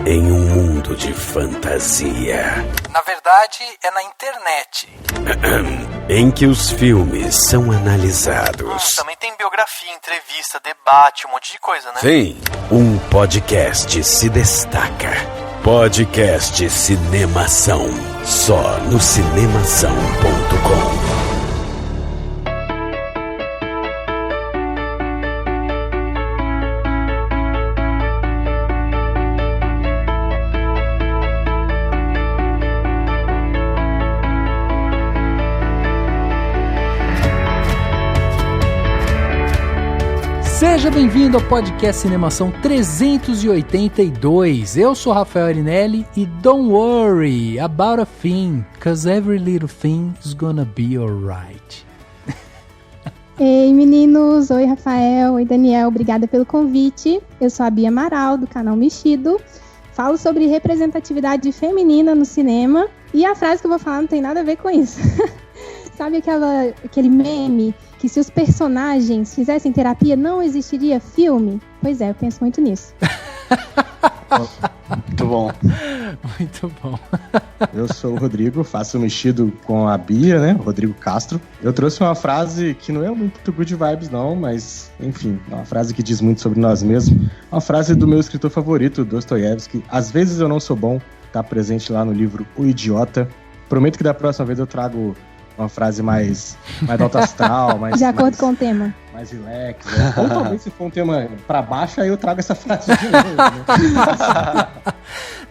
em um mundo de fantasia. Na verdade, é na internet. Em que os filmes são analisados. Também tem biografia, entrevista, debate, um monte de coisa, né? Sim, um podcast se destaca. Podcast Cinemação. Só no cinemação.com. Seja bem-vindo ao podcast Cinemação 382. Eu sou Rafael Arinelli e don't worry about a thing, cause every little thing is gonna be alright. Ei meninos, oi Rafael, oi Daniel, obrigada pelo convite. Eu sou a Bia Amaral, do canal Mexido. Falo sobre representatividade feminina no cinema e a frase que eu vou falar não tem nada a ver com isso. Sabe aquele meme que se os personagens fizessem terapia não existiria filme? Pois é, eu penso muito nisso. Muito bom. Muito bom. Eu sou o Rodrigo, faço Mexido com a Bia, né? Rodrigo Castro. Eu trouxe uma frase que não é muito good vibes não, mas enfim, é uma frase que diz muito sobre nós mesmos. Uma frase do meu escritor favorito, Dostoiévski. Às vezes eu não sou bom, tá presente lá no livro O Idiota. Prometo que da próxima vez eu trago uma frase mais alto astral, mais... De acordo com o tema. Mais relax. Né? Ou talvez se for um tema pra baixo, aí eu trago essa frase de novo. Né?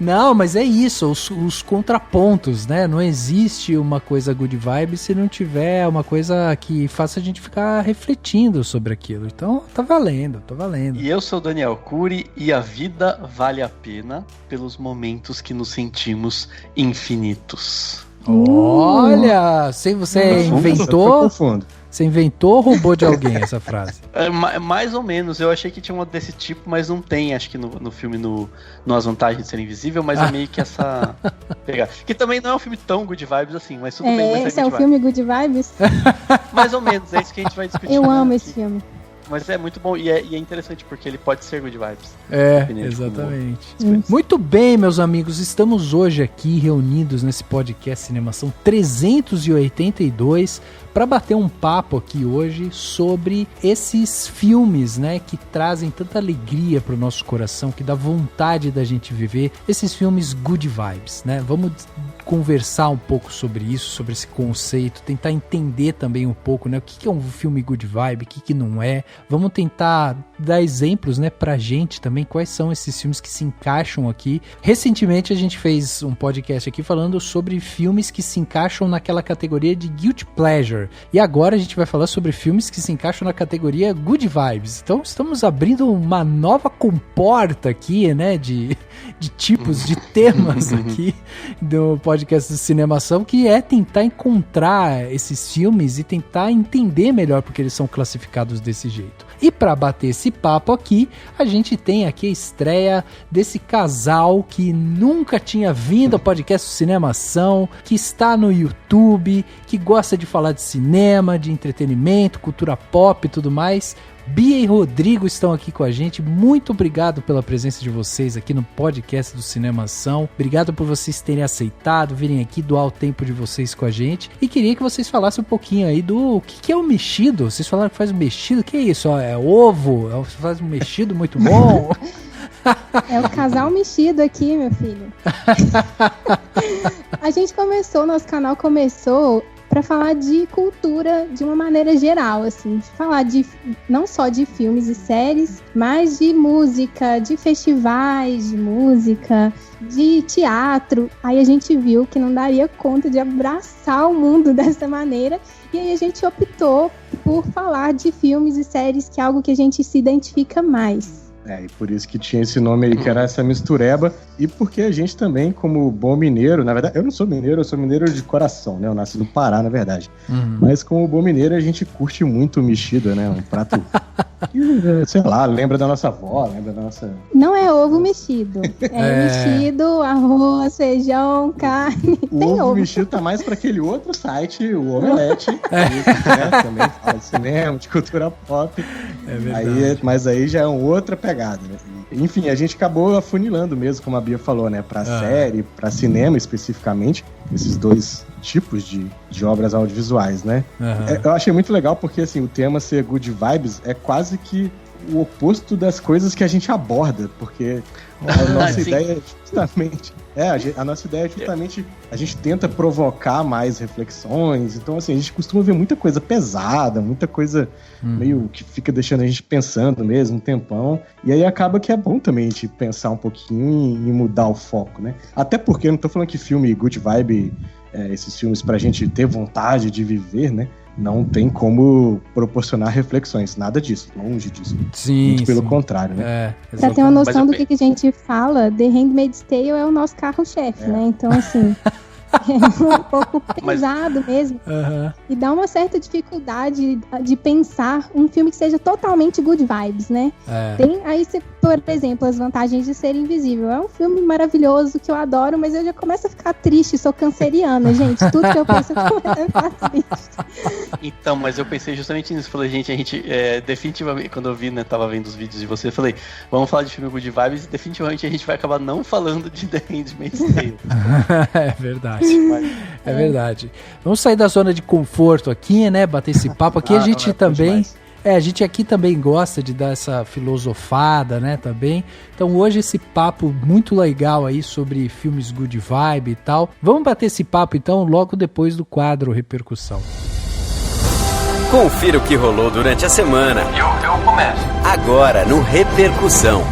Não, mas é isso, os contrapontos, né? Não existe uma coisa good vibe se não tiver uma coisa que faça a gente ficar refletindo sobre aquilo. Então, tá valendo. E eu sou o Daniel Cury e a vida vale a pena pelos momentos que nos sentimos infinitos. Olha, você inventou? Você inventou ou roubou de alguém essa frase? Mais ou menos, eu achei que tinha uma desse tipo, mas não tem, acho que no filme no As Vantagens de Ser Invisível, mas é meio que essa pegada. Que também não é um filme tão good vibes assim, mas tudo bem. Mas esse é o filme good vibes? Mais ou menos, é isso que a gente vai discutir. Eu amo esse filme. Mas é muito bom e é interessante porque ele pode ser good vibes. Exatamente. Muito bem, meus amigos, estamos hoje aqui reunidos nesse podcast Cinemação 382 para bater um papo aqui hoje sobre esses filmes, né, que trazem tanta alegria pro nosso coração, que dá vontade da gente viver, esses filmes good vibes, né? Vamos conversar um pouco sobre isso, sobre esse conceito, tentar entender também um pouco, né, o que é um filme good vibe, o que não é. Vamos tentar dar exemplos, né, pra gente também, quais são esses filmes que se encaixam aqui. Recentemente a gente fez um podcast aqui falando sobre filmes que se encaixam naquela categoria de guilty pleasure. E agora a gente vai falar sobre filmes que se encaixam na categoria good vibes. Então estamos abrindo uma nova comporta aqui, né, de tipos, de temas aqui do podcast do Cinemação, que é tentar encontrar esses filmes e tentar entender melhor porque eles são classificados desse jeito. E para bater esse papo aqui, a gente tem aqui a estreia desse casal que nunca tinha vindo ao podcast do Cinemação, que está no YouTube, que gosta de falar de cinema, de entretenimento, cultura pop e tudo mais. Bia e Rodrigo estão aqui com a gente. Muito obrigado pela presença de vocês aqui no podcast do Cinemação. Obrigado por vocês terem aceitado, virem aqui doar o tempo de vocês com a gente. E queria que vocês falassem um pouquinho aí do que é o mexido. Vocês falaram que faz um mexido. O que é isso? É ovo? Você faz um mexido muito bom? É o casal mexido aqui, meu filho. Nosso canal começou para falar de cultura de uma maneira geral, assim, falar não só de filmes e séries, mas de música, de festivais de música, de teatro. Aí a gente viu que não daria conta de abraçar o mundo dessa maneira, e aí a gente optou por falar de filmes e séries, que é algo que a gente se identifica mais. E por isso que tinha esse nome aí, que era essa mistureba, e porque a gente também, como bom mineiro, na verdade, eu não sou mineiro, eu sou mineiro de coração, né, eu nasci no Pará, na verdade, mas como bom mineiro, a gente curte muito o mexido, né, um prato Sei lá, lembra da nossa avó, lembra da nossa... Não é ovo mexido. Mexido, arroz, feijão, carne. O ovo mexido tá mais pra aquele outro site, o Omelete. Que, também fala de cinema, de cultura pop. É verdade. Mas aí já é uma outra pegada, né? Enfim, a gente acabou afunilando mesmo, como a Bia falou, né? Pra série, pra cinema especificamente, esses dois tipos de obras audiovisuais, né? Eu achei muito legal porque, assim, o tema ser good vibes é quase que o oposto das coisas que a gente aborda, porque a nossa ideia é justamente... a nossa ideia é justamente... A gente tenta provocar mais reflexões, então, assim, a gente costuma ver muita coisa pesada, muita coisa meio que fica deixando a gente pensando mesmo um tempão, e aí acaba que é bom também a gente pensar um pouquinho e mudar o foco, né? Até porque eu não tô falando que filme good vibe, esses filmes pra gente ter vontade de viver, né? Não tem como proporcionar reflexões, nada disso, longe disso. Sim, muito pelo contrário, né? Pra ter uma noção do que a gente fala, The Handmaid's Tale é o nosso carro-chefe, né? Então, assim... é um pouco pesado mesmo. E dá uma certa dificuldade de pensar um filme que seja totalmente good vibes, né? Tem aí, por exemplo, As Vantagens de Ser Invisível. É um filme maravilhoso que eu adoro, mas eu já começo a ficar triste, sou canceriana, gente. Tudo que eu penso eu começo a ficar triste. Então, mas eu pensei justamente nisso. Falei, gente, a gente definitivamente, quando eu vi, né, tava vendo os vídeos de você, falei, vamos falar de filme good vibes e definitivamente a gente vai acabar não falando de The Handmaid's Tale. É verdade. É verdade. Vamos sair da zona de conforto aqui, né? Bater esse papo aqui. A gente também... a gente aqui também gosta de dar essa filosofada, né? Também. Então hoje esse papo muito legal aí sobre filmes good vibe e tal. Vamos bater esse papo então logo depois do quadro Repercussão. Confira o que rolou durante a semana. Eu começo. Agora no Repercussão.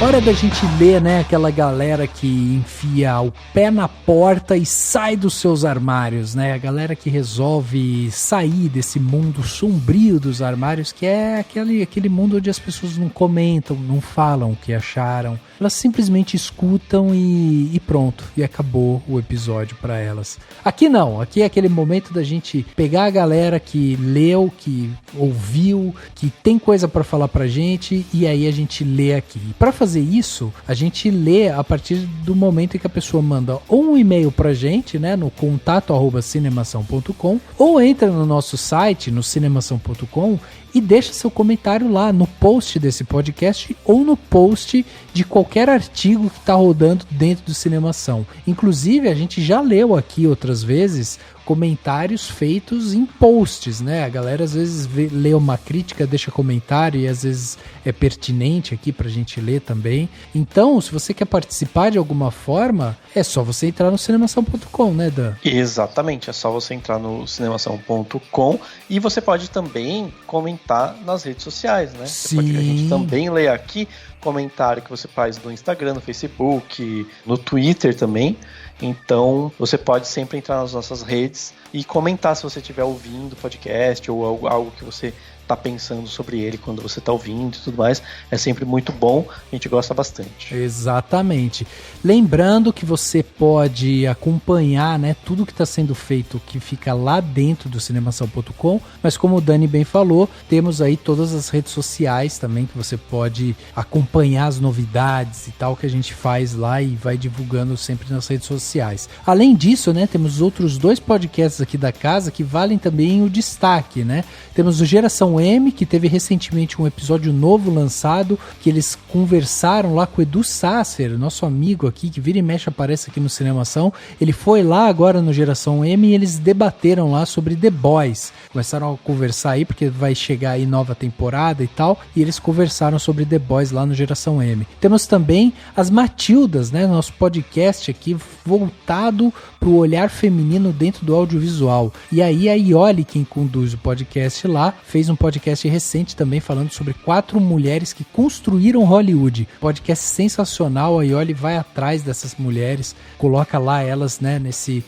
Hora da gente ler, né, aquela galera que enfia o pé na porta e sai dos seus armários, né? A galera que resolve sair desse mundo sombrio dos armários, que é aquele mundo onde as pessoas não comentam, não falam o que acharam. Elas simplesmente escutam e pronto, e acabou o episódio pra elas. Aqui não, aqui é aquele momento da gente pegar a galera que leu, que ouviu, que tem coisa pra falar pra gente, e aí a gente lê aqui. Pra fazer isso, a gente lê a partir do momento em que a pessoa manda ou um e-mail pra gente, né, no contato@cinemação.com, ou entra no nosso site, no cinemação.com, e deixa seu comentário lá no post desse podcast ou no post de qualquer artigo que está rodando dentro do Cinemação. Inclusive, a gente já leu aqui outras vezes comentários feitos em posts, né? A galera às vezes lê uma crítica, deixa comentário e às vezes é pertinente aqui pra gente ler também. Então, se você quer participar de alguma forma, é só você entrar no cinemação.com, né, Dan? Exatamente, é só você entrar no cinemação.com e você pode também comentar nas redes sociais, né? Sim. A gente também lê aqui comentário que você faz no Instagram, no Facebook, no Twitter também. Então, você pode sempre entrar nas nossas redes e comentar se você estiver ouvindo o podcast ou algo que você está pensando sobre ele quando você está ouvindo e tudo mais. É sempre muito bom, a gente gosta bastante. Exatamente. Lembrando que você pode acompanhar, né, tudo que está sendo feito, que fica lá dentro do cinemação.com, mas como o Dani bem falou, temos aí todas as redes sociais também, que você pode acompanhar as novidades e tal que a gente faz lá e vai divulgando sempre nas redes sociais. Além disso, né, temos outros 2 podcasts aqui da casa que valem também o destaque, né? Temos o Geração M, que teve recentemente um episódio novo lançado, que eles conversaram lá com o Edu Sasser, nosso amigo aqui, que vira e mexe aparece aqui no Cinemação. Ele foi lá agora no Geração M e eles debateram lá sobre The Boys. Começaram a conversar aí, porque vai chegar aí nova temporada e tal, e eles conversaram sobre The Boys lá no Geração M. Temos também as Matildas, né? Nosso podcast aqui voltado para o olhar feminino dentro do audiovisual. E aí a Ioli, quem conduz o podcast lá, fez um podcast recente também falando sobre 4 mulheres que construíram Hollywood. Podcast sensacional, a Ioli vai atrás dessas mulheres, coloca lá elas, né, nesse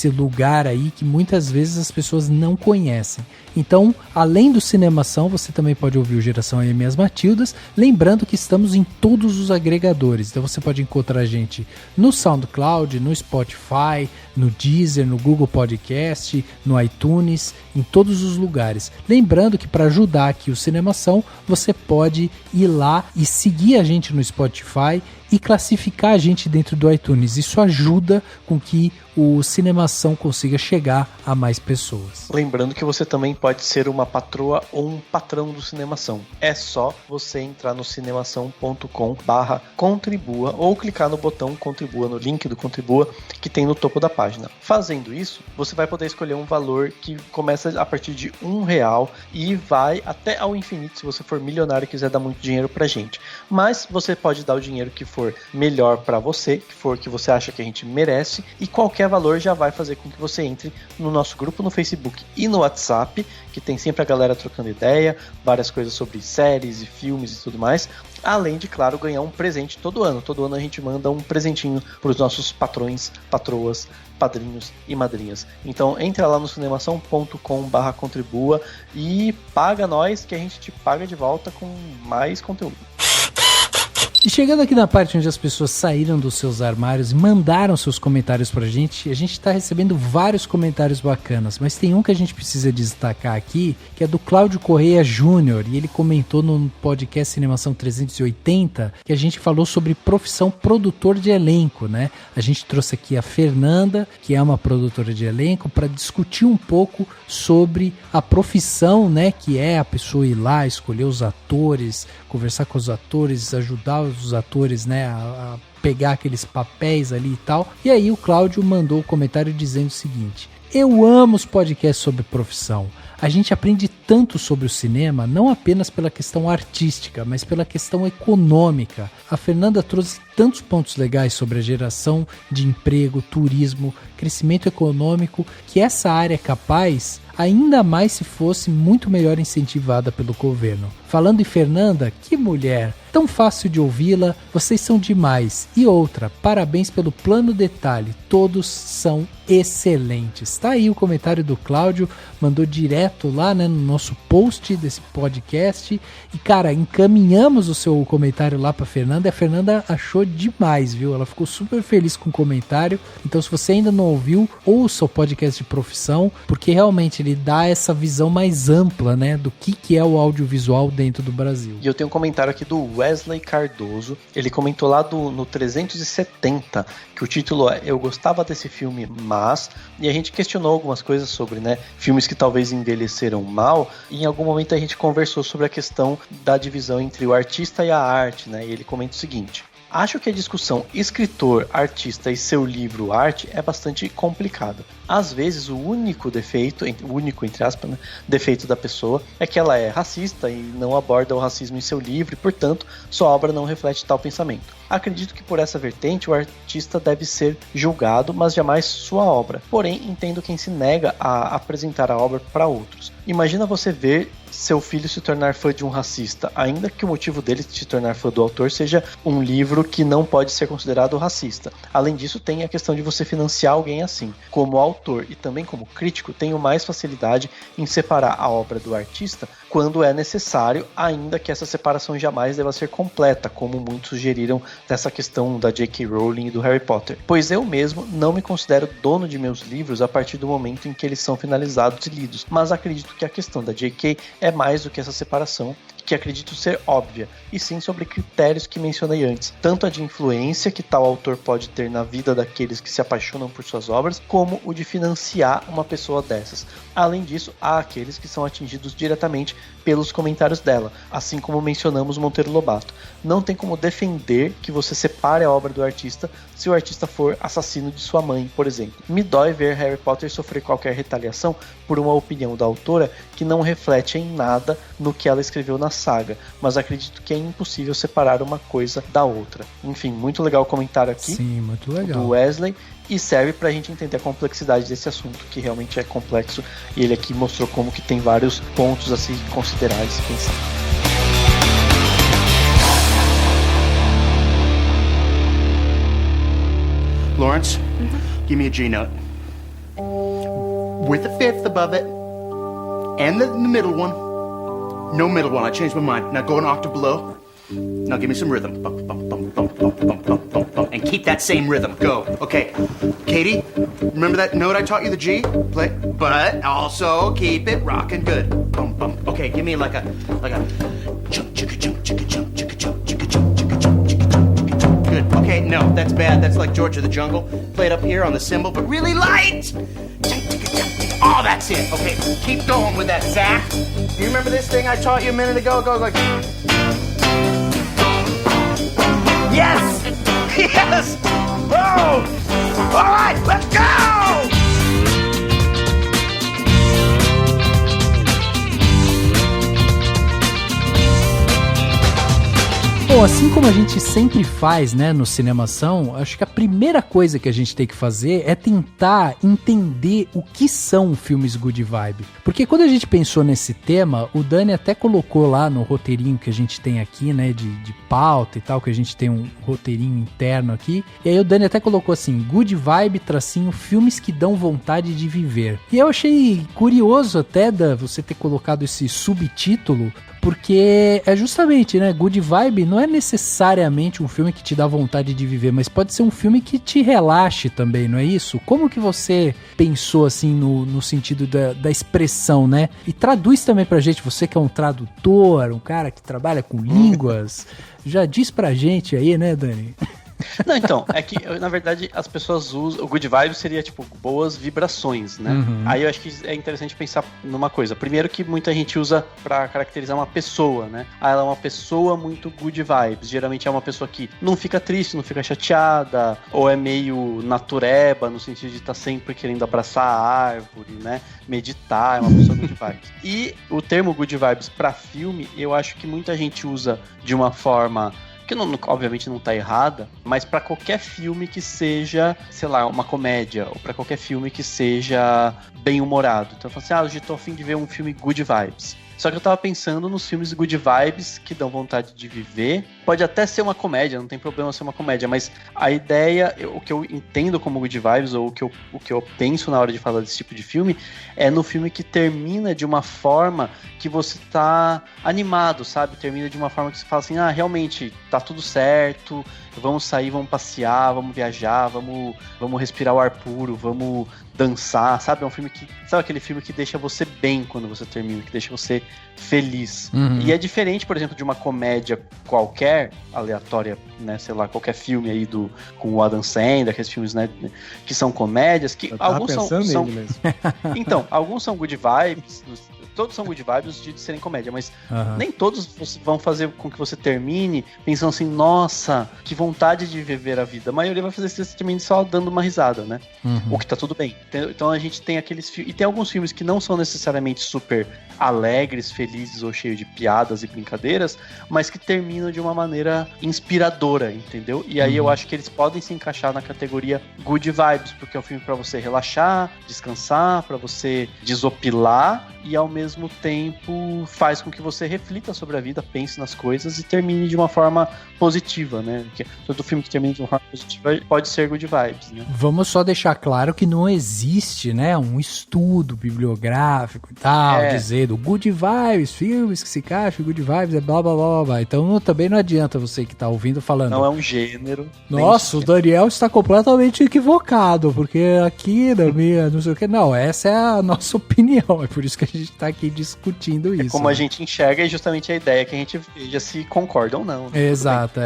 lugar aí que muitas vezes as pessoas não conhecem. Então, além do Cinemação, você também pode ouvir o Geração AM e as Matildas, lembrando que estamos em todos os agregadores. Então você pode encontrar a gente no SoundCloud, no Spotify, no Deezer, no Google Podcast, no iTunes, em todos os lugares. Lembrando que para ajudar aqui o Cinemação, você pode ir lá e seguir a gente no Spotify e classificar a gente dentro do iTunes. Isso ajuda com que o Cinemação consiga chegar a mais pessoas. Lembrando que você também pode ser uma patroa ou um patrão do Cinemação. É só você entrar no cinemação.com/contribua ou clicar no botão Contribua, no link do Contribua que tem no topo da página. Fazendo isso, você vai poder escolher um valor que começa a partir de R$1 e vai até ao infinito se você for milionário e quiser dar muito dinheiro pra gente. Mas você pode dar o dinheiro que for melhor para você, que for que você acha que a gente merece, e qualquer valor já vai fazer com que você entre no nosso grupo no Facebook e no WhatsApp, que tem sempre a galera trocando ideia, várias coisas sobre séries e filmes e tudo mais, além de, claro, ganhar um presente todo ano. Todo ano a gente manda um presentinho para os nossos patrões, patroas, padrinhos e madrinhas. Então entra lá no cinemação.com/contribua e paga nós, que a gente te paga de volta com mais conteúdo. E chegando aqui na parte onde as pessoas saíram dos seus armários e mandaram seus comentários pra gente, a gente tá recebendo vários comentários bacanas, mas tem um que a gente precisa destacar aqui, que é do Cláudio Correia Júnior, e ele comentou no podcast Cinemação 380, que a gente falou sobre profissão produtor de elenco, né? A gente trouxe aqui a Fernanda, que é uma produtora de elenco, para discutir um pouco sobre a profissão, né? Que é a pessoa ir lá, escolher os atores, conversar com os atores, ajudar os atores, né, a pegar aqueles papéis ali e tal. E aí o Cláudio mandou um comentário dizendo o seguinte: eu amo os podcasts sobre profissão. A gente aprende tanto sobre o cinema, não apenas pela questão artística, mas pela questão econômica. A Fernanda trouxe tantos pontos legais sobre a geração de emprego, turismo, crescimento econômico, que essa área é capaz, ainda mais se fosse muito melhor incentivada pelo governo. Falando em Fernanda, que mulher! Tão fácil de ouvi-la, vocês são demais. E outra, parabéns pelo plano detalhe, todos são excelentes. Tá aí o comentário do Cláudio, mandou direto lá, né, no nosso post desse podcast. E cara, encaminhamos o seu comentário lá pra Fernanda, e a Fernanda achou demais, viu? Ela ficou super feliz com o comentário. Então se você ainda não ouviu, ouça o podcast de profissão, porque realmente ele dá essa visão mais ampla, né, do que é o audiovisual dentro do Brasil. E eu tenho um comentário aqui do Wesley Cardoso, ele comentou lá no 370, que o título é Eu Gostava Desse Filme, Mas, e a gente questionou algumas coisas sobre, né, filmes que talvez envelheceram mal, e em algum momento a gente conversou sobre a questão da divisão entre o artista e a arte, né, e ele comenta o seguinte: acho que a discussão escritor-artista e seu livro-arte é bastante complicada. Às vezes o único defeito, entre aspas, né, defeito da pessoa é que ela é racista e não aborda o racismo em seu livro e, portanto, sua obra não reflete tal pensamento. Acredito que por essa vertente o artista deve ser julgado, mas jamais sua obra. Porém, entendo quem se nega a apresentar a obra para outros. Imagina você ver seu filho se tornar fã de um racista, ainda que o motivo dele se tornar fã do autor seja um livro que não pode ser considerado racista. Além disso, tem a questão de você financiar alguém assim. Como autor e também como crítico, tenho mais facilidade em separar a obra do artista quando é necessário, ainda que essa separação jamais deva ser completa, como muitos sugeriram nessa questão da J.K. Rowling e do Harry Potter. Pois eu mesmo não me considero dono de meus livros a partir do momento em que eles são finalizados e lidos, mas acredito que a questão da J.K. é mais do que essa separação, que acredito ser óbvia, e sim sobre critérios que mencionei antes, tanto a de influência que tal autor pode ter na vida daqueles que se apaixonam por suas obras, como o de financiar uma pessoa dessas. Além disso, há aqueles que são atingidos diretamente pelos comentários dela, assim como mencionamos Monteiro Lobato. não tem como defender que você separe a obra do artista se o artista for assassino de sua mãe, por exemplo. Me dói ver Harry Potter sofrer qualquer retaliação por uma opinião da autora que não reflete em nada no que ela escreveu na saga, mas acredito que é impossível separar uma coisa da outra. Enfim, muito legal o comentário aqui. Sim, muito legal. Do Wesley, e serve pra gente entender a complexidade desse assunto, que realmente é complexo, e ele aqui mostrou como que tem vários pontos a se considerar e se pensar. Lawrence, give me a G note. With the fifth above it, and the middle one. No middle one, I changed my mind. Now go an octave below. Now give me some rhythm. Bump, bump, bump, bump, bump, bump, bump, bump, bump. And keep that same rhythm. Go. Okay. Katie, remember that note I taught you, the G? Play. But also keep it rocking good. Bump, bump. Okay, give me like a chunk, chicka, chunk, chicka, chunk, chicka, chunk, chicka, chunk, chicka, chunk, chicka, chunk, chicka, chunk. Good. Okay, no, that's bad. That's like George of the Jungle. Play it up here on the cymbal, but really light. Oh, that's it. Okay, keep going with that, Zach. You remember this thing I taught you a minute ago? It goes like... Yes! Yes! Oh! All right, let's go! Bom, assim como a gente sempre faz, né, no Cinemação, acho que a primeira coisa que a gente tem que fazer é tentar entender o que são filmes good vibe. Porque quando a gente pensou nesse tema, o Dani até colocou lá no roteirinho que a gente tem aqui, né, de pauta e tal, que a gente tem um roteirinho interno aqui. E aí o Dani até colocou assim, good vibe, tracinho, filmes que dão vontade de viver. E eu achei curioso até você ter colocado esse subtítulo, porque é justamente, né, good vibe não é necessariamente um filme que te dá vontade de viver, mas pode ser um filme que te relaxe também, não é isso? Como que você pensou, assim, no sentido da expressão, né? E traduz também pra gente, você que é um tradutor, um cara que trabalha com línguas, já diz pra gente aí, né, Dani? Não, então, é que, na verdade, as pessoas usam... O good vibe seria, tipo, boas vibrações, né? Uhum. Aí eu acho que é interessante pensar numa coisa. Primeiro que muita gente usa pra caracterizar uma pessoa, né? Ah, ela é uma pessoa muito good vibes. Geralmente é uma pessoa que não fica triste, não fica chateada, ou é meio natureba, no sentido de estar sempre querendo abraçar a árvore, né? Meditar, é uma pessoa good vibes. E o termo good vibes pra filme, eu acho que muita gente usa de uma forma... que obviamente não tá errada, mas pra qualquer filme que seja, sei lá, uma comédia, ou pra qualquer filme que seja bem-humorado. Então eu falo assim, hoje eu tô a fim de ver um filme good vibes. Só que eu tava pensando nos filmes good vibes que dão vontade de viver. Pode até ser uma comédia, não tem problema ser uma comédia, mas a ideia, o que eu entendo como good vibes, ou o que eu penso na hora de falar desse tipo de filme, é no filme que termina de uma forma que você tá animado, sabe? Termina de uma forma que você fala assim, realmente, tá tudo certo, vamos sair, vamos passear, vamos viajar, vamos respirar o ar puro, vamos dançar, sabe? É um filme que... Sabe aquele filme que deixa você bem quando você termina, que deixa você feliz. Uhum. E é diferente, por exemplo, de uma comédia qualquer, aleatória, né? Sei lá, qualquer filme aí com o Adam Sandler, aqueles filmes, né? Que são comédias, que alguns são... mesmo. Então, alguns são good vibes... Todos são good vibes de serem comédia, mas nem todos vão fazer com que você termine pensando assim, nossa, que vontade de viver a vida. A maioria vai fazer que você termine só dando uma risada, né? O que tá tudo bem. Então a gente tem aqueles filmes... E tem alguns filmes que não são necessariamente super alegres, felizes ou cheios de piadas e brincadeiras, mas que terminam de uma maneira inspiradora, entendeu? E aí eu acho que eles podem se encaixar na categoria good vibes, porque é um filme pra você relaxar, descansar, pra você desopilar e ao mesmo tempo faz com que você reflita sobre a vida, pense nas coisas e termine de uma forma positiva, né? Porque todo filme que termina de uma forma positiva pode ser good vibes, né? Vamos só deixar claro que não existe, né, um estudo bibliográfico e tal, dizendo good vibes, filmes que se encaixam, good vibes, é blá blá blá blá. Então também não adianta você que tá ouvindo falando. Não é um gênero. Nossa, o Daniel está completamente equivocado, porque aqui na minha, não sei o que. Não, essa é a nossa opinião, é por isso que a gente tá aqui discutindo isso. Como a gente enxerga, é justamente a ideia que a gente veja se concorda ou não. Né? Exato,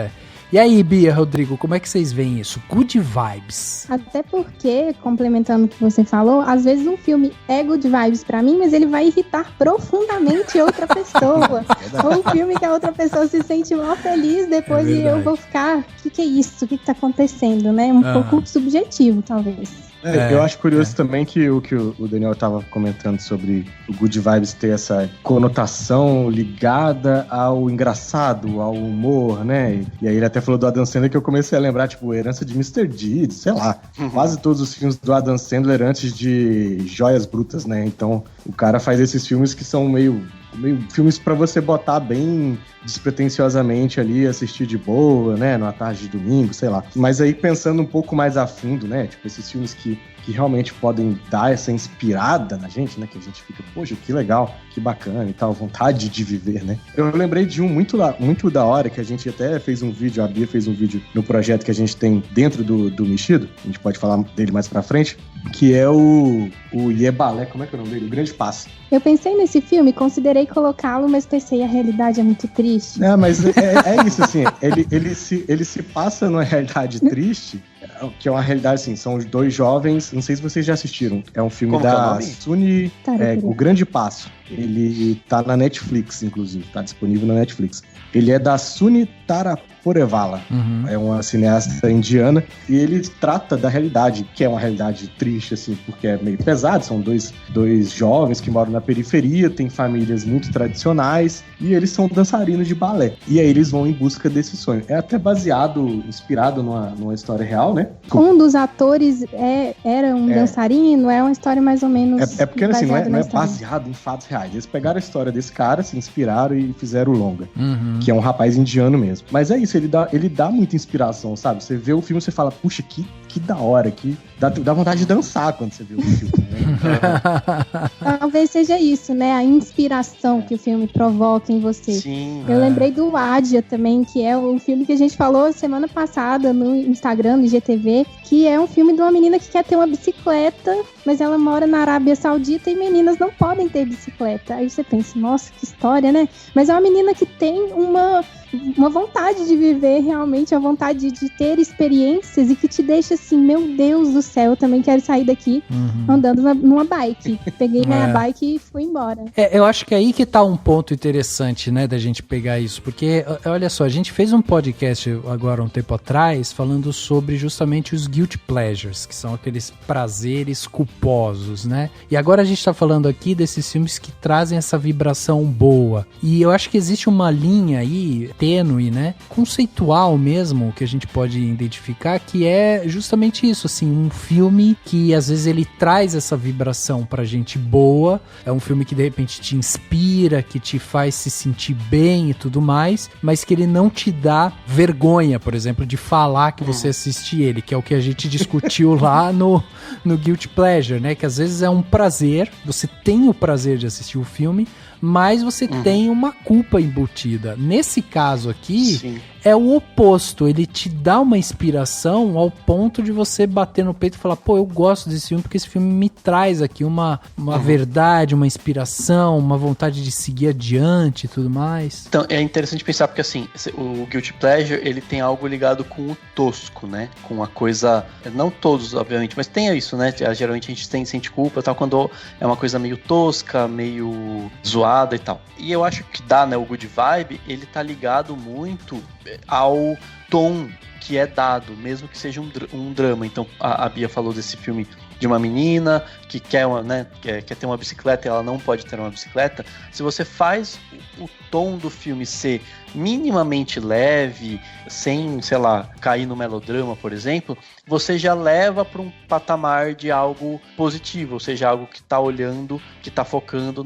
E aí, Bia, Rodrigo, como é que vocês veem isso? Good vibes. Até porque, complementando o que você falou, às vezes um filme é good vibes pra mim, mas ele vai irritar profundamente outra pessoa. Ou um filme que a outra pessoa se sente mal feliz depois e eu vou ficar, o que é isso? O que tá acontecendo, né? Um pouco subjetivo, talvez. Eu acho curioso também que o Daniel estava comentando sobre o Good Vibes ter essa conotação ligada ao engraçado, ao humor, né? E aí ele até falou do Adam Sandler que eu comecei a lembrar, tipo, Herança de Mr. Deeds, sei lá. Quase todos os filmes do Adam Sandler antes de Joias Brutas, né? Então o cara faz esses filmes que são meio filmes pra você botar bem despretensiosamente ali, assistir de boa, né, numa tarde de domingo, sei lá. Mas aí pensando um pouco mais a fundo, né, tipo esses filmes que realmente podem dar essa inspirada na gente, né, que a gente fica, poxa, que legal, que bacana e tal, vontade de viver, né. Eu lembrei de um muito da hora, que a gente até fez um vídeo, a Bia fez um vídeo no projeto que a gente tem dentro do Mexido, a gente pode falar dele mais pra frente, que é o Iebalé, como é que é o nome dele? O Grande Passo. Eu pensei nesse filme, considerei colocá-lo, mas pensei, a realidade é muito triste. Não, mas é isso, assim, ele se passa numa realidade triste, que é uma realidade, assim, são os dois jovens, não sei se vocês já assistiram, é um filme da Suni, O Grande Passo. Ele tá na Netflix, inclusive, tá disponível na Netflix. Ele é da Suni Taraporevala, é uma cineasta indiana, e ele trata da realidade, que é uma realidade triste, assim, porque é meio pesado, são dois jovens que moram na periferia, têm famílias muito tradicionais, e eles são dançarinos de balé. E aí eles vão em busca desse sonho. É até inspirado numa história real, né? Um dos atores era um dançarino, é uma história mais ou menos... É porque, assim, não é baseado em fatos reais. Eles pegaram a história desse cara, se inspiraram e fizeram o longa, que é um rapaz indiano mesmo. Mas é isso, ele dá muita inspiração, sabe? Você vê o filme e você fala, puxa, que da hora, que dá vontade de dançar quando você vê o filme, né? Talvez seja isso, né? A inspiração que o filme provoca em você. Sim. Eu lembrei do Adja também, que é um filme que a gente falou semana passada no Instagram, no IGTV, que é um filme de uma menina que quer ter uma bicicleta, mas ela mora na Arábia Saudita e meninas não podem ter bicicleta. Aí você pensa, nossa, que história, né? Mas é uma menina que tem uma vontade de viver realmente, a vontade de ter experiências e que te deixa assim, meu Deus do céu, eu também quero sair daqui andando numa bike. Peguei minha bike e fui embora. Eu acho que é aí que tá um ponto interessante, né, da gente pegar isso, porque, olha só, a gente fez um podcast agora um tempo atrás falando sobre justamente os guilty pleasures, que são aqueles prazeres culposos, né? E agora a gente tá falando aqui desses filmes que trazem essa vibração boa. E eu acho que existe uma linha aí tênue, né, conceitual mesmo, que a gente pode identificar, que é justamente isso, assim, um filme que às vezes ele traz essa vibração pra gente boa, é um filme que de repente te inspira, que te faz se sentir bem e tudo mais, mas que ele não te dá vergonha, por exemplo, de falar que você assiste ele, que é o que a gente discutiu lá no Guilty Pleasure, né, que às vezes é um prazer, você tem o prazer de assistir o filme, mas você tem uma culpa embutida. Nesse caso aqui, é o oposto. Ele te dá uma inspiração ao ponto de você bater no peito e falar, pô, eu gosto desse filme porque esse filme me traz aqui uma verdade, uma inspiração, uma vontade de seguir adiante e tudo mais. Então, é interessante pensar porque, assim, o Guilty Pleasure, ele tem algo ligado com o tosco, né? Com a coisa... Não todos, obviamente, mas tem isso, né? Geralmente a gente sente culpa, tal, quando é uma coisa meio tosca, meio zoada e tal. E eu acho que dá, né? O Good Vibe, ele tá ligado muito ao tom que é dado, mesmo que seja um drama. Então, a Bia falou desse filme de uma menina que quer ter uma bicicleta e ela não pode ter uma bicicleta. Se você faz o tom do filme ser minimamente leve, sem, sei lá, cair no melodrama, por exemplo, você já leva para um patamar de algo positivo, ou seja, algo que está olhando, que está focando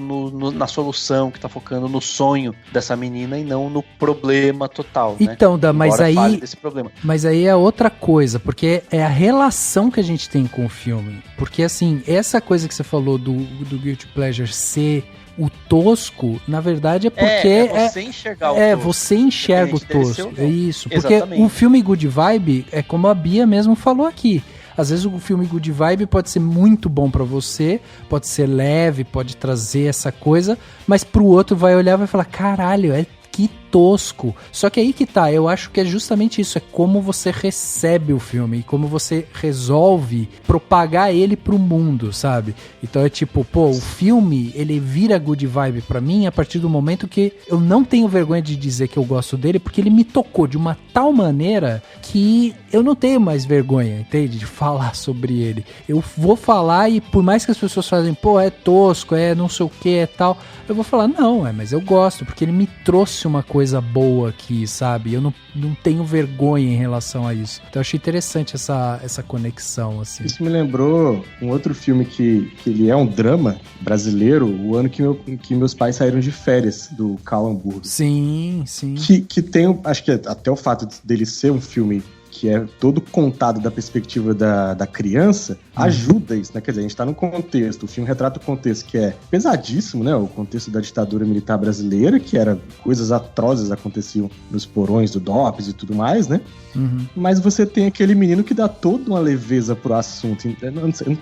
na solução, que está focando no sonho dessa menina e não no problema total, né? Então, mas aí, desse problema. Mas aí é outra coisa, porque é a relação que a gente tem com o filme. Porque, assim, essa coisa que você falou do Guilty Pleasure ser o tosco, na verdade é porque... você enxergar o tosco. Você enxerga o tosco. É isso. Porque Exatamente. o filme Good Vibe é como a Bia mesmo falou aqui. Às vezes o filme Good Vibe pode ser muito bom pra você, pode ser leve, pode trazer essa coisa, mas pro outro vai olhar e vai falar, caralho, que tosco. Só que aí que tá, eu acho que é justamente isso, é como você recebe o filme e como você resolve propagar ele pro mundo, sabe? Então é tipo, pô, o filme, ele vira good vibe pra mim a partir do momento que eu não tenho vergonha de dizer que eu gosto dele, porque ele me tocou de uma tal maneira que eu não tenho mais vergonha, entende? De falar sobre ele. Eu vou falar e por mais que as pessoas falem, pô, é tosco, é não sei o que, é tal, eu vou falar, não, mas eu gosto, porque ele me trouxe uma coisa boa aqui, sabe? Eu não tenho vergonha em relação a isso. Então eu achei interessante essa conexão, assim. Isso me lembrou um outro filme que ele é um drama brasileiro, o ano que meus pais saíram de férias, do Karl Hamburger. Sim, sim. Que tem, acho que até o fato dele ser um filme que é todo contado da perspectiva da criança, ajuda isso, né? Quer dizer, a gente tá num contexto, o filme retrata o contexto que é pesadíssimo, né? O contexto da ditadura militar brasileira, que era coisas atrozes aconteciam nos porões do DOPS e tudo mais, né? Uhum. Mas você tem aquele menino que dá toda uma leveza pro assunto.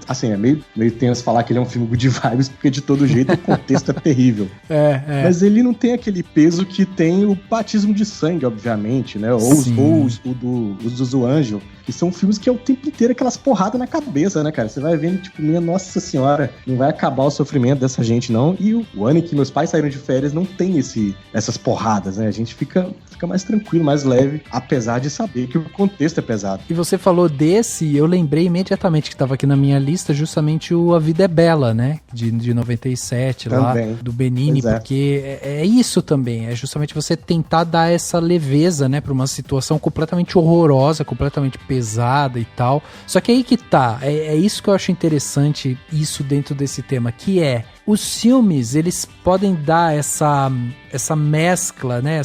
Assim, é meio tenso falar que ele é um filme good vibes, porque de todo jeito o contexto é terrível. Mas ele não tem aquele peso que tem o batismo de sangue, obviamente, né? Ou os do Anjo, que são filmes que é o tempo inteiro aquelas porradas na cabeça, né, cara? Você vai vendo, tipo, minha nossa senhora, não vai acabar o sofrimento dessa gente, não. E o ano em que meus pais saíram de férias não tem essas porradas, né? A gente fica mais tranquilo, mais leve, apesar de saber que o contexto é pesado. E você falou desse, eu lembrei imediatamente que estava aqui na minha lista justamente o A Vida é Bela, né? De 97, também. Lá, do Benigni, porque é isso também, é justamente você tentar dar essa leveza, né, para uma situação completamente horrorosa, completamente pesada e tal. Só que aí que tá, é isso que eu acho interessante, isso dentro desse tema, que é, os filmes, eles podem dar essa mescla, né,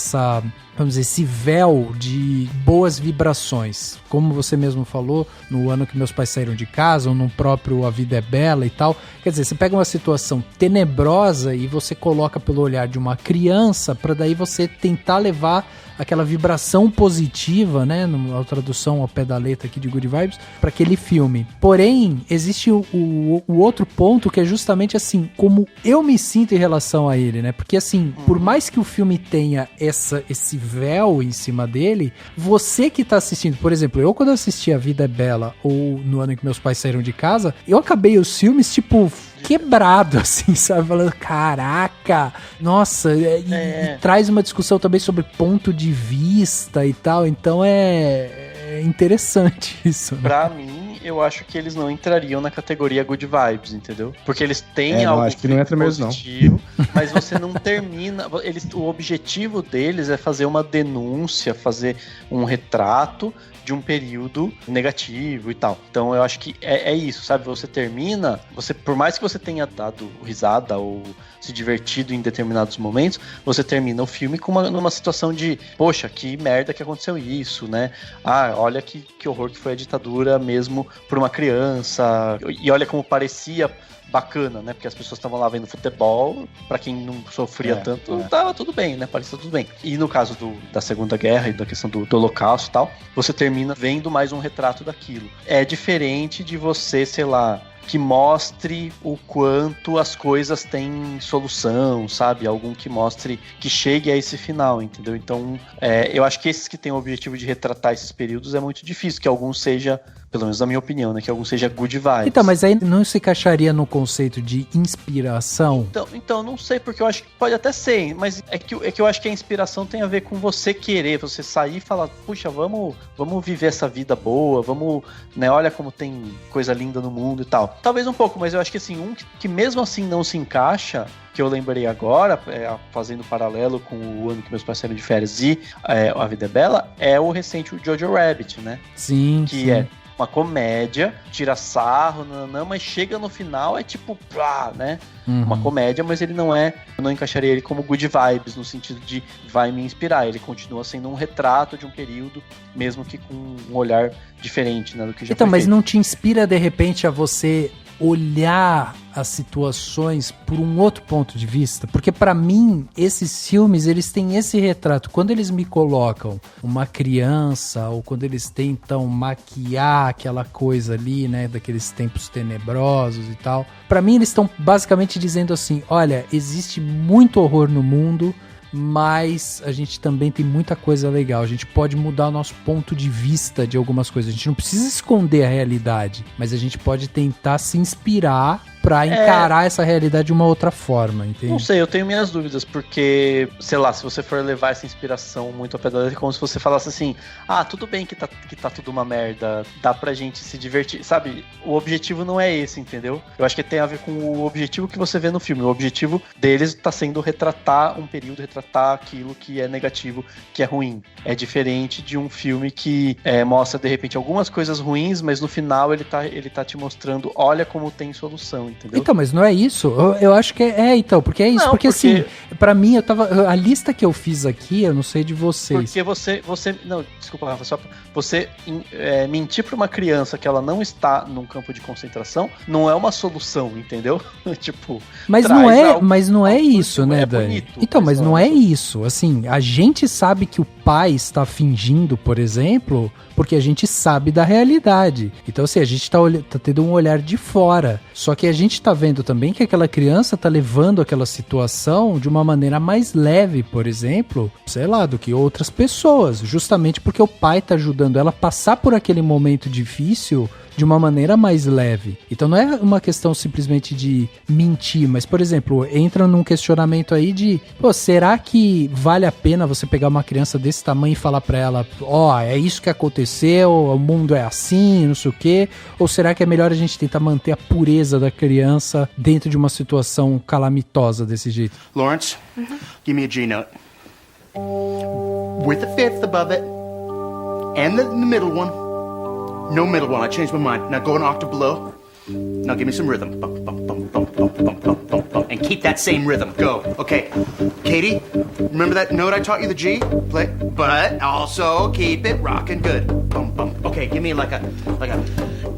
vamos dizer, esse véu de boas vibrações. Como você mesmo falou, no ano que meus pais saíram de casa, ou no próprio A Vida é Bela e tal. Quer dizer, você pega uma situação tenebrosa e você coloca pelo olhar de uma criança, para daí você tentar levar aquela vibração positiva, né, na tradução ao pé da letra aqui de Good Vibes, para aquele filme. Porém, existe o outro ponto que é justamente assim, como eu me sinto em relação a ele, né? Porque assim, por mais que o filme tenha esse véu em cima dele, você que tá assistindo, por exemplo, eu quando assisti A Vida é Bela, ou no ano em que meus pais saíram de casa, eu acabei os filmes, tipo, quebrado, assim, sabe? Falando, caraca, nossa, e traz uma discussão também sobre ponto de vista e tal, então é interessante isso, né? Pra mim, eu acho que eles não entrariam na categoria good vibes, entendeu? Porque eles têm algo acho que não entra mesmo, positivo, mas você não termina, o objetivo deles é fazer uma denúncia, fazer um retrato de um período negativo e tal. Então eu acho que é isso, sabe? Você termina, por mais que você tenha dado risada ou se divertido em determinados momentos, você termina o filme com numa situação de, poxa, que merda que aconteceu isso, né? Ah, olha que horror que foi a ditadura mesmo por uma criança, e olha como parecia bacana, né? Porque as pessoas estavam lá vendo futebol, pra quem não sofria tanto, tava tudo bem, né? Parecia tudo bem. E no caso da Segunda Guerra e da questão do Holocausto e tal, você termina vendo mais um retrato daquilo. É diferente de você, sei lá, que mostre o quanto as coisas têm solução, sabe? Algum que mostre, que chegue a esse final, entendeu? Então, eu acho que esses que têm o objetivo de retratar esses períodos é muito difícil, que algum seja, pelo menos na minha opinião, né? Que algum seja good vibes. Então, mas aí não se encaixaria no conceito de inspiração? Então não sei, porque eu acho que pode até ser, mas é que eu acho que a inspiração tem a ver com você querer, você sair e falar, puxa, vamos viver essa vida boa, vamos, né, olha como tem coisa linda no mundo e tal. Talvez um pouco, mas eu acho que assim, um que mesmo assim não se encaixa, que eu lembrei agora, fazendo paralelo com o ano que meus pais saíram de férias e A Vida é Bela, é o recente Jojo Rabbit, né? Sim, que é uma comédia, tira sarro, mas chega no final, é tipo, né? Uma comédia, mas ele não eu não encaixaria ele como good vibes, no sentido de vai me inspirar. Ele continua sendo um retrato de um período, mesmo que com um olhar diferente, né, do que já então, foi mas feito. Não te inspira, de repente, a você olhar as situações por um outro ponto de vista? Porque pra mim, esses filmes, eles têm esse retrato. Quando eles me colocam uma criança, ou quando eles tentam maquiar aquela coisa ali, né, daqueles tempos tenebrosos e tal, pra mim eles estão basicamente dizendo assim, olha, existe muito horror no mundo, mas a gente também tem muita coisa legal. A gente pode mudar o nosso ponto de vista de algumas coisas. A gente não precisa esconder a realidade, mas a gente pode tentar se inspirar pra encarar essa realidade de uma outra forma, entende? Não sei, eu tenho minhas dúvidas, porque, sei lá, se você for levar essa inspiração muito a pé da letra, é como se você falasse assim, tudo bem que tá tudo uma merda, dá pra gente se divertir, sabe? O objetivo não é esse, entendeu? Eu acho que tem a ver com o objetivo que você vê no filme. O objetivo deles tá sendo retratar um período, retratar aquilo que é negativo, que é ruim. É diferente de um filme que mostra, de repente, algumas coisas ruins, mas no final ele tá te mostrando, olha como tem solução. Entendeu? Então, mas não é isso? Eu acho que então, porque é isso. Não, porque assim, pra mim, a lista que eu fiz aqui, eu não sei de vocês. Porque não, desculpa, Rafa, só você mentir pra uma criança que ela não está num campo de concentração não é uma solução, entendeu? Tipo, mas não é isso, né, Dani? Bonito, então, mas não é isso. Assim, a gente sabe que o pai está fingindo, por exemplo, porque a gente sabe da realidade. Então, assim, a gente tá tendo um olhar de fora. Só que a gente tá vendo também que aquela criança tá levando aquela situação de uma maneira mais leve, por exemplo, sei lá, do que outras pessoas. Justamente porque o pai tá ajudando ela a passar por aquele momento difícil de uma maneira mais leve. Então não é uma questão simplesmente de mentir, mas, por exemplo, entra num questionamento aí de, será que vale a pena você pegar uma criança desse tamanho e falar pra ela, é isso que aconteceu, o mundo é assim, não sei o quê, ou será que é melhor a gente tentar manter a pureza da criança dentro de uma situação calamitosa desse jeito? Lawrence, give me a G note. With the fifth above it, and the middle one. No middle one, I changed my mind. Now go an octave below. Now give me some rhythm. Bump, bump, bump, bump, bump, bump, bump, bump, bump. And keep that same rhythm. Go. Okay. Katie, remember that note I taught you, the G? Play. But also keep it rocking good. Bump, bump. Okay, give me like a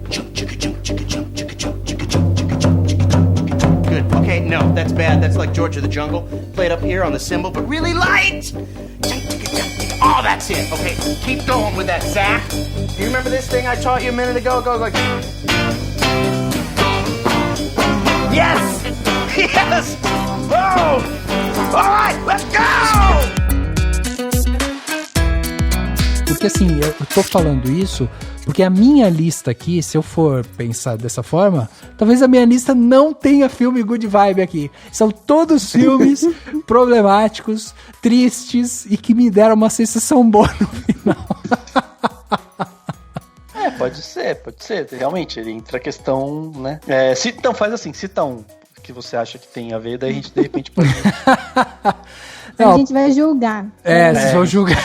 chunk, chicka, chunk, chicka, chunk, chicka, chunk, chicka, chunk, chicka, chunk, chicka, chunk, chicka, chunk. Good. Okay, no, that's bad. That's like George of the Jungle. Play it up here on the cymbal, but really light. Chunk, chicka, chunk, chicka. Oh, that's it. Okay, keep going with that, Zach. Do you remember this thing I taught you a minute ago? Go like... Yes! Yes! Oh! All right, let's go! Porque assim, eu tô falando isso porque a minha lista aqui, se eu for pensar dessa forma, talvez a minha lista não tenha filme good vibe aqui. São todos filmes problemáticos, tristes e que me deram uma sensação boa no final. Pode ser. Realmente, ele entra a questão, né? Então faz assim, cita um que você acha que tem a ver, daí a gente de repente pode... A gente vai julgar. Vocês vão julgar.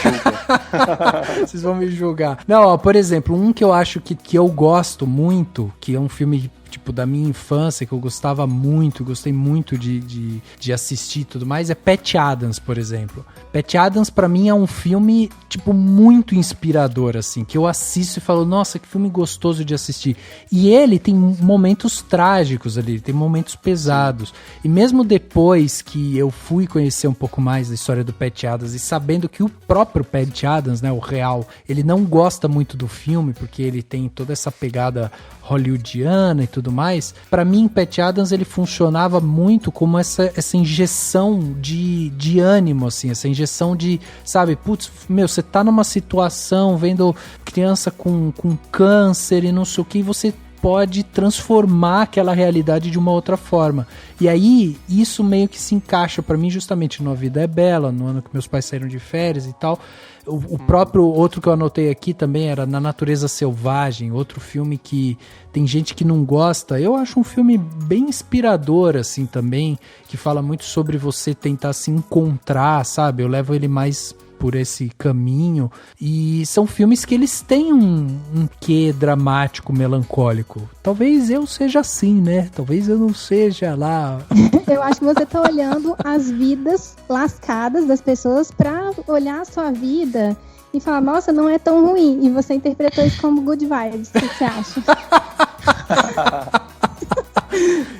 Vocês vão me julgar. Não, por exemplo, um que eu acho que eu gosto muito, que é um filme tipo da minha infância, que eu gostava muito, gostei muito de assistir e tudo mais, é Patch Adams, por exemplo. Patch Adams pra mim é um filme tipo muito inspirador, assim, que eu assisto e falo, nossa, que filme gostoso de assistir. E ele tem momentos trágicos ali, tem momentos pesados. E mesmo depois que eu fui conhecer um pouco mais da história do Patch Adams e sabendo que o próprio Patch Adams, né, o real, ele não gosta muito do filme porque ele tem toda essa pegada hollywoodiana e tudo mais, pra mim Patch Adams ele funcionava muito como essa injeção de ânimo, assim, essa injeção de, sabe, putz, você tá numa situação vendo criança com câncer e não sei o que, você pode transformar aquela realidade de uma outra forma. E aí, isso meio que se encaixa pra mim justamente no A Vida é Bela, no ano que meus pais saíram de férias e tal. O próprio outro que eu anotei aqui também era Na Natureza Selvagem, outro filme que tem gente que não gosta. Eu acho um filme bem inspirador, assim, também, que fala muito sobre você tentar se encontrar, sabe? Eu levo ele mais por esse caminho, e são filmes que eles têm um quê dramático, melancólico. Talvez eu seja assim, né? Talvez eu não seja lá... Eu acho que você tá olhando as vidas lascadas das pessoas pra olhar a sua vida e falar, nossa, não é tão ruim, e você interpretou isso como good vibes. O que você acha?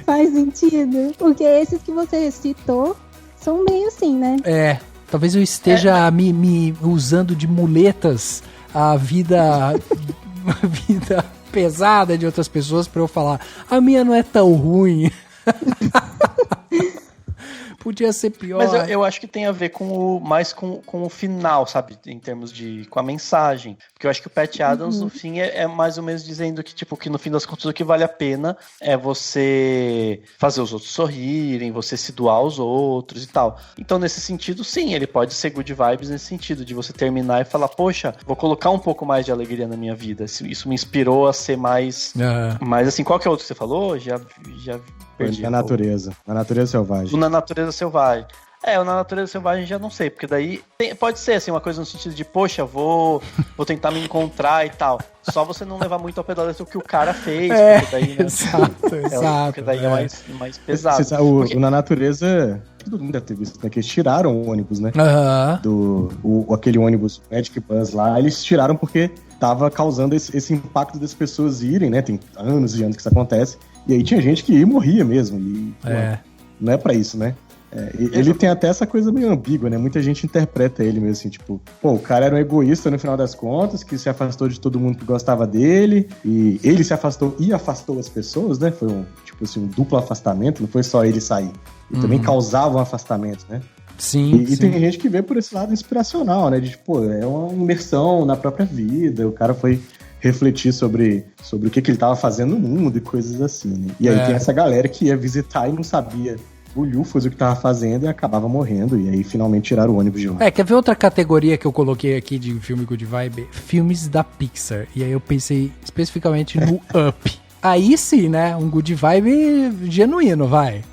Faz sentido? Porque esses que você citou são meio assim, né? Talvez eu esteja me usando de muletas a vida pesada de outras pessoas para eu falar, a minha não é tão ruim. Podia ser pior. Mas eu acho que tem a ver mais com o final, sabe? Em termos com a mensagem. Porque eu acho que o Pat Adams, no fim, é mais ou menos dizendo que, tipo, que no fim das contas o que vale a pena é você fazer os outros sorrirem, você se doar aos outros e tal. Então, nesse sentido, sim, ele pode ser good vibes nesse sentido, de você terminar e falar, poxa, vou colocar um pouco mais de alegria na minha vida. Isso me inspirou a ser mais... Mas, assim, qual que é o outro que você falou? Já perdi. Na natureza. Na natureza selvagem. Na natureza selvagem. O Na Natureza Selvagem já não sei, porque daí pode ser assim, uma coisa no sentido de, poxa, vou tentar me encontrar e tal. Só você não levar muito ao pé da letra o que o cara fez, porque daí, né? Exato. Porque daí é mais pesado. O Na Natureza, todo mundo deve ter visto, né? Que eles tiraram o ônibus, né? Aquele ônibus Magic Bus lá, eles tiraram porque tava causando esse impacto das pessoas irem, né? Tem anos e anos que isso acontece. E aí tinha gente que ia e morria mesmo. E, não é pra isso, né? Ele tem até essa coisa meio ambígua, né? Muita gente interpreta ele mesmo assim, tipo, pô, o cara era um egoísta no final das contas, que se afastou de todo mundo que gostava dele, e ele se afastou e afastou as pessoas, né? Foi um duplo afastamento, não foi só ele sair. Ele também causava um afastamento, né? Sim. E tem gente que vê por esse lado inspiracional, né? De tipo, é uma imersão na própria vida, o cara foi refletir sobre o que ele tava fazendo no mundo e coisas assim, né? E aí tem essa galera que ia visitar e não sabia bolhufas o que tava fazendo e acabava morrendo, e aí finalmente tiraram o ônibus de lá. Quer ver outra categoria que eu coloquei aqui de filme good vibe? Filmes da Pixar. E aí eu pensei especificamente no Up. Aí sim, né? Um good vibe genuíno, vai.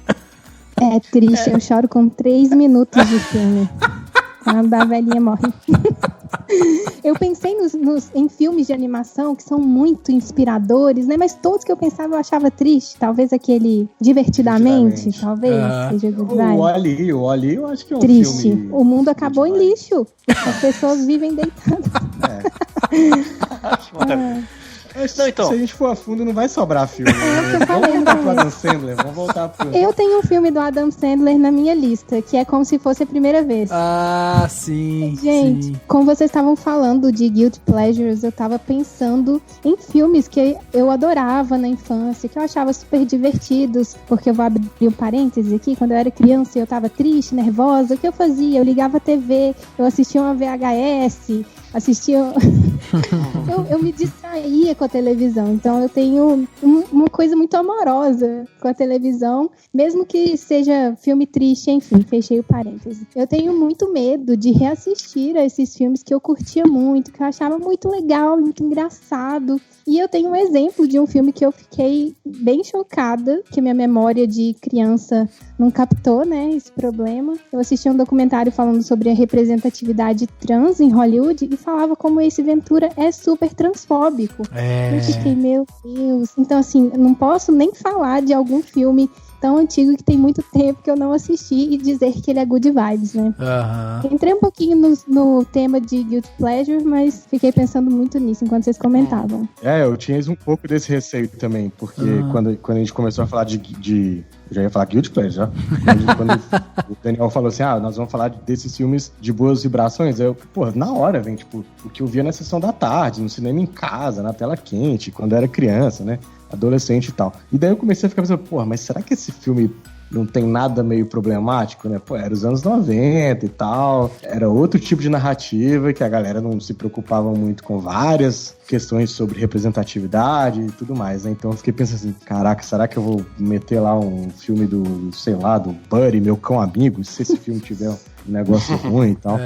É triste, eu choro com 3 minutos de filme. Quando a velhinha morre. Eu pensei em filmes de animação que são muito inspiradores, né? Mas todos que eu pensava eu achava triste. Talvez aquele Divertidamente. Talvez seja good vibe. O Wall-E eu acho que é um triste. filme... O mundo acabou em lixo. As pessoas vivem deitadas. Não, então. Se a gente for a fundo, não vai sobrar filme. Né? Vamos voltar pro Adam Sandler. Vamos voltar pro... Eu tenho um filme do Adam Sandler na minha lista, que é Como Se Fosse a Primeira Vez. Ah, sim. Gente, como vocês estavam falando de Guilty Pleasures, eu tava pensando em filmes que eu adorava na infância, que eu achava super divertidos, porque eu vou abrir um parênteses aqui, quando eu era criança e eu tava triste, nervosa, o que eu fazia? Eu ligava a TV, eu assistia uma VHS, eu me distraía com a televisão, então eu tenho uma coisa muito amorosa com a televisão, mesmo que seja filme triste, enfim, fechei o parêntese. Eu tenho muito medo de reassistir a esses filmes que eu curtia muito, que eu achava muito legal, muito engraçado. E eu tenho um exemplo de um filme que eu fiquei bem chocada, que minha memória de criança não captou, né, esse problema. Eu assisti um documentário falando sobre a representatividade trans em Hollywood e falava como esse Ventura é super transfóbico. Eu fiquei, meu Deus. Então, assim, não posso nem falar de algum filme tão antigo que tem muito tempo que eu não assisti e dizer que ele é good vibes, né? Entrei um pouquinho no tema de Guilty Pleasure, mas fiquei pensando muito nisso enquanto vocês comentavam. Eu tinha um pouco desse receio também, porque quando a gente começou a falar de eu já ia falar Guilty Pleasure, já. Quando o Daniel falou assim, nós vamos falar desses filmes de boas vibrações, na hora, vem, tipo, o que eu via na sessão da tarde, no cinema em casa, na tela quente, quando eu era criança, né? Adolescente e tal. E daí eu comecei a ficar pensando, mas será que esse filme não tem nada meio problemático, né? Era os anos 90 e tal, era outro tipo de narrativa que a galera não se preocupava muito com várias questões sobre representatividade e tudo mais, né? Então eu fiquei pensando assim, caraca, será que eu vou meter lá um filme do Buddy, Meu Cão Amigo, se esse filme tiver um negócio ruim e tal.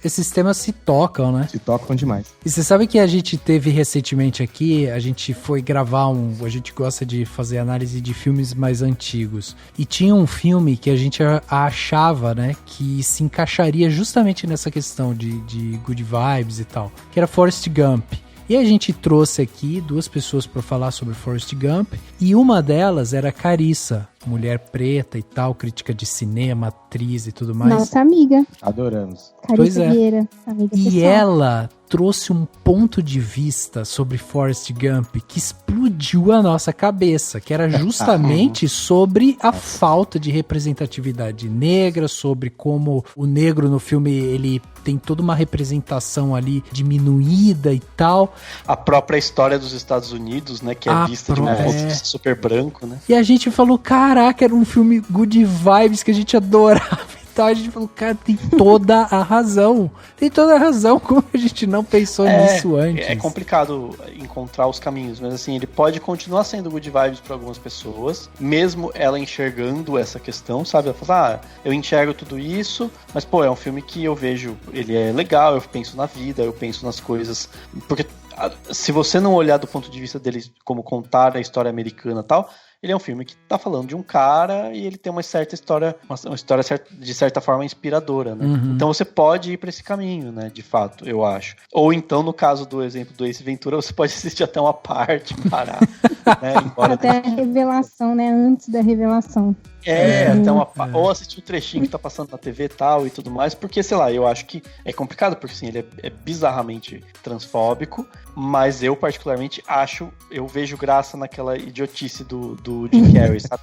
Esses temas se tocam, né? Se tocam demais. E você sabe que a gente teve recentemente aqui, a gente foi gravar a gente gosta de fazer análise de filmes mais antigos. E tinha um filme que a gente achava, né, que se encaixaria justamente nessa questão de good vibes e tal, que era Forrest Gump. E a gente trouxe aqui 2 pessoas para falar sobre Forrest Gump, e uma delas era Carissa, mulher preta e tal, crítica de cinema, atriz e tudo mais. Nossa amiga. Adoramos. Carissa Vieira, amiga e pessoal. ela trouxe um ponto de vista sobre Forrest Gump que explodiu a nossa cabeça, que era justamente sobre a falta de representatividade negra, sobre como o negro no filme, ele tem toda uma representação ali diminuída e tal. A própria história dos Estados Unidos, né, que é vista de um ponto de vista super branco, né? E a gente falou, caraca, era um filme good vibes que a gente adorava. A gente falou, cara, tem toda a razão. Tem toda a razão, como a gente não pensou nisso antes. É complicado encontrar os caminhos, mas assim, ele pode continuar sendo good vibes para algumas pessoas, mesmo ela enxergando essa questão, sabe? Ela fala, eu enxergo tudo isso, mas pô, é um filme que eu vejo, ele é legal, eu penso na vida, eu penso nas coisas, porque se você não olhar do ponto de vista dele como contar a história americana e tal, ele é um filme que tá falando de um cara e ele tem uma certa história, uma história de certa forma inspiradora, né? Uhum. Então você pode ir pra esse caminho, né? De fato, eu acho. Ou então, no caso do exemplo do Ace Ventura, você pode assistir até uma parte, parar. Né? Até a revelação, né? Antes da revelação. Até ou assistir o trechinho que tá passando na TV e tal e tudo mais, porque, sei lá, eu acho que é complicado, porque assim, ele é bizarramente transfóbico, mas eu particularmente eu vejo graça naquela idiotice do Jim Carrey, sabe?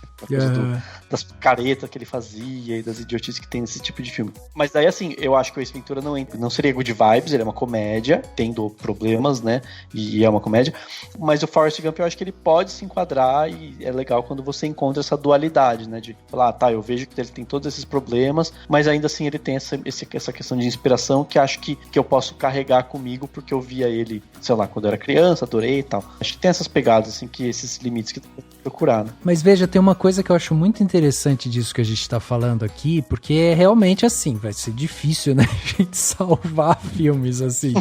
Das caretas que ele fazia e das idiotices que tem nesse tipo de filme. Mas daí, assim, eu acho que o Ace Ventura não seria good vibes, ele é uma comédia, tendo problemas, né? E é uma comédia, mas o Forrest Gump eu acho que ele pode se enquadrar e é legal quando você encontra essa dualidade, né? De falar, eu vejo que ele tem todos esses problemas, mas ainda assim ele tem essa questão de inspiração que acho que eu posso carregar comigo porque eu via ele, sei lá, quando eu era criança, adorei e tal. Acho que tem essas pegadas, assim, que esses limites que procurar, né? Mas veja, tem uma coisa que eu acho muito interessante disso que a gente tá falando aqui, porque é realmente assim, vai ser difícil, né, a gente salvar filmes assim.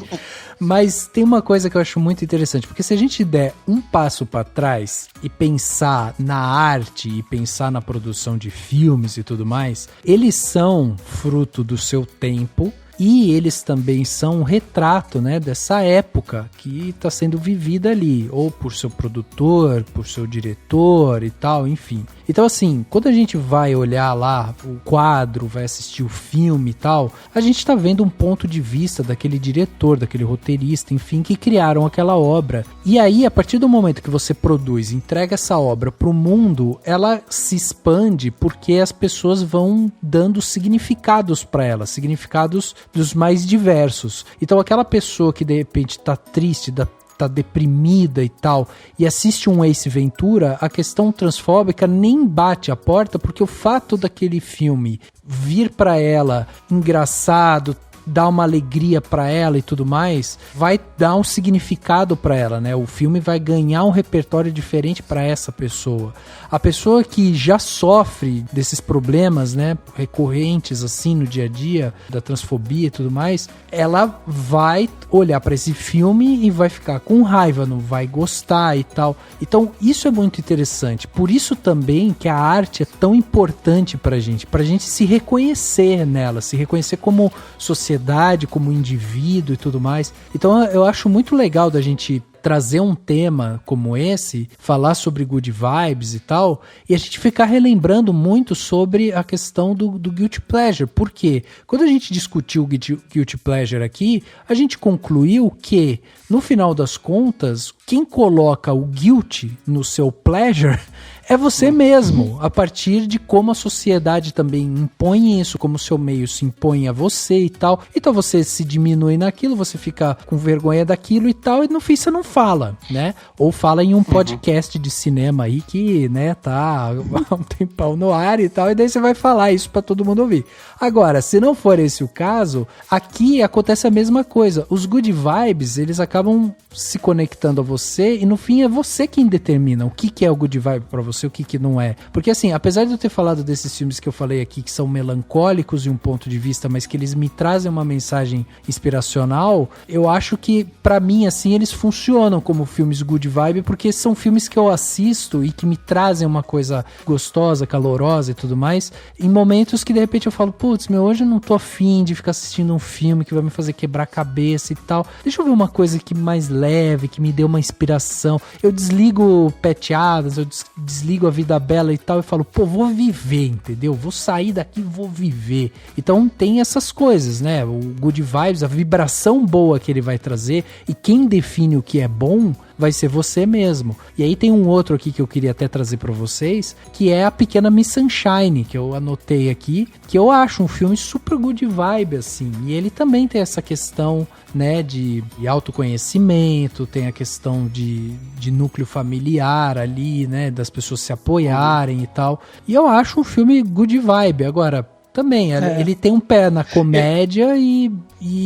Mas tem uma coisa que eu acho muito interessante, porque se a gente der um passo para trás e pensar na arte e pensar na produção de filmes e tudo mais, eles são fruto do seu tempo. E eles também são um retrato, né, dessa época que está sendo vivida ali, ou por seu produtor, por seu diretor e tal, enfim. Então assim, quando a gente vai olhar lá o quadro, vai assistir o filme e tal, a gente está vendo um ponto de vista daquele diretor, daquele roteirista, enfim, que criaram aquela obra. E aí, a partir do momento que você produz, entrega essa obra para o mundo, ela se expande porque as pessoas vão dando significados para ela, significados dos mais diversos. Então aquela pessoa que de repente tá triste, tá deprimida e tal, e assiste um Ace Ventura, a questão transfóbica nem bate a porta, porque o fato daquele filme vir pra ela engraçado, dar uma alegria pra ela e tudo mais, vai dar um significado pra ela, né? O filme vai ganhar um repertório diferente pra essa pessoa. A pessoa que já sofre desses problemas, né, recorrentes assim no dia a dia, da transfobia e tudo mais, ela vai olhar pra esse filme e vai ficar com raiva, não vai gostar e tal. Então isso é muito interessante. Por isso também que a arte é tão importante pra gente se reconhecer nela, se reconhecer como sociedade, como indivíduo e tudo mais. Então eu acho muito legal da gente trazer um tema como esse, falar sobre good vibes e tal, e a gente ficar relembrando muito sobre a questão do guilty pleasure. Por quê? Quando a gente discutiu o guilty pleasure aqui, a gente concluiu que, no final das contas, quem coloca o guilty no seu pleasure é você mesmo, a partir de como a sociedade também impõe isso, como o seu meio se impõe a você e tal. Então você se diminui naquilo, você fica com vergonha daquilo e tal, e no fim você não fala, né? Ou fala em um podcast de cinema aí que, né, tá há um tempão no ar e tal, e daí você vai falar isso pra todo mundo ouvir. Agora, se não for esse o caso, aqui acontece a mesma coisa. Os good vibes, eles acabam se conectando a você, e no fim é você quem determina o que é o good vibe pra você, o que não é. Porque assim, apesar de eu ter falado desses filmes que eu falei aqui, que são melancólicos de um ponto de vista, mas que eles me trazem uma mensagem inspiracional, eu acho que, pra mim, assim, eles funcionam como filmes good vibe, porque são filmes que eu assisto e que me trazem uma coisa gostosa, calorosa e tudo mais, em momentos que de repente eu falo, putz, hoje eu não tô afim de ficar assistindo um filme que vai me fazer quebrar a cabeça e tal. Deixa eu ver uma coisa que mais leve, que me dê uma inspiração. Eu desligo Pat Adams, eu desligo desligo a vida bela e tal e falo, pô, vou viver, entendeu? Vou sair daqui e vou viver. Então tem essas coisas, né? O good vibes, a vibração boa que ele vai trazer, e quem define o que é bom vai ser você mesmo. E aí tem um outro aqui que eu queria até trazer pra vocês, que é A Pequena Miss Sunshine, que eu anotei aqui, que eu acho um filme super good vibe, assim. E ele também tem essa questão, né, de autoconhecimento, tem a questão de núcleo familiar ali, né, das pessoas se apoiarem e tal. E eu acho um filme good vibe. Agora, também, ele tem um pé na comédia e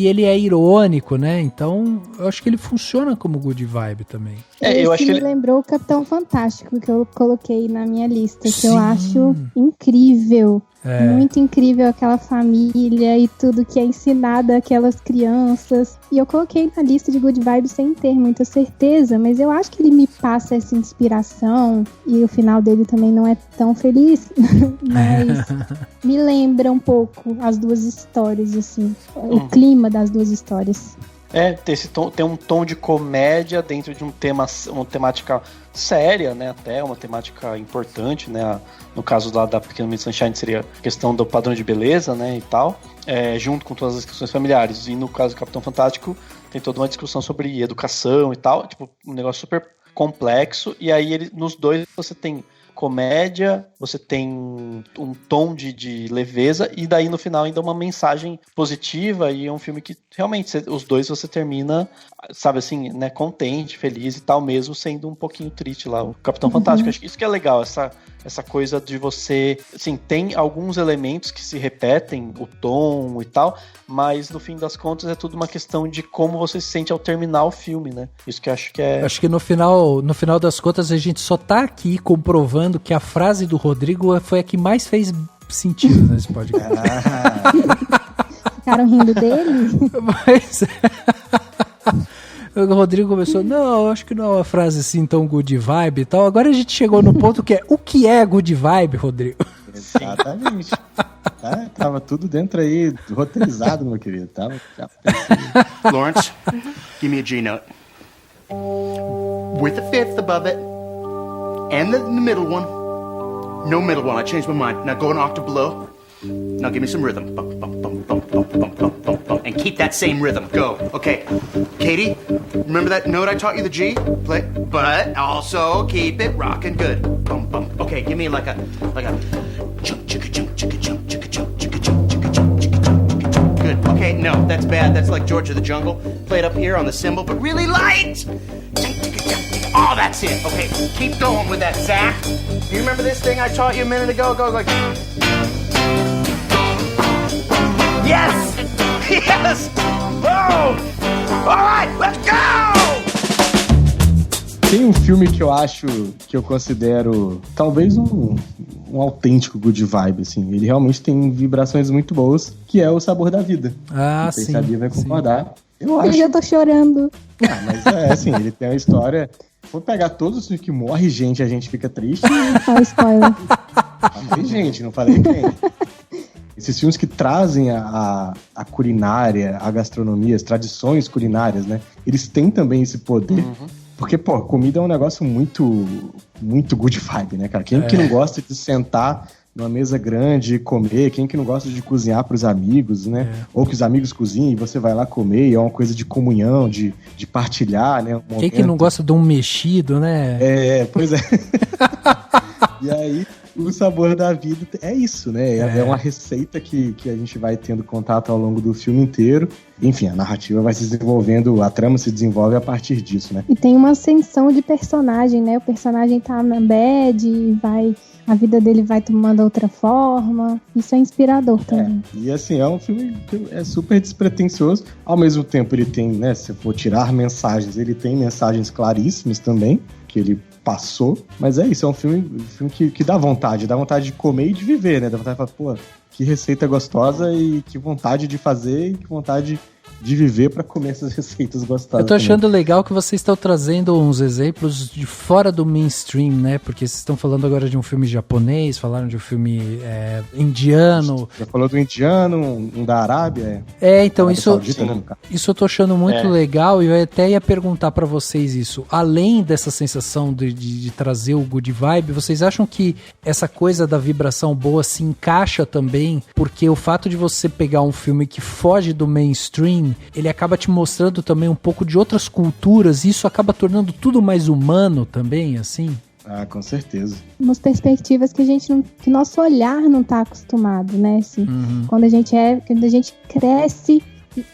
ele é irônico, né? Então, eu acho que ele funciona como good vibe também. Eu acho que me lembrou o Capitão Fantástico, que eu coloquei na minha lista, que eu acho incrível. Muito incrível aquela família e tudo que é ensinado àquelas crianças. E eu coloquei na lista de good vibes sem ter muita certeza, mas eu acho que ele me passa essa inspiração, e o final dele também não é tão feliz, mas me lembra um pouco as duas histórias, assim, o clima das duas histórias. Tem um tom de comédia dentro de uma temática séria, né? Até uma temática importante, né? No caso da Pequena Miss Sunshine seria a questão do padrão de beleza, né? E tal, junto com todas as questões familiares. E no caso do Capitão Fantástico tem toda uma discussão sobre educação e tal, tipo, um negócio super complexo. E aí nos dois você tem comédia, você tem um tom de leveza, e daí no final ainda uma mensagem positiva, e é um filme que realmente os dois você termina, sabe assim, né, contente, feliz e tal, mesmo sendo um pouquinho triste lá, o Capitão Fantástico. Acho que isso que é legal, essa coisa de você, assim, tem alguns elementos que se repetem, o tom e tal, mas no fim das contas é tudo uma questão de como você se sente ao terminar o filme, né? Isso que eu acho que é... Acho que no final das contas a gente só tá aqui comprovando que a frase do Rodrigo foi a que mais fez sentido nesse podcast. Ficaram rindo dele? Mas... O Rodrigo começou, não, acho que não é uma frase assim tão good vibe e tal. Agora a gente chegou no ponto que é, o que é good vibe, Rodrigo? Exatamente. Tava tudo dentro aí, roteirizado, meu querido. Lawrence, give me a G note. With the fifth above it, and the middle one. No middle one, I changed my mind. Now go an octave below. Now give me some rhythm. Bump, bump, bump, bump, bump, bump, bump, bump, bump. And keep that same rhythm. Go. Okay. Katie, remember that note I taught you, the G? Play. But also keep it rocking good. Bump, bump. Okay, give me like a chunk, chicka, chunk, chicka, chunk, chicka, chunk, chicka, chunk, chicka, chunk, chicka, chunk, chicka, chunk. Good. Okay, no, that's bad. That's like George of the Jungle. Play it up here on the cymbal, but really light. Chunk, chicka, chunk, chicka. Oh, that's it. Okay, keep going with that, Zach. Do you remember this thing I taught you a minute ago? Go, go. Yes! Yes! Oh! Alright, let's go! Tem um filme que eu considero talvez um autêntico good vibe, assim. Ele realmente tem vibrações muito boas, que é O Sabor da Vida. Ah, sim. Quem sabia vai concordar. Eu acho. Eu tô chorando. Mas assim, ele tem uma história... Vou pegar todos os filmes que morre gente, a gente fica triste. Olha o spoiler. Tem gente, não falei quem. Esses filmes que trazem a culinária, a gastronomia, as tradições culinárias, né? Eles têm também esse poder. Porque, pô, comida é um negócio muito, muito good vibe, né, cara? Quem que não gosta de sentar numa mesa grande e comer? Quem que não gosta de cozinhar pros amigos, né? Ou que os amigos cozinhem e você vai lá comer, e é uma coisa de comunhão, de partilhar, né? Quem que não gosta de um mexido, né? Pois é. E aí... O Sabor da Vida é isso, né? É uma receita que a gente vai tendo contato ao longo do filme inteiro. Enfim, a narrativa vai se desenvolvendo, a trama se desenvolve a partir disso, né? E tem uma ascensão de personagem, né? O personagem tá na bad, a vida dele vai tomando outra forma. Isso é inspirador também. E assim, é um filme que é super despretensioso. Ao mesmo tempo, ele tem, né? Se for tirar mensagens, ele tem mensagens claríssimas também, que ele passou, mas é isso, é um filme que dá vontade de comer e de viver, né? Dá vontade de falar, pô, que receita gostosa e que vontade de fazer e que vontade de viver para comer essas receitas gostosas. Eu tô achando legal que vocês estão trazendo uns exemplos de fora do mainstream, né? Porque vocês estão falando agora de um filme japonês, falaram de um filme indiano. Já falou do indiano, um da Arábia. Então Arábia Saudita, né, isso eu tô achando muito legal e eu até ia perguntar pra vocês isso. Além dessa sensação de trazer o good vibe, vocês acham que essa coisa da vibração boa se encaixa também? Porque o fato de você pegar um filme que foge do mainstream, ele acaba te mostrando também um pouco de outras culturas e isso acaba tornando tudo mais humano também, assim? Ah, com certeza. Umas perspectivas que que nosso olhar não tá acostumado, né? Assim, quando a gente cresce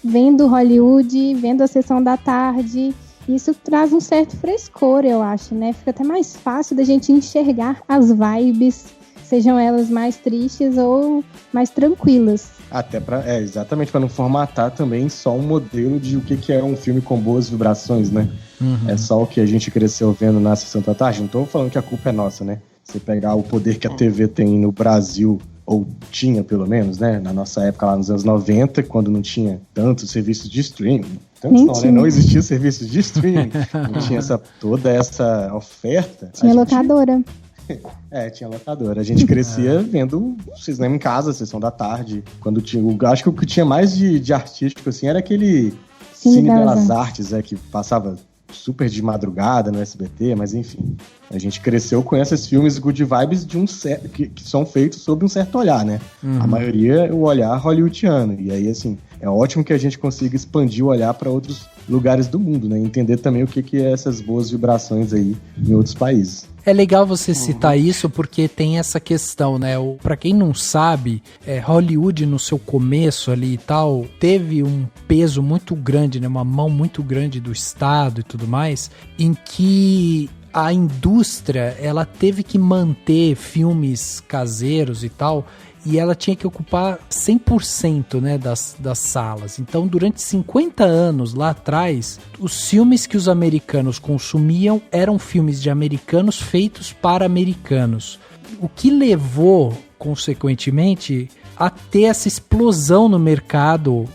vendo Hollywood, vendo a Sessão da Tarde, isso traz um certo frescor, eu acho, né? Fica até mais fácil da gente enxergar as vibes, sejam elas mais tristes ou mais tranquilas. Até exatamente para não formatar também só um modelo de o que é um filme com boas vibrações, né? É só o que a gente cresceu vendo na Sessão da Tarde. Não tô falando que a culpa é nossa, né? Você pegar o poder que a TV tem no Brasil, ou tinha pelo menos, né? Na nossa época lá nos anos 90, quando não tinha tantos serviços de streaming. Não existia serviço de streaming. Não tinha toda essa oferta. Tinha locadora. Tinha locadora. A gente crescia vendo cinema em casa, Sessão da Tarde. Quando tinha, acho que o que tinha mais de artístico assim era aquele Cine Belas Artes, que passava super de madrugada no SBT, mas enfim. A gente cresceu com esses filmes good vibes que são feitos sob um certo olhar, né? A maioria é o olhar hollywoodiano. E aí, assim, é ótimo que a gente consiga expandir o olhar para outros lugares do mundo, né? Entender também o que é essas boas vibrações aí em outros países. É legal você citar isso porque tem essa questão, né? Pra quem não sabe, Hollywood no seu começo ali e tal, teve um peso muito grande, né? Uma mão muito grande do Estado e tudo mais, em que a indústria, ela teve que manter filmes caseiros e tal, e ela tinha que ocupar 100%, né, das salas. Então, durante 50 anos lá atrás, os filmes que os americanos consumiam eram filmes de americanos feitos para americanos. O que levou, consequentemente, a ter essa explosão no mercado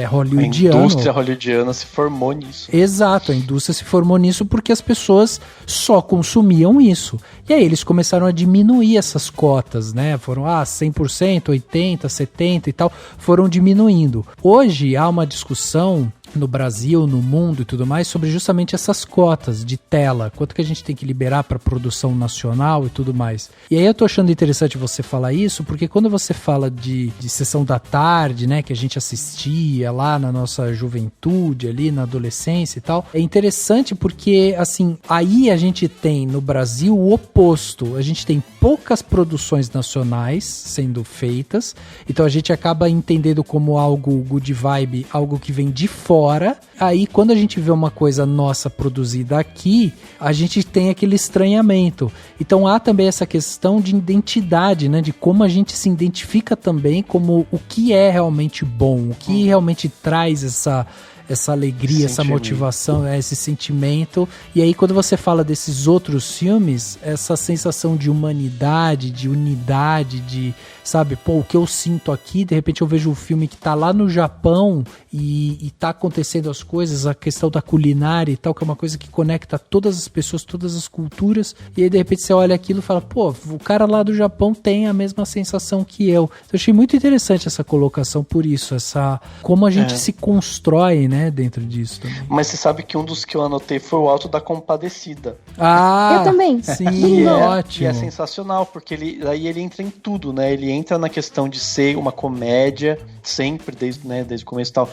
hollywoodiano. A indústria hollywoodiana se formou nisso. Exato, a indústria se formou nisso porque as pessoas só consumiam isso. E aí eles começaram a diminuir essas cotas, né? Foram 100%, 80%, 70% e tal, foram diminuindo. Hoje há uma discussão no Brasil, no mundo e tudo mais, sobre justamente essas cotas de tela, quanto que a gente tem que liberar para produção nacional e tudo mais. E aí eu tô achando interessante você falar isso, porque quando você fala de Sessão da Tarde, né, que a gente assistia lá na nossa juventude, ali na adolescência e tal, é interessante porque, assim, aí a gente tem no Brasil o oposto, a gente tem poucas produções nacionais sendo feitas, então a gente acaba entendendo como algo good vibe, algo que vem de fora. Aí quando a gente vê uma coisa nossa produzida aqui, a gente tem aquele estranhamento. Então há também essa questão de identidade, né? De como a gente se identifica também como o que é realmente bom, o que realmente traz essa alegria, essa motivação, esse sentimento. E aí quando você fala desses outros filmes, essa sensação de humanidade, de unidade, de, sabe, o que eu sinto aqui, de repente eu vejo um filme que tá lá no Japão e tá acontecendo as coisas, a questão da culinária e tal, que é uma coisa que conecta todas as pessoas, todas as culturas, e aí de repente você olha aquilo e fala, o cara lá do Japão tem a mesma sensação que eu. Então, eu achei muito interessante essa colocação por isso, como a gente se constrói, né, dentro disso também. Mas você sabe que um dos que eu anotei foi o Alto da Compadecida. Eu também. Sim, ótimo. E é sensacional, porque ele entra em tudo, né? Ele entra na questão de ser uma comédia, sempre, desde o começo e tal.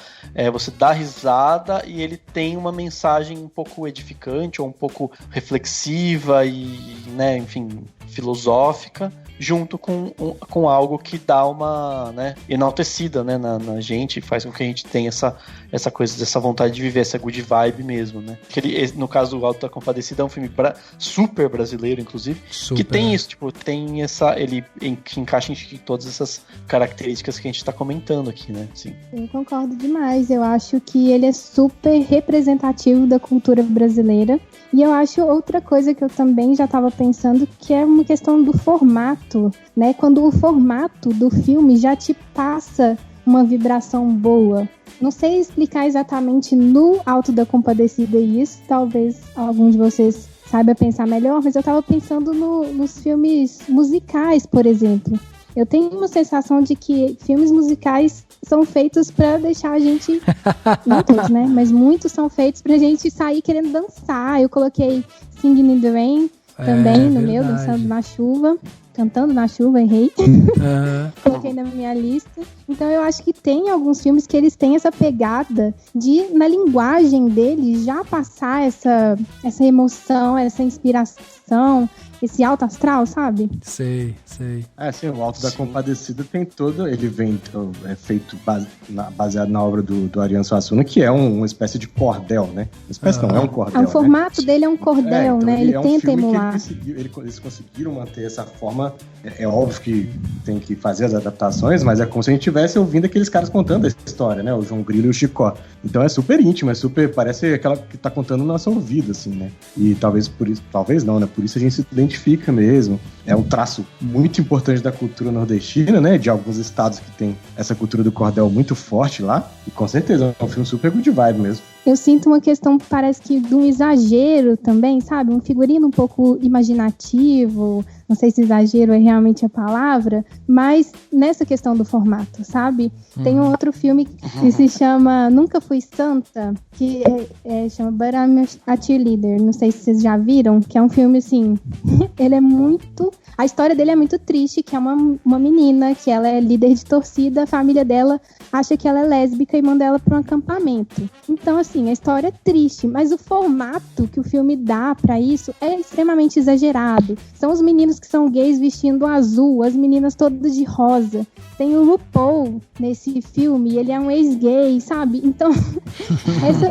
Você dá risada e ele tem uma mensagem um pouco edificante, ou um pouco reflexiva e, né, enfim, filosófica, junto com algo que dá uma, né, enaltecida, né, na gente, faz com que a gente tenha essa coisa, dessa vontade de viver, essa good vibe mesmo, né. No caso, o Alto da Compadecida é um filme super brasileiro, inclusive, que tem isso, tem ele que encaixa em todas essas características que a gente tá comentando aqui, né, sim. Eu concordo demais, eu acho que ele é super representativo da cultura brasileira, e eu acho outra coisa que eu também já estava pensando, que é uma questão do formato, formato, né? Quando o formato do filme já te passa uma vibração boa. Não sei explicar exatamente no Alto da Compadecida isso, talvez algum de vocês saiba pensar melhor, mas eu tava pensando nos filmes musicais, por exemplo. Eu tenho uma sensação de que filmes musicais são feitos pra deixar a gente, não todos, né, mas muitos são feitos pra gente sair querendo dançar. Eu coloquei Singing in the Rain também no meu, dançando na chuva. Cantando na chuva, errei. Coloquei na minha lista. Então eu acho que tem alguns filmes que eles têm essa pegada de, na linguagem deles, já passar essa emoção, essa inspiração, esse alto astral, sabe? Sei. Sim, o Alto da Compadecida tem todo... Ele é feito baseado na obra do Ariano Suassuna, que é uma espécie de cordel, né? Uma espécie não, é um cordel, o formato dele é um cordel, então né? Ele tenta emular. Eles conseguiram manter essa forma. É óbvio que tem que fazer as adaptações, mas é como se a gente estivesse ouvindo aqueles caras contando a história, né? O João Grilo e o Chicó. Então é super íntimo, parece aquela que tá contando no nosso ouvido, assim, né? E talvez não, né? Por isso a gente se identifica mesmo. É um traço muito importante da cultura nordestina, né? De alguns estados que tem essa cultura do cordel muito forte lá. E com certeza é um filme super good vibe mesmo. Eu sinto uma questão, parece que de um exagero também, sabe? Um figurino um pouco imaginativo. Não sei se exagero é realmente a palavra, mas nessa questão do formato, sabe? Tem um outro filme que se chama Nunca Fui Santa, que chama But I'm a Cheerleader. Não sei se vocês já viram, que é um filme, assim, ele é muito... A história dele é muito triste, que é uma menina, que ela é líder de torcida, a família dela acha que ela é lésbica e manda ela para um acampamento. Então, assim, a história é triste, mas o formato que o filme dá para isso é extremamente exagerado. São os meninos que são gays vestindo azul, as meninas todas de rosa. Tem o RuPaul nesse filme, ele é um ex-gay, sabe? Então,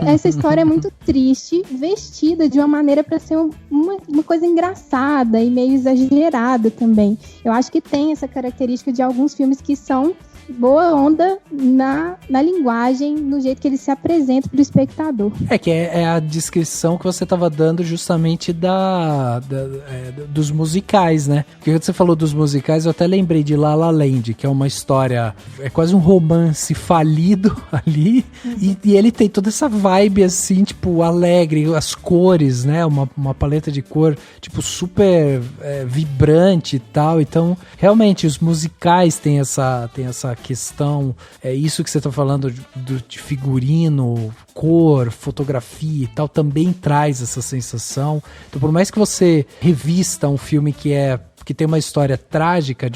essa história é muito triste, vestida de uma maneira para ser uma coisa engraçada e meio exagerada também. Eu acho que tem essa característica de alguns filmes que são boa onda na linguagem, no jeito que ele se apresenta pro espectador. Que é a descrição que você estava dando justamente dos musicais, né? Porque quando você falou dos musicais, eu até lembrei de La La Land, que é uma história, é quase um romance falido ali, e ele tem toda essa vibe assim, tipo, alegre, as cores, né? Uma paleta de cor, tipo, super vibrante e tal. Então, realmente, os musicais têm essa questão, isso que você está falando de figurino, cor, fotografia e tal, também traz essa sensação. Então, por mais que você revista um filme que tem uma história trágica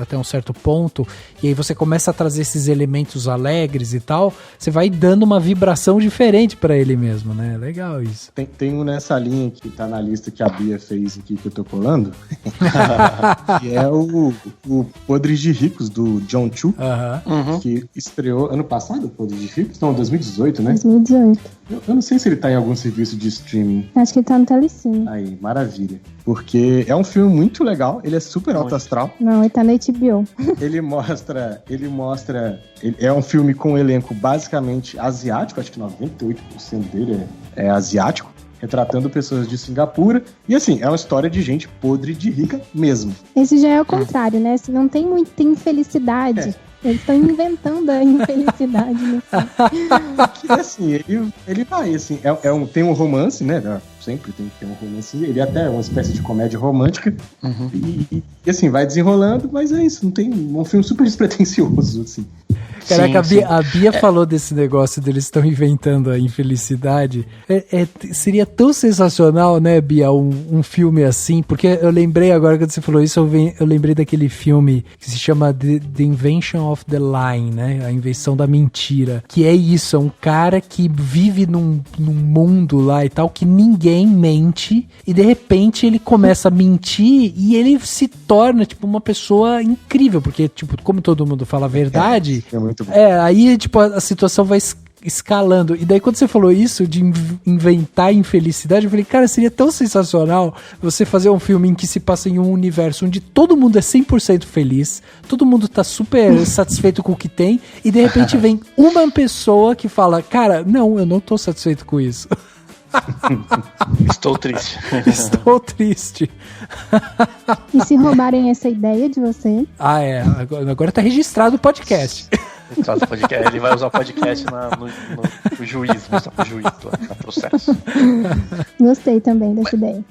até um certo ponto, e aí você começa a trazer esses elementos alegres e tal, você vai dando uma vibração diferente pra ele mesmo, né? Legal isso. Tem um nessa linha que tá na lista que a Bia fez aqui, que eu tô colando, que é o Podres de Ricos, do John Chu, que estreou ano passado, Podres de Ricos? Não, 2018, né? 2018. Eu não sei se ele tá em algum serviço de streaming. Acho que ele tá no Telecine. Aí, maravilha. Porque é um filme muito legal, ele é super alto astral. Não, ele tá na HBO. Ele é um filme com um elenco basicamente asiático, acho que 98% dele é asiático, retratando pessoas de Singapura. E assim, é uma história de gente podre de rica mesmo. Esse já é o contrário, né? Se não tem muita infelicidade. Eles estão inventando a infelicidade, né? Que assim, ele vai, assim, tem um romance, né? Sempre tem que ter um romance. Ele é até uma espécie de comédia romântica. E assim, vai desenrolando, mas é isso. Não tem um filme super despretensioso, assim. Caraca, a Bia falou desse negócio deles estão inventando a infelicidade. Seria tão sensacional, né, Bia, um filme assim, porque eu lembrei agora quando você falou isso, eu lembrei daquele filme que se chama The Invention of the Lie, né, a invenção da mentira, que é isso, é um cara que vive num mundo lá e tal, que ninguém mente, e de repente ele começa a mentir e ele se torna, tipo, uma pessoa incrível, porque, tipo, como todo mundo fala a verdade... aí, tipo, a situação vai escalando. E daí, quando você falou isso, de inventar infelicidade, eu falei, cara, seria tão sensacional você fazer um filme em que se passa em um universo onde todo mundo é 100% feliz, todo mundo tá super satisfeito com o que tem, e de repente vem uma pessoa que fala, cara, não, eu não tô satisfeito com isso. Estou triste. Estou triste. E se roubarem essa ideia de você? Ah, é. Agora tá registrado o podcast. Ele vai usar o podcast no juiz, mostrar pro juiz no processo. Gostei também dessa ideia.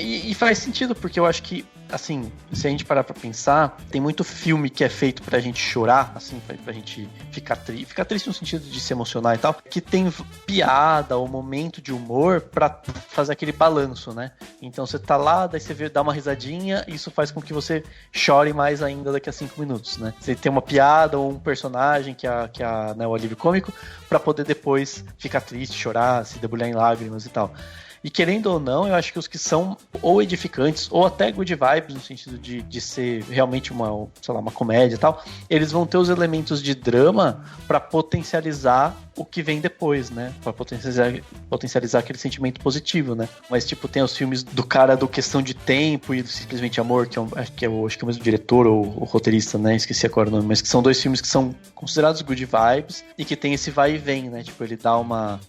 E faz sentido, porque eu acho que, assim, se a gente parar pra pensar, tem muito filme que é feito pra gente chorar, assim, pra gente ficar triste no sentido de se emocionar e tal, que tem piada ou momento de humor pra fazer aquele balanço, né? Então você tá lá, daí você dá uma risadinha, e isso faz com que você chore mais ainda daqui a 5 minutos, né? Você tem uma piada ou um personagem que é né, o alívio cômico, pra poder depois ficar triste, chorar, se debulhar em lágrimas e tal. E querendo ou não, eu acho que os que são ou edificantes, ou até good vibes, no sentido de ser realmente uma comédia e tal, eles vão ter os elementos de drama pra potencializar o que vem depois, né? Pra potencializar aquele sentimento positivo, né? Mas, tipo, tem os filmes do cara do Questão de Tempo e do Simplesmente Amor, acho que é o mesmo diretor ou o roteirista, né? Esqueci agora o nome, mas que são 2 filmes que são considerados good vibes e que tem esse vai e vem, né? Tipo, ele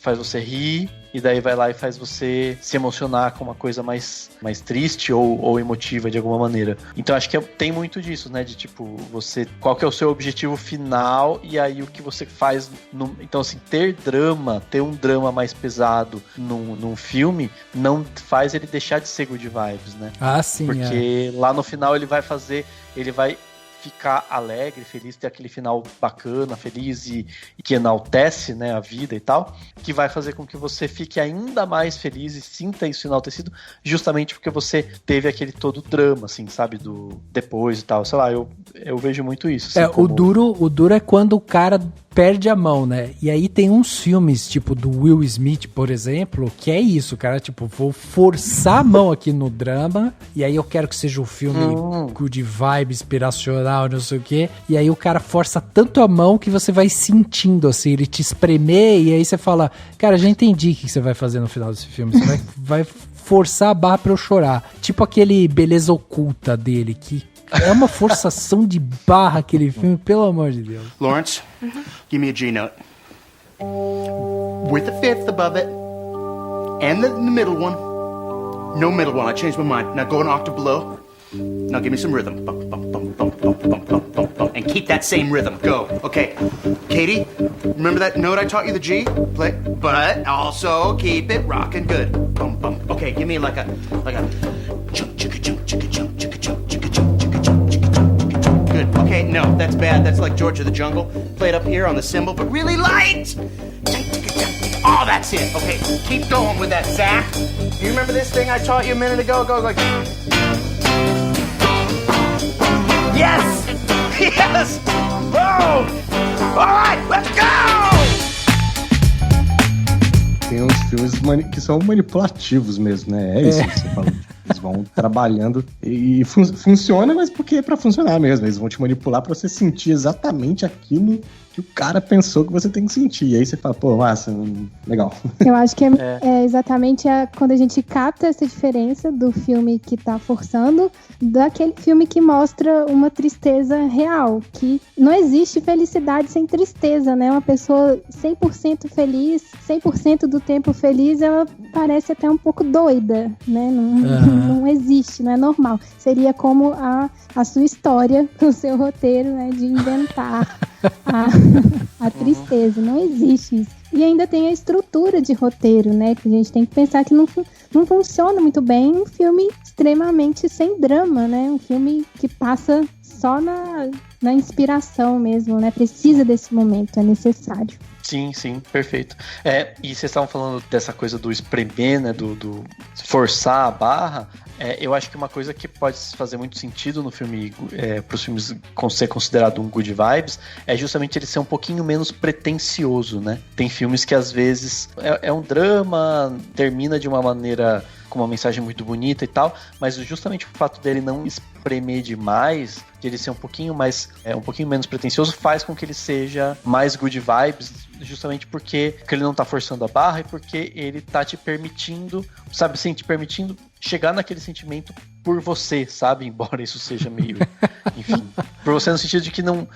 faz você rir e daí vai lá e faz você se emocionar com uma coisa mais triste ou emotiva de alguma maneira. Então acho que tem muito disso, né? De tipo, qual que é o seu objetivo final e aí o que você faz então assim, ter um drama mais pesado num filme não faz ele deixar de ser good vibes, né? Ah, sim. Porque lá no final ele vai ficar alegre, feliz, ter aquele final bacana, feliz e que enaltece, né, a vida e tal, que vai fazer com que você fique ainda mais feliz e sinta isso enaltecido, justamente porque você teve aquele todo drama, assim, sabe, do depois e tal, sei lá, eu vejo muito isso. Assim, o duro é quando o cara perde a mão, né? E aí tem uns filmes, tipo do Will Smith, por exemplo, que é isso, cara, tipo, vou forçar a mão aqui no drama, e aí eu quero que seja um filme good vibe, inspiracional, não sei o quê, e aí o cara força tanto a mão que você vai sentindo, assim, ele te espremer, e aí você fala, cara, já entendi o que você vai fazer no final desse filme, você vai forçar a barra pra eu chorar. Tipo aquele Beleza Oculta dele, que é uma forçação de barra aquele filme, pelo amor de Deus. Lawrence, give me a G note. With the 5th above it, and the middle one. No middle one, I changed my mind. Now go an octave below. Now give me some rhythm. Bump, bump, bump, bump, bump, bump, bump, bump, bump. And keep that same rhythm. Go. Okay. Katie, remember that note I taught you, the G? Play. But also keep it rocking good. Bump, bump. Okay, give me like a chunk, chicka, chunk, chicka, chunk, chicka, chunk, chicka, chunk, chicka, chunk, chicka, chunk, chicka, chunk. Good. Okay, no, that's bad. That's like George of the Jungle. Play it up here on the cymbal, but really light. Chunk, chicka, chunk, chicka. Oh, that's it. Okay, keep going with that, Zach. You remember this thing I taught you a minute ago? Go, go. Yes! Yes! Oh! Alright, let's go! Tem uns filmes que são manipulativos mesmo, né? É isso que você falou. Eles vão trabalhando e funciona, mas porque é pra funcionar mesmo. Eles vão te manipular pra você sentir exatamente aquilo que o cara pensou que você tem que sentir. E aí você fala, pô, massa, legal. Eu acho que é exatamente quando a gente capta essa diferença do filme que tá forçando daquele filme que mostra uma tristeza real, que não existe felicidade sem tristeza, né? Uma pessoa 100% feliz, 100% do tempo feliz, ela parece até um pouco doida, né? Não existe, não é normal. Seria como a sua história, o seu roteiro, né? De inventar a tristeza. Não existe isso. E ainda tem a estrutura de roteiro, né? Que a gente tem que pensar que não funciona muito bem um filme extremamente sem drama, né? Um filme que passa só na inspiração mesmo, né? Precisa desse momento, é necessário. Sim, perfeito. E vocês estavam falando dessa coisa do espremer, né? Do forçar a barra. Eu acho que uma coisa que pode fazer muito sentido no filme, para os filmes ser considerado um good vibes, é justamente ele ser um pouquinho menos pretensioso, né? Tem filmes que às vezes é um drama, termina de uma maneira com uma mensagem muito bonita e tal, mas justamente o fato dele não espremer demais, de ele ser um pouquinho menos pretensioso, faz com que ele seja mais good vibes, justamente porque ele não tá forçando a barra e porque ele tá te permitindo, sabe assim, te permitindo chegar naquele sentimento por você, sabe? Embora isso seja meio, enfim, Por você no sentido de que não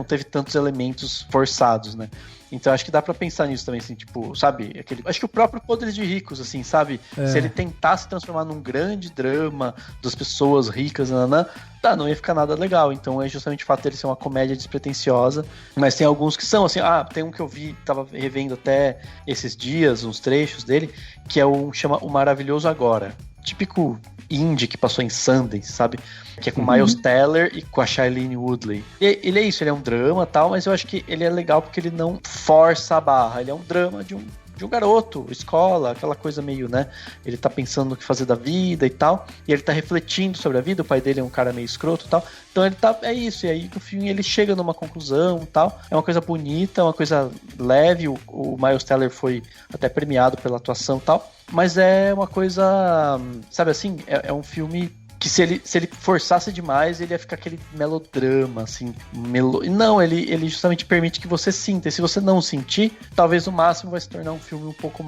teve tantos elementos forçados, né? Então acho que dá pra pensar nisso também, assim, tipo, sabe? Acho que o próprio Podres de Ricos, assim, sabe? Se ele tentasse transformar num grande drama das pessoas ricas, não ia ficar nada legal. Então é justamente o fato dele ser uma comédia despretensiosa. Mas tem alguns que são, assim, tem um que eu vi, tava revendo até esses dias, uns trechos dele, que é chama O Maravilhoso Agora. Típico indie que passou em Sundance, sabe? Que é com Miles Teller e com a Shailene Woodley. Ele é isso, ele é um drama e tal, mas eu acho que ele é legal porque ele não força a barra. Ele é um drama de um garoto, escola, aquela coisa meio, né? Ele tá pensando no que fazer da vida e tal, e ele tá refletindo sobre a vida, o pai dele é um cara meio escroto e tal, então ele é isso, e aí no fim ele chega numa conclusão e tal, é uma coisa bonita, uma coisa leve, o Miles Teller foi até premiado pela atuação e tal, mas é uma coisa, sabe assim, é um filme que se ele forçasse demais, ele ia ficar aquele melodrama, assim, não, ele justamente permite que você sinta, e se você não sentir, talvez no máximo vai se tornar um filme um pouco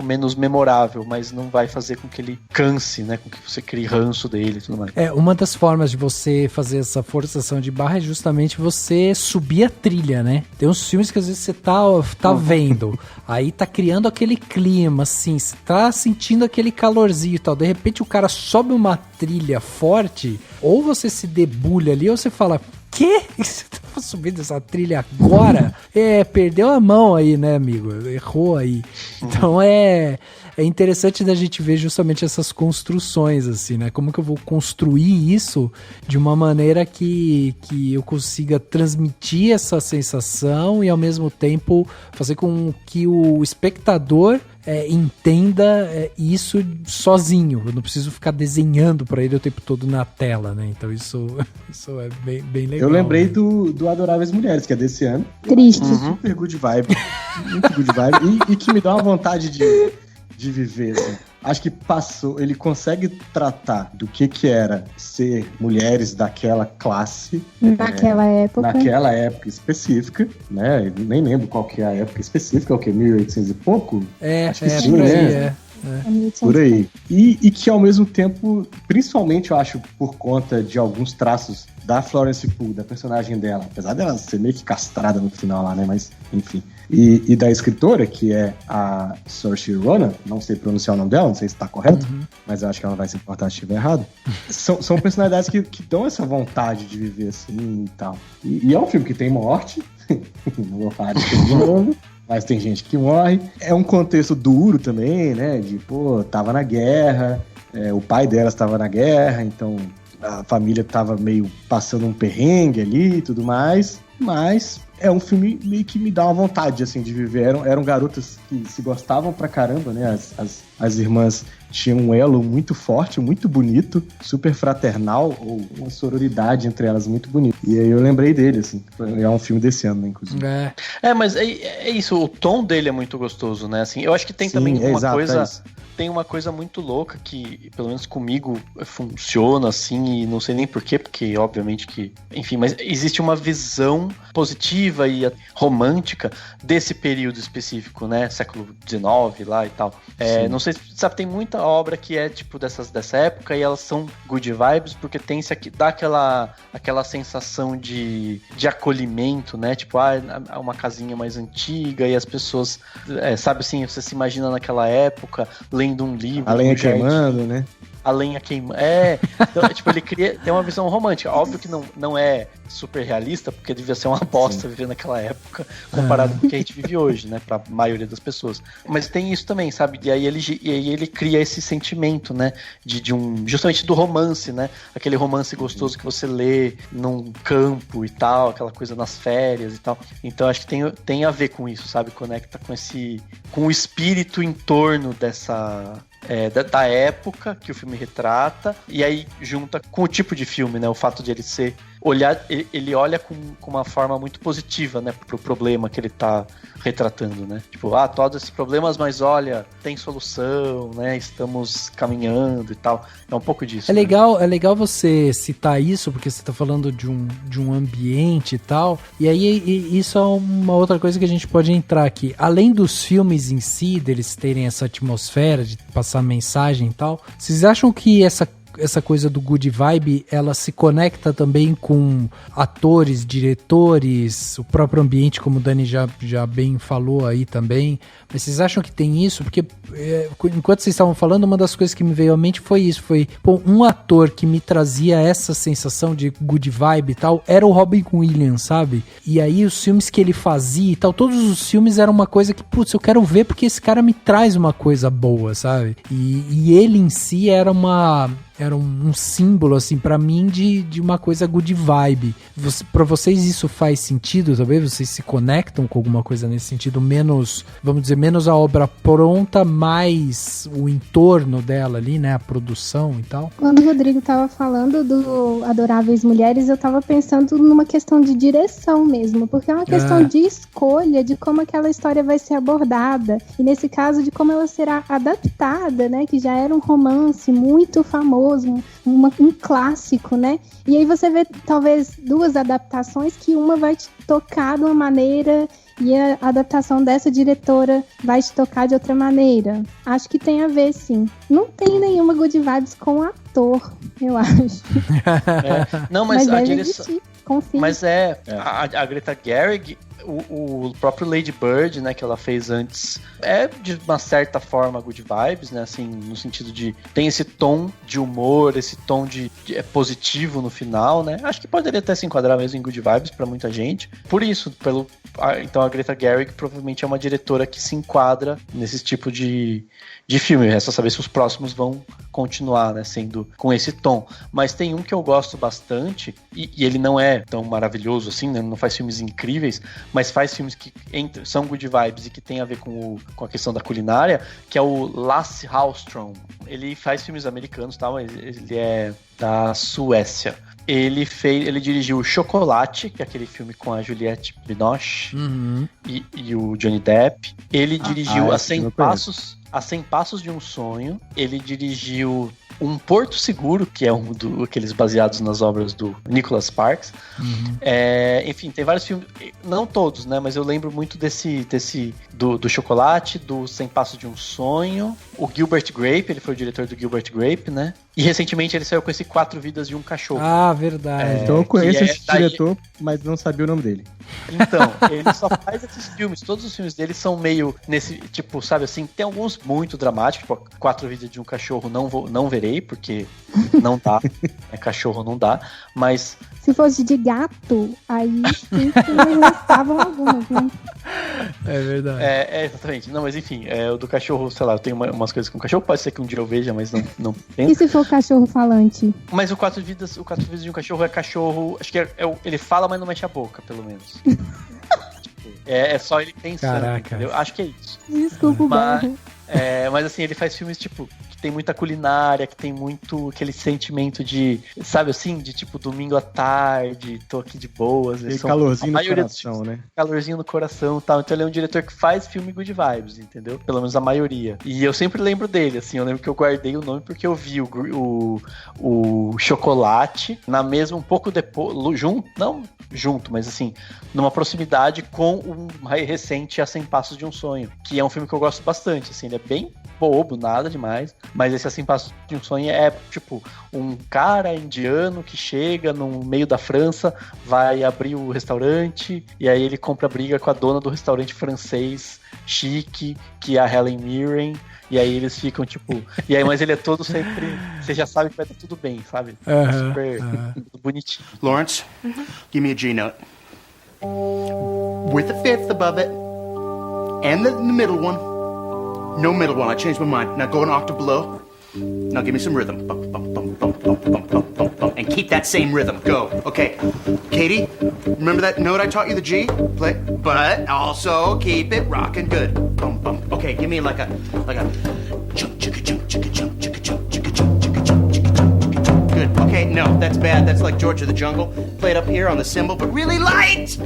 menos memorável, mas não vai fazer com que ele canse, né, com que você crie ranço dele e tudo mais. Uma das formas de você fazer essa forçação de barra é justamente você subir a trilha, né? Tem uns filmes que às vezes você tá vendo, aí tá criando aquele clima, assim, você tá sentindo aquele calorzinho e tal, de repente o cara sobe uma trilha forte, ou você se debulha ali, ou você fala, quê? Você tá subindo essa trilha agora? Perdeu a mão aí, né, amigo? Errou aí. Então é interessante da gente ver justamente essas construções, assim, né? Como que eu vou construir isso de uma maneira que eu consiga transmitir essa sensação e ao mesmo tempo fazer com que o espectador entenda isso sozinho. Eu não preciso ficar desenhando pra ele o tempo todo na tela, né? Então isso é bem legal. Eu lembrei do Adoráveis Mulheres, que é desse ano. Triste. Super good vibe. Muito good vibe. E que me dá uma vontade de viver, assim. Acho que ele consegue tratar do que era ser mulheres daquela classe. Naquela época. Naquela época específica, né? Nem lembro qual que é a época específica, é o que? 1800 e pouco? Acho que sim, por aí, né? Por aí. E que ao mesmo tempo, principalmente eu acho por conta de alguns traços da Florence Pugh, da personagem dela, apesar dela ser meio que castrada no final lá, né? Mas, enfim. E da escritora, que é a Saoirse Ronan, não sei pronunciar o nome dela, não sei se está correto, mas eu acho que ela vai se importar se estiver errado. São personalidades que dão essa vontade de viver assim e tal. E é um filme que tem morte, não vou falar de novo, mas tem gente que morre. É um contexto duro também, né? De, tava na guerra, o pai delas estava na guerra, então a família tava meio passando um perrengue ali e tudo mais, mas é um filme meio que me dá uma vontade, assim, de viver. Eram garotas que se gostavam pra caramba, né? As irmãs tinham um elo muito forte, muito bonito, super fraternal, ou uma sororidade entre elas muito bonita. E aí eu lembrei dele, assim. É um filme desse ano, né, inclusive. Mas é isso, o tom dele é muito gostoso, né? Assim, eu acho que tem também uma coisa... Tem uma coisa muito louca que, pelo menos comigo, funciona assim, e não sei nem porquê, porque obviamente que... Enfim, mas existe uma visão positiva e romântica desse período específico, né? Século XIX lá e tal. Não sei, sabe, tem muita obra que é tipo dessa época e elas são good vibes, porque dá aquela sensação de acolhimento, né? Tipo, uma casinha mais antiga e as pessoas, sabe assim, você se imagina naquela época, lendo um livro. A lenha queimando, né? A lenha queimando. Então, tipo, ele tem uma visão romântica. Óbvio que não é super realista, porque devia ser uma bosta viver naquela época, comparado com o que a gente vive hoje, né? Pra maioria das pessoas. Mas tem isso também, sabe? E aí ele cria esse sentimento, né? Justamente do romance, né? Aquele romance gostoso que você lê num campo e tal, aquela coisa nas férias e tal. Então acho que tem a ver com isso, sabe? Conecta com o espírito em torno dessa... da época que o filme retrata, e aí junta com o tipo de filme, né? O fato de ele olha com uma forma muito positiva, né, pro problema que ele tá retratando, né? Tipo, todos esses problemas, mas olha, tem solução, né? Estamos caminhando e tal. É um pouco disso. É legal você citar isso, porque você tá falando de um ambiente e tal, e aí isso é uma outra coisa que a gente pode entrar aqui. Além dos filmes em si, deles terem essa atmosfera de passar mensagem e tal, vocês acham que essa essa coisa do good vibe, ela se conecta também com atores, diretores, o próprio ambiente, como o Dani já bem falou aí também. Mas vocês acham que tem isso? Porque enquanto vocês estavam falando, uma das coisas que me veio à mente foi isso. Foi, um ator que me trazia essa sensação de good vibe e tal, era o Robin Williams, sabe? E aí os filmes que ele fazia e tal, todos os filmes eram uma coisa que, putz, eu quero ver porque esse cara me traz uma coisa boa, sabe? E ele em si era um símbolo, assim, pra mim, de uma coisa good vibe. Pra vocês isso faz sentido, talvez? Vocês se conectam com alguma coisa nesse sentido? Menos, vamos dizer, menos a obra pronta, mais o entorno dela ali, né? A produção e tal. Quando o Rodrigo tava falando do Adoráveis Mulheres, eu tava pensando numa questão de direção mesmo, porque é uma questão de escolha, de como aquela história vai ser abordada. E nesse caso, de como ela será adaptada, né? Que já era um romance muito famoso, um clássico, né? E aí você vê talvez duas adaptações que uma vai te tocar de uma maneira e a adaptação dessa diretora vai te tocar de outra maneira. Acho que tem a ver, sim. Não tem nenhuma good vibes com o ator, eu acho. Não, mas a direção... Existir, confio. Mas a Greta Gerwig, o próprio Lady Bird, né, que ela fez antes, é de uma certa forma good vibes, né, assim, no sentido de tem esse tom de humor, esse tom de positivo no final, né, acho que poderia até se enquadrar mesmo em good vibes pra muita gente, por isso, então a Greta Gerwig provavelmente é uma diretora que se enquadra nesse tipo de filme, é só saber se os próximos vão continuar, né, sendo com esse tom, mas tem um que eu gosto bastante, e ele não é tão maravilhoso assim, né, não faz filmes incríveis, mas faz filmes que são good vibes e que tem a ver com a questão da culinária, que é o Lasse Hallström. Ele faz filmes americanos, tá? Mas ele é da Suécia. Ele dirigiu o Chocolate, que é aquele filme com a Juliette Binoche e o Johnny Depp. Ele dirigiu A 100 Passos de um Sonho. Ele dirigiu Um Porto Seguro, que é aqueles baseados nas obras do Nicholas Sparks. Enfim, tem vários filmes, não todos, né? Mas eu lembro muito do Chocolate, do 100 Passos de um Sonho. O Gilbert Grape, ele foi o diretor do Gilbert Grape, né? E recentemente ele saiu com esse 4 Vidas de um Cachorro. Ah, verdade. Então eu conheço esse diretor, mas não sabia o nome dele. Então, ele só faz esses filmes. Todos os filmes dele são meio nesse, tipo, sabe assim, tem alguns muito dramáticos, tipo, 4 Vidas de um Cachorro não verei, porque não dá. Cachorro não dá, mas... Se fosse de gato, aí sim que restavam algumas, né? É verdade. Exatamente. Não, mas enfim, o do cachorro, sei lá, eu tenho umas coisas com o cachorro, pode ser que um dia eu veja, mas não tem. E se for cachorro falante? Mas o 4 Vidas de um Cachorro é cachorro, acho que ele fala, mas não mexe a boca, pelo menos. É só ele pensando, entendeu? Acho que é isso. Desculpa, mas assim, ele faz filmes, tipo, que tem muita culinária, que tem muito aquele sentimento de, sabe assim, de tipo, domingo à tarde, tô aqui de boas. E calorzinho no coração, né? Calorzinho no coração e tal. Então ele é um diretor que faz filme good vibes, entendeu? Pelo menos a maioria. E eu sempre lembro dele, assim, eu lembro que eu guardei o nome porque eu vi o Chocolate na mesma, um pouco depois, junto, mas assim, numa proximidade com o mais recente A 100 Passos de um Sonho, que é um filme que eu gosto bastante, assim, ele é bem bobo, nada demais, mas esse A 100 Passos de um Sonho é, tipo, um cara indiano que chega no meio da França, vai abrir o restaurante, e aí ele compra briga com a dona do restaurante francês chique, que é a Helen Mirren, e aí eles ficam, tipo... E aí, mas ele é todo sempre... Você já sabe que vai estar tudo bem, sabe? Super bonitinho. Lawrence, give me a G note. With the fifth above it, and the middle one. No middle one, I changed my mind. Now go an octave below. Now give me some rhythm. Bump, bump, bump, bump, bump, bump, bump, bump, bump. And keep that same rhythm. Go. Okay. Katie, remember that note I taught you, the G? Play. But also keep it rocking good. Bump, bump. Okay, give me like a chunk, chicka, chunk, chicka, chunk, chicka, chunk, chicka, chunk, chicka, chunk, chicka, chunk, chicka, chunk. Good. Okay, no, that's bad. That's like George of the Jungle. Play it up here on the cymbal, but really light.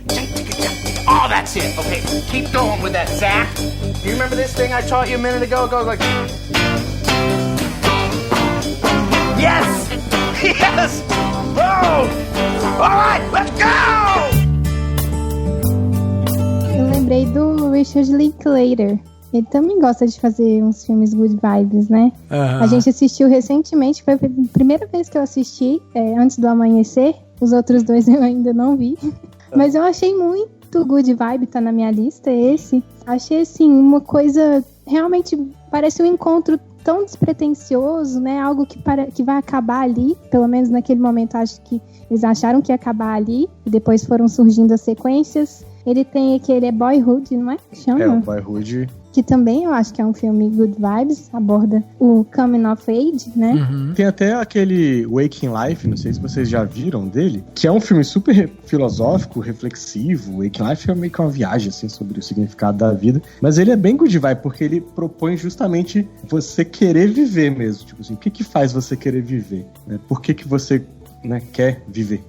Chunk, chicka, chunk, chicka. Oh, that's it. Okay, keep going with that, Zach. Do you remember this thing I taught you a minute ago? Go like... Yes! Yes! Oh! All right, let's go! Eu lembrei do Richard Linklater, ele também gosta de fazer uns filmes good vibes, né? A gente assistiu recentemente, foi a primeira vez que eu assisti, Antes do Amanhecer. Os outros dois eu ainda não vi. Mas eu achei muito good vibe, tá na minha lista esse. Achei, assim, uma coisa... Realmente parece um encontro tão despretensioso, né? Algo que vai acabar ali. Pelo menos naquele momento, acho que eles acharam que ia acabar ali. E depois foram surgindo as sequências. Ele tem aquele Boyhood, não é? Que chama? O Boyhood. Que também eu acho que é um filme good vibes, aborda o coming of age, né? Tem até aquele Waking Life, não sei se vocês já viram dele, que é um filme super filosófico, reflexivo. Waking Life é meio que uma viagem, assim, sobre o significado da vida. Mas ele é bem good vibe, porque ele propõe justamente você querer viver mesmo. Tipo assim, o que faz você querer viver? Né? Por que você, né, quer viver?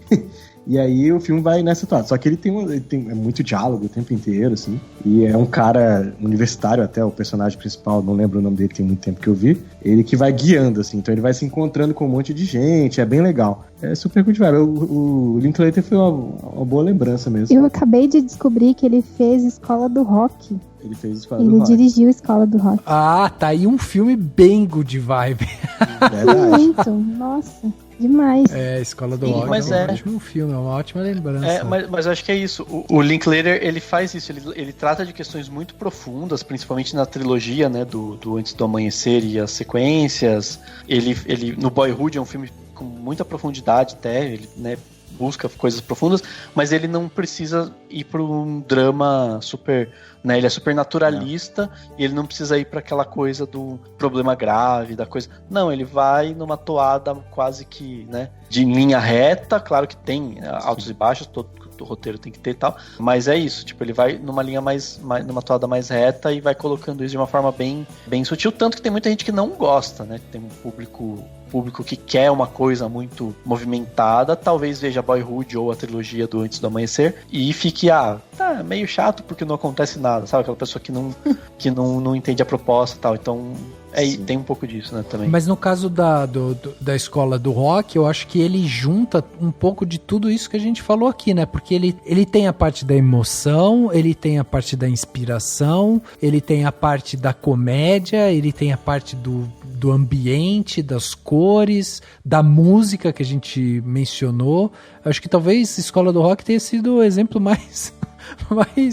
E aí o filme vai nessa toada. Só que ele tem muito diálogo o tempo inteiro, assim. E é um cara universitário até, o personagem principal, não lembro o nome dele, tem muito tempo que eu vi. Ele que vai guiando, assim. Então ele vai se encontrando com um monte de gente, é bem legal. É super good vibe. O Linklater foi uma boa lembrança mesmo. Eu acabei de descobrir que ele fez Escola do Rock. Ele fez Escola do Rock. Ele dirigiu Escola do Rock. Ah, tá aí um filme bem good vibe. Verdade. Muito, nossa. Demais. Escola do Rock é um ótimo filme, é uma ótima lembrança. Mas eu acho que é isso. O Linklater, ele faz isso, ele trata de questões muito profundas, principalmente na trilogia, né, do Antes do Amanhecer e as sequências. Ele no Boyhood é um filme com muita profundidade até, ele, né, busca coisas profundas, mas ele não precisa ir para um drama super, né, ele é super naturalista e ele não precisa ir para aquela coisa do problema grave, da coisa, não, ele vai numa toada quase que, né, de linha reta, claro que tem altos e baixos, todo roteiro tem que ter e tal, mas é isso, tipo, ele vai numa linha numa toada mais reta e vai colocando isso de uma forma bem, bem sutil, tanto que tem muita gente que não gosta, né, tem um público que quer uma coisa muito movimentada, talvez veja Boyhood ou a trilogia do Antes do Amanhecer e fique, tá meio chato porque não acontece nada, sabe? Aquela pessoa que não entende a proposta e tal. Então, tem um pouco disso, né, também. Mas no caso da Escola do Rock, eu acho que ele junta um pouco de tudo isso que a gente falou aqui, né? Porque ele tem a parte da emoção, ele tem a parte da inspiração, ele tem a parte da comédia, ele tem a parte do ambiente, das cores, da música que a gente mencionou. Acho que talvez Escola do Rock tenha sido o exemplo mais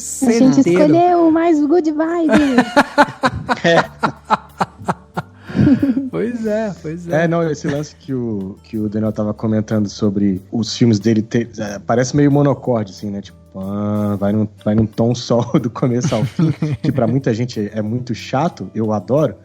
certeiro. A gente escolheu mais good vibe. Pois é. Não, esse lance que o Daniel tava comentando sobre os filmes dele, parece meio monocorde, assim, né? Tipo, vai num tom só do começo ao fim, que pra muita gente é muito chato, eu adoro.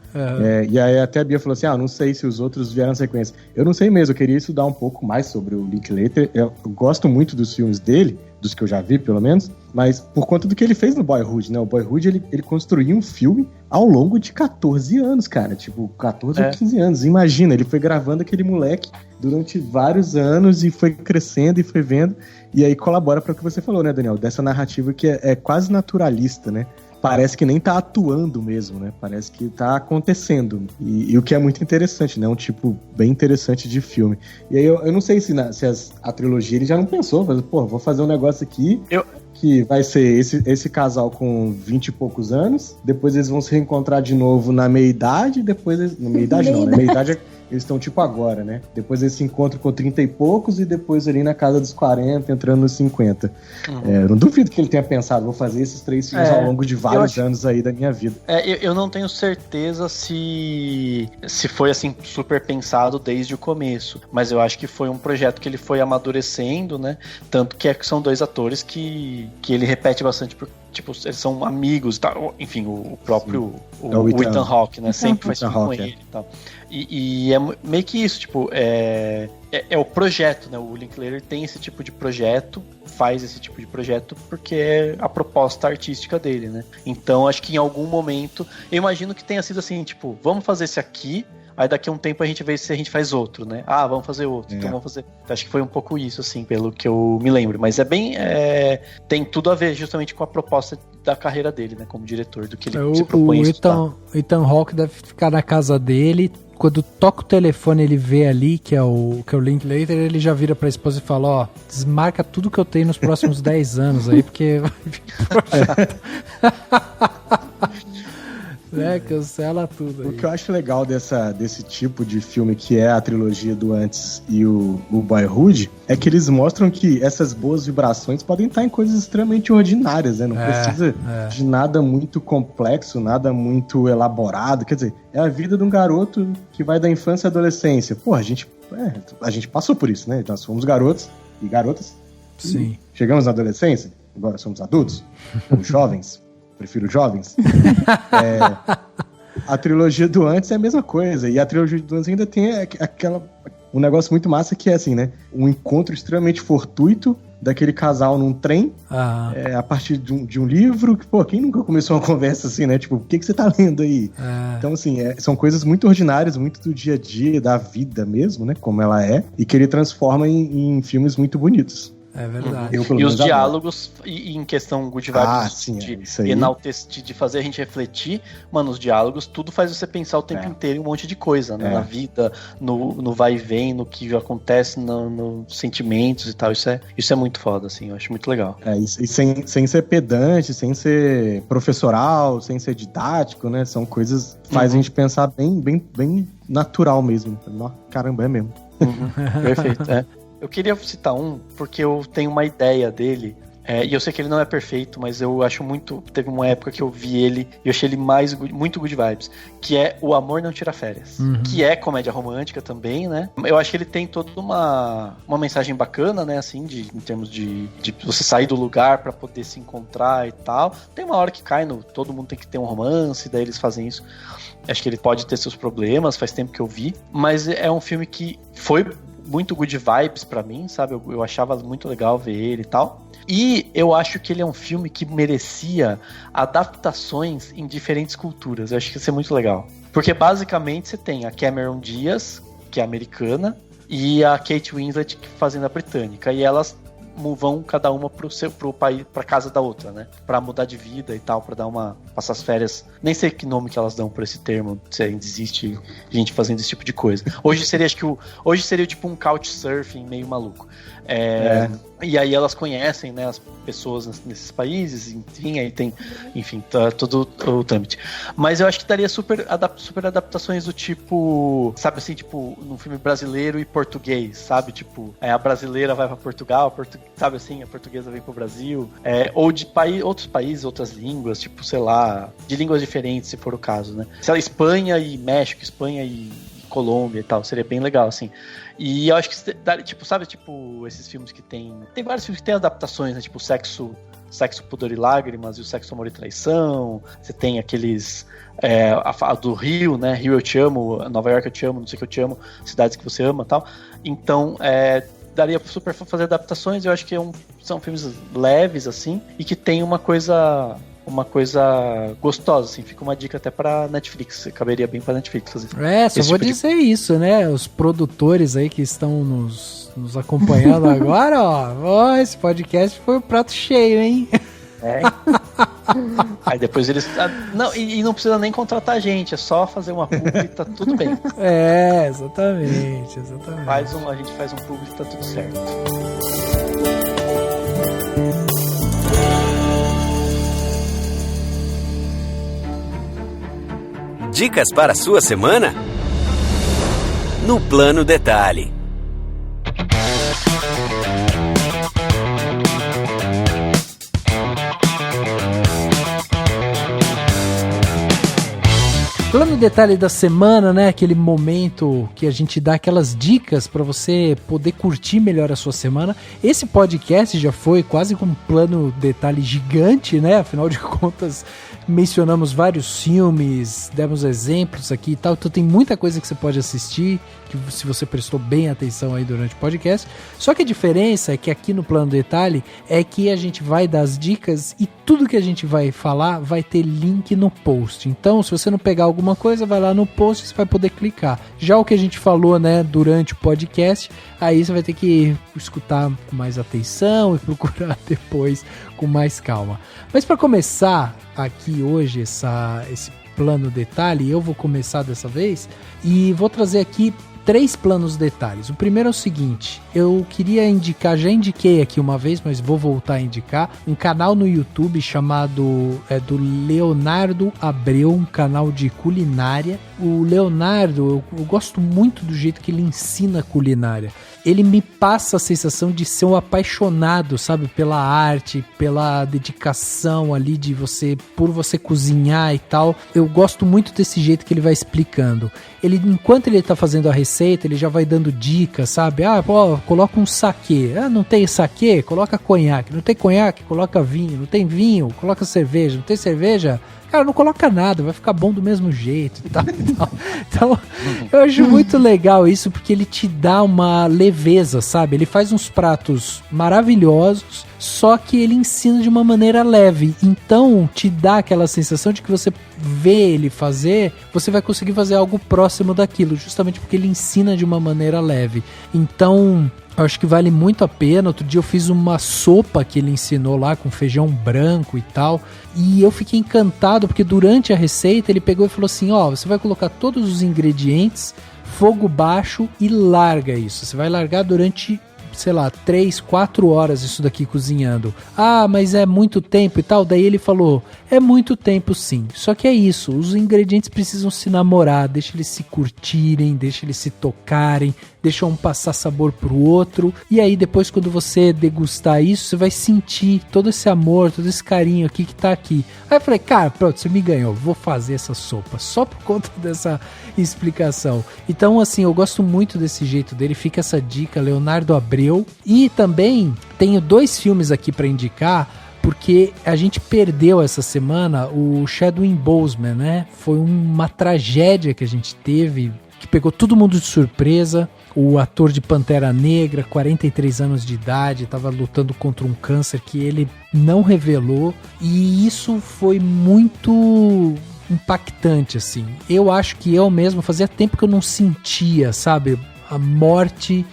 E aí até a Bia falou assim, não sei se os outros vieram na sequência. Eu não sei mesmo, eu queria estudar um pouco mais sobre o Linklater. Eu gosto muito dos filmes dele, dos que eu já vi, pelo menos, mas por conta do que ele fez no Boyhood, né? O Boyhood, ele construiu um filme ao longo de 14 anos, cara. Tipo, 14 ou 15 anos. Imagina, ele foi gravando aquele moleque durante vários anos e foi crescendo e foi vendo. E aí colabora para o que você falou, né, Daniel? Dessa narrativa que é quase naturalista, né? Parece que nem tá atuando mesmo, né? Parece que tá acontecendo. E o que é muito interessante, né? Um tipo bem interessante de filme. E aí eu não sei se a trilogia ele já não pensou, mas, vou fazer um negócio aqui que vai ser esse casal com 20 e poucos anos, depois eles vão se reencontrar de novo na meia-idade, depois... Na meia-idade não, na meia-idade eles estão tipo agora, né? Depois eles se encontram com 30 e poucos e depois ali na casa dos 40, entrando nos 50. Eu não duvido que ele tenha pensado, vou fazer esses 3 filmes ao longo de vários anos aí da minha vida. Eu não tenho certeza se foi assim super pensado desde o começo, mas eu acho que foi um projeto que ele foi amadurecendo, né? Tanto que são 2 atores que ele repete bastante, tipo, eles são amigos, tá? Enfim, o próprio o Ethan Hawke, né? Sempre faz filme com ele e tal. E é meio que isso, tipo, é o projeto, né? O Linklater tem esse tipo de projeto, faz esse tipo de projeto porque é a proposta artística dele, né? Então, acho que em algum momento, eu imagino que tenha sido assim, tipo, vamos fazer esse aqui, aí daqui a um tempo a gente vê se a gente faz outro, né? Vamos fazer outro, então vamos fazer... Acho que foi um pouco isso, assim, pelo que eu me lembro. Mas tem tudo a ver justamente com a proposta da carreira dele, né? Como diretor, do que ele se propõe a estudar. O Ethan Hawke deve ficar na casa dele, quando toca o telefone ele vê ali que é o Linklater, ele já vira pra esposa e fala, desmarca tudo que eu tenho nos próximos 10 anos aí, porque vai vir projeto. Cancela tudo aí. O que eu acho legal desse tipo de filme, que é a trilogia do Antes e o Boyhood, é que eles mostram que essas boas vibrações podem estar em coisas extremamente ordinárias, né? Não precisa de nada muito complexo, nada muito elaborado. Quer dizer, é a vida de um garoto que vai da infância à adolescência. Pô, a gente passou por isso, né? Nós fomos garotos e garotas. Sim. Chegamos na adolescência, agora somos adultos, ou jovens. Prefiro jovens. A trilogia do Antes é a mesma coisa. E a trilogia do Antes ainda tem um negócio muito massa que é assim, né? Um encontro extremamente fortuito daquele casal num trem, a partir de um livro. Que, pô, quem nunca começou uma conversa assim, né? Tipo, o que você tá lendo aí? Então, assim, são coisas muito ordinárias, muito do dia a dia, da vida mesmo, né? Como ela é. E que ele transforma em filmes muito bonitos. É verdade. E os diálogos, e em questão good vibes, de enaltecer, de fazer a gente refletir, mano, os diálogos, tudo faz você pensar o tempo inteiro em um monte de coisa, né? Na vida, no vai e vem, no que acontece, nos sentimentos e tal. Isso é muito foda, assim, eu acho muito legal. E sem ser pedante, sem ser professoral, sem ser didático, né? São coisas que faz a gente pensar bem natural mesmo. Caramba, é mesmo. Perfeito, Eu queria citar porque eu tenho uma ideia dele, e eu sei que ele não é perfeito, mas eu acho muito... Teve uma época que eu vi ele e eu achei ele muito good vibes, que é O Amor Não Tira Férias, que é comédia romântica também, né? Eu acho que ele tem toda uma mensagem bacana, né? Assim, em termos de você sair do lugar pra poder se encontrar e tal. Tem uma hora que cai todo mundo tem que ter um romance, daí eles fazem isso. Acho que ele pode ter seus problemas, faz tempo que eu vi, mas é um filme que foi muito good vibes pra mim, sabe? Eu achava muito legal ver ele e tal. E eu acho que ele é um filme que merecia adaptações em diferentes culturas. Eu acho que isso é muito legal. Porque basicamente você tem a Cameron Diaz, que é americana, e a Kate Winslet fazendo a britânica. E elas vão cada uma pro país, pra casa da outra, né? Pra mudar de vida e tal, pra passar as férias. Nem sei que nome que elas dão por esse termo, se ainda existe gente fazendo esse tipo de coisa. Hoje seria tipo um couchsurfing meio maluco. E aí elas conhecem, né, as pessoas nesses países, enfim, aí tem, todo o trâmite. Mas eu acho que daria super adaptações do tipo, sabe assim, tipo, num filme brasileiro e português, sabe? Tipo, a brasileira vai pra Portugal, sabe assim, a portuguesa vem pro Brasil, ou de outros países, outras línguas, tipo, sei lá, de línguas diferentes, se for o caso, né? Sei lá, Espanha e México, Espanha e Colômbia e tal, seria bem legal, assim. E eu acho que, tipo, sabe, tipo, esses filmes que tem vários filmes que tem adaptações, né, tipo Sexo, Pudor e Lágrimas e o Sexo, Amor e Traição. Você tem aqueles a do Rio, né, Rio Eu Te Amo, Nova York Eu Te Amo, Não Sei Que Eu Te Amo, Cidades Que Você Ama e tal. Então, daria super pra fazer adaptações. Eu acho que são filmes leves, assim, e que tem uma coisa gostosa, assim. Fica uma dica até pra Netflix, caberia bem pra Netflix fazer. Só vou dizer isso, né? Os produtores aí que estão nos acompanhando agora, ó, esse podcast foi um prato cheio, hein? Aí depois eles... E não precisa nem contratar a gente, é só fazer uma publi e tá tudo bem. Exatamente. A gente faz um publi e tá tudo certo. Dicas para a sua semana? No Plano Detalhe. Plano Detalhe da semana, né? Aquele momento que a gente dá aquelas dicas para você poder curtir melhor a sua semana. Esse podcast já foi quase com um plano detalhe gigante, né? Afinal de contas, mencionamos vários filmes, demos exemplos aqui e tal. Então tem muita coisa que você pode assistir, que se você prestou bem atenção aí durante o podcast. Só que a diferença é que aqui no Plano Detalhe é que a gente vai dar as dicas e tudo que a gente vai falar vai ter link no post. Então, se você não pegar alguma coisa, vai lá no post e você vai poder clicar. Já o que a gente falou, né, durante o podcast, aí você vai ter que escutar com mais atenção e procurar depois com mais calma. Mas para começar aqui hoje esse Plano Detalhe, eu vou começar dessa vez e vou trazer aqui 3 planos detalhes. O primeiro é o seguinte, eu queria indicar, já indiquei aqui uma vez, mas vou voltar a indicar, um canal no YouTube chamado, do Leonardo Abreu, um canal de culinária. O Leonardo, eu gosto muito do jeito que ele ensina culinária. Ele me passa a sensação de ser um apaixonado, sabe, pela arte, pela dedicação ali de você, por você cozinhar e tal. Eu gosto muito desse jeito que ele vai explicando. Ele, enquanto ele tá fazendo a receita, ele já vai dando dicas, sabe? Coloca um saquê. Não tem saquê? Coloca conhaque. Não tem conhaque? Coloca vinho. Não tem vinho? Coloca cerveja. Não tem cerveja? Cara, não coloca nada, vai ficar bom do mesmo jeito e tal. Então, eu acho muito legal isso, porque ele te dá uma leveza, sabe? Ele faz uns pratos maravilhosos, só que ele ensina de uma maneira leve. Então, te dá aquela sensação de que você vê ele fazer, você vai conseguir fazer algo próximo daquilo, justamente porque ele ensina de uma maneira leve. Então, eu acho que vale muito a pena. Outro dia eu fiz uma sopa que ele ensinou lá com feijão branco e tal, e eu fiquei encantado porque durante a receita ele pegou e falou assim, você vai colocar todos os ingredientes, fogo baixo e larga isso. Você vai largar durante, 3, 4 horas isso daqui cozinhando. Mas é muito tempo e tal. Daí ele falou, é muito tempo sim. Só que é isso, os ingredientes precisam se namorar, deixa eles se curtirem, deixa eles se tocarem, deixa um passar sabor pro outro. E aí depois, quando você degustar isso, você vai sentir todo esse amor, todo esse carinho aqui que tá aqui. Aí eu falei, cara, pronto, você me ganhou, vou fazer essa sopa só por conta dessa explicação. Então, assim, eu gosto muito desse jeito dele. Fica essa dica, Leonardo Abreu. E também tenho 2 filmes aqui para indicar, porque a gente perdeu essa semana o Chadwick Boseman, né? Foi uma tragédia que a gente teve, que pegou todo mundo de surpresa. O ator de Pantera Negra, 43 anos de idade, estava lutando contra um câncer que ele não revelou, e isso foi muito impactante, assim. Eu acho que eu mesmo fazia tempo que eu não sentia, sabe, a morte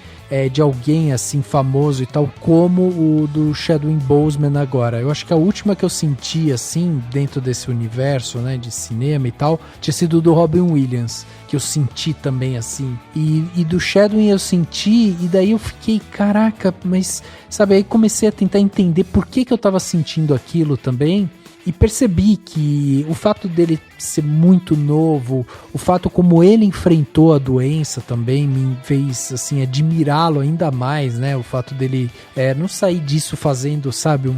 de alguém assim famoso e tal, como o do Chadwick Boseman agora. Eu acho que a última que eu senti assim, dentro desse universo, né, de cinema e tal, tinha sido do Robin Williams, que eu senti também assim, e do Chadwick eu senti, e daí eu fiquei, caraca, mas sabe, aí comecei a tentar entender por que eu tava sentindo aquilo também. E percebi que o fato dele ser muito novo, o fato como ele enfrentou a doença também me fez, assim, admirá-lo ainda mais, né? O fato dele não sair disso fazendo, sabe,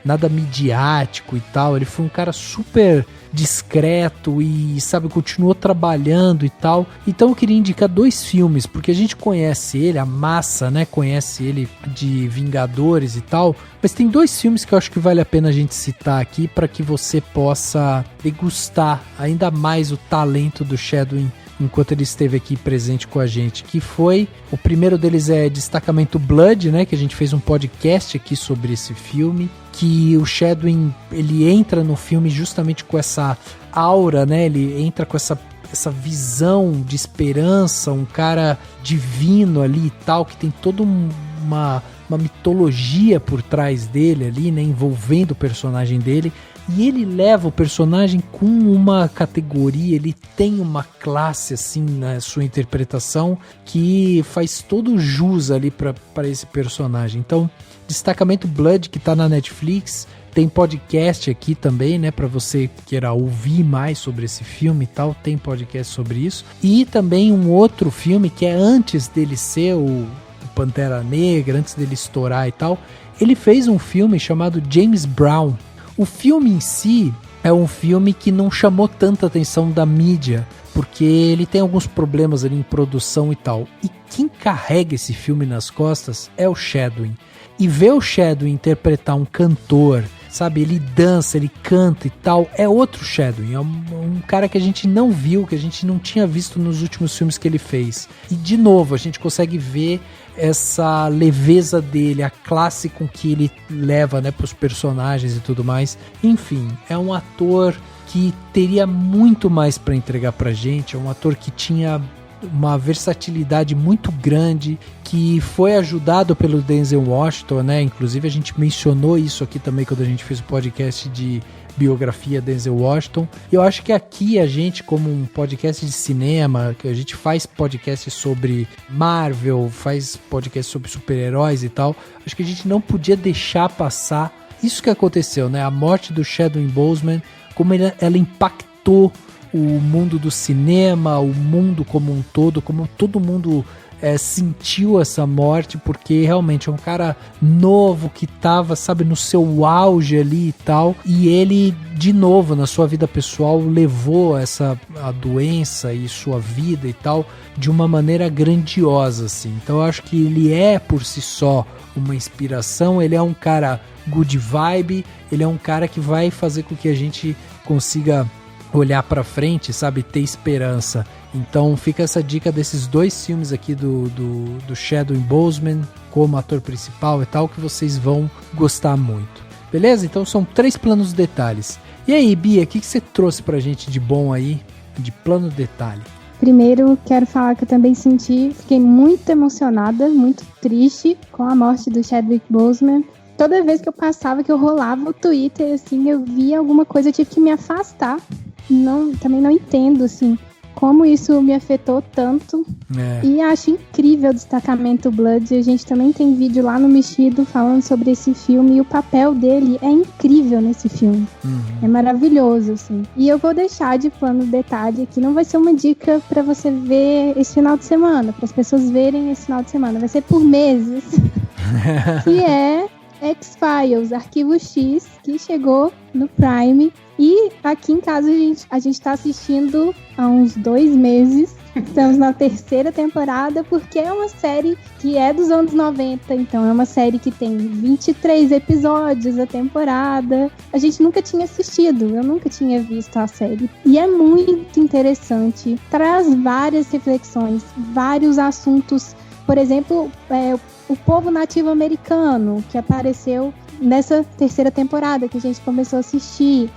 nada midiático e tal. Ele foi um cara super discreto e, sabe, continuou trabalhando e tal. Então eu queria indicar 2 filmes, porque a gente conhece ele, a massa, né, conhece ele de Vingadores e tal, mas tem 2 filmes que eu acho que vale a pena a gente citar aqui para que você possa degustar ainda mais o talento do Chadwick enquanto ele esteve aqui presente com a gente, que foi, o primeiro deles é Destacamento Blood, né, que a gente fez um podcast aqui sobre esse filme, que o Chadwick, ele entra no filme justamente com essa aura, né, ele entra com essa visão de esperança, um cara divino ali e tal, que tem toda uma mitologia por trás dele ali, né, envolvendo o personagem dele. E ele leva o personagem com uma categoria, ele tem uma classe assim na sua interpretação que faz todo jus ali para esse personagem. Então, Destacamento Blood, que tá na Netflix, tem podcast aqui também, né, para você queira ouvir mais sobre esse filme e tal, tem podcast sobre isso. E também um outro filme que é antes dele ser o Pantera Negra, antes dele estourar e tal, ele fez um filme chamado James Brown. O filme em si é um filme que não chamou tanta atenção da mídia, porque ele tem alguns problemas ali em produção e tal. E quem carrega esse filme nas costas é o Chadwick. E ver o Chadwick interpretar um cantor, sabe, ele dança, ele canta e tal, é outro Chadwick, é um cara que a gente não viu, que a gente não tinha visto nos últimos filmes que ele fez. E de novo, a gente consegue ver essa leveza dele, a classe com que ele leva, né, pros personagens e tudo mais. Enfim, é um ator que teria muito mais para entregar pra gente, é um ator que tinha uma versatilidade muito grande, que foi ajudado pelo Denzel Washington, né? Inclusive a gente mencionou isso aqui também quando a gente fez o podcast de biografia Denzel Washington. E eu acho que aqui a gente, como um podcast de cinema, que a gente faz podcast sobre Marvel, faz podcast sobre super-heróis e tal, acho que a gente não podia deixar passar isso que aconteceu, né? A morte do Chadwick Boseman, como ela impactou o mundo do cinema, o mundo como um todo, como todo mundo sentiu essa morte, porque realmente é um cara novo que tava, sabe, no seu auge ali e tal, e ele, de novo, na sua vida pessoal, levou a doença e sua vida e tal, de uma maneira grandiosa, assim. Então eu acho que ele é, por si só, uma inspiração, ele é um cara good vibe, ele é um cara que vai fazer com que a gente consiga olhar pra frente, sabe, ter esperança. Então fica essa dica desses 2 filmes aqui do Chadwick Boseman como ator principal e tal, que vocês vão gostar muito. Beleza? Então são 3 planos detalhes. E aí, Bia, o que você trouxe pra gente de bom aí, de plano detalhe? Primeiro, quero falar que eu também fiquei muito emocionada, muito triste com a morte do Chadwick Boseman. Toda vez que eu passava, que eu rolava o Twitter, assim, eu via alguma coisa, eu tive que me afastar. Também não entendo, assim, como isso me afetou tanto. E acho incrível o destacamento Blood. A gente também tem vídeo lá no Mexido falando sobre esse filme, e o papel dele é incrível nesse filme. É maravilhoso, assim. E eu vou deixar de plano detalhe aqui, não vai ser uma dica pra você ver esse final de semana, para as pessoas verem esse final de semana, vai ser por meses. Que é X-Files, Arquivo X, que chegou no Prime. E aqui em casa a gente tá assistindo há uns 2 meses. Estamos na 3ª temporada, porque é uma série que é dos anos 90. Então é uma série que tem 23 episódios a temporada. A gente nunca tinha assistido, eu nunca tinha visto a série. E é muito interessante, traz várias reflexões, vários assuntos. Por exemplo, o povo nativo americano, que apareceu nessa 3ª temporada que a gente começou a assistir.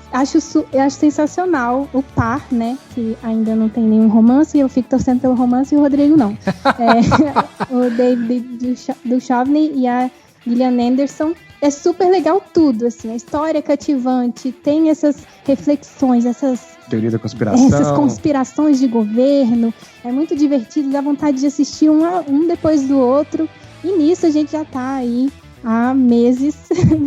Eu acho sensacional o par, né? Que ainda não tem nenhum romance, eu fico torcendo pelo romance e o Rodrigo não. O David Duchovny e a Gillian Anderson. É super legal tudo, assim. A história é cativante, tem essas reflexões, essas teoria da conspiração, essas conspirações de governo. É muito divertido, dá vontade de assistir um depois do outro. E nisso a gente já tá aí há meses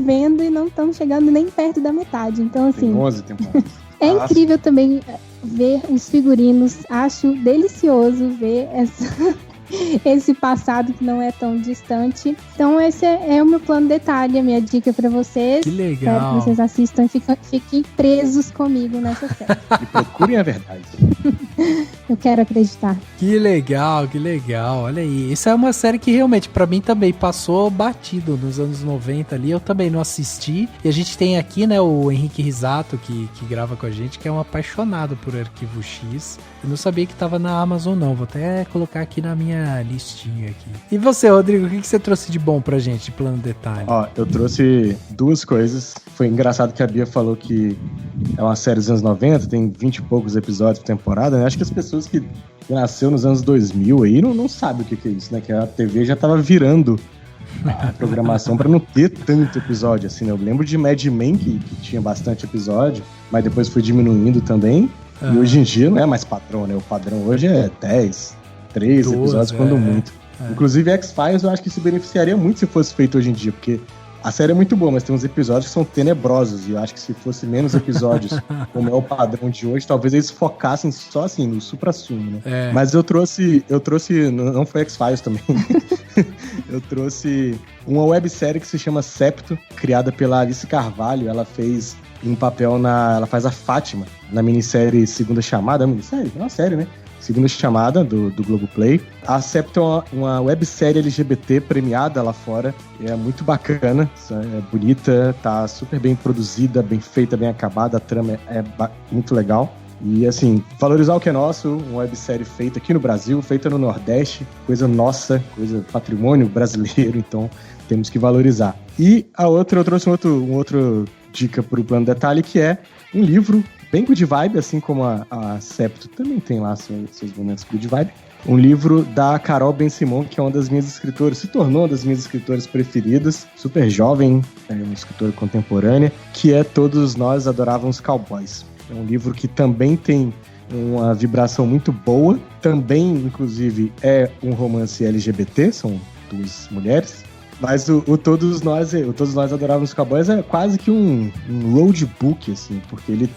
vendo e não estamos chegando nem perto da metade. Então, assim, tem 11 temporadas. É incrível também ver os figurinos. Acho delicioso ver esse passado que não é tão distante. Então esse é o meu plano detalhe, a minha dica pra vocês. Que legal. Espero que vocês assistam e fiquem presos comigo nessa série. E procurem a verdade. Eu quero acreditar. Que legal, que legal. Olha aí. Isso é uma série que realmente pra mim também passou batido nos anos 90 ali. Eu também não assisti. E a gente tem aqui, né, o Henrique Risato que grava com a gente, que é um apaixonado por Arquivo X. Eu não sabia que tava na Amazon não. Vou até colocar aqui na minha listinha aqui. E você, Rodrigo, o que você trouxe de bom pra gente, de plano detalhe? Ó, eu trouxe 2 coisas. Foi engraçado que a Bia falou que é uma série dos anos 90, tem 20 e poucos episódios por temporada, né? Acho que as pessoas que nasceu nos anos 2000 aí não sabem o que é isso, né? Que a TV já tava virando a programação pra não ter tanto episódio assim, né? Eu lembro de Mad Men, que tinha bastante episódio, mas depois foi diminuindo também. E hoje em dia não é mais padrão, né? O padrão hoje é 10, 13 episódios, quando muito. Inclusive, X-Files eu acho que se beneficiaria muito se fosse feito hoje em dia, porque a série é muito boa, mas tem uns episódios que são tenebrosos, e eu acho que se fosse menos episódios, como é o padrão de hoje, talvez eles focassem só assim, no supra-sumo, né? Mas eu trouxe, não foi X-Files também, eu trouxe uma websérie que se chama Septo, criada pela Alice Carvalho. Ela fez um papel ela faz a Fátima, na minissérie Segunda Chamada, é uma série, né? Segunda Chamada, do Globoplay. A Septo é uma websérie LGBT premiada lá fora. É muito bacana, é bonita, tá super bem produzida, bem feita, bem acabada. A trama é muito legal. E, assim, valorizar o que é nosso, uma websérie feita aqui no Brasil, feita no Nordeste, coisa nossa, coisa patrimônio brasileiro, então temos que valorizar. E a outra, eu trouxe um outro dica pro plano detalhe, que é um livro bem good vibe, assim como a Septo também tem lá seus momentos good vibe. Um livro da Carol Ben-Simon, que é uma das minhas escritoras, se tornou uma das minhas escritoras preferidas, super jovem, uma escritora contemporânea, que é Todos Nós Adorávamos Cowboys. É um livro que também tem uma vibração muito boa, também, inclusive, é um romance LGBT, são duas mulheres, mas o Todos Nós Adorávamos Cowboys é quase que um roadbook, assim, porque ele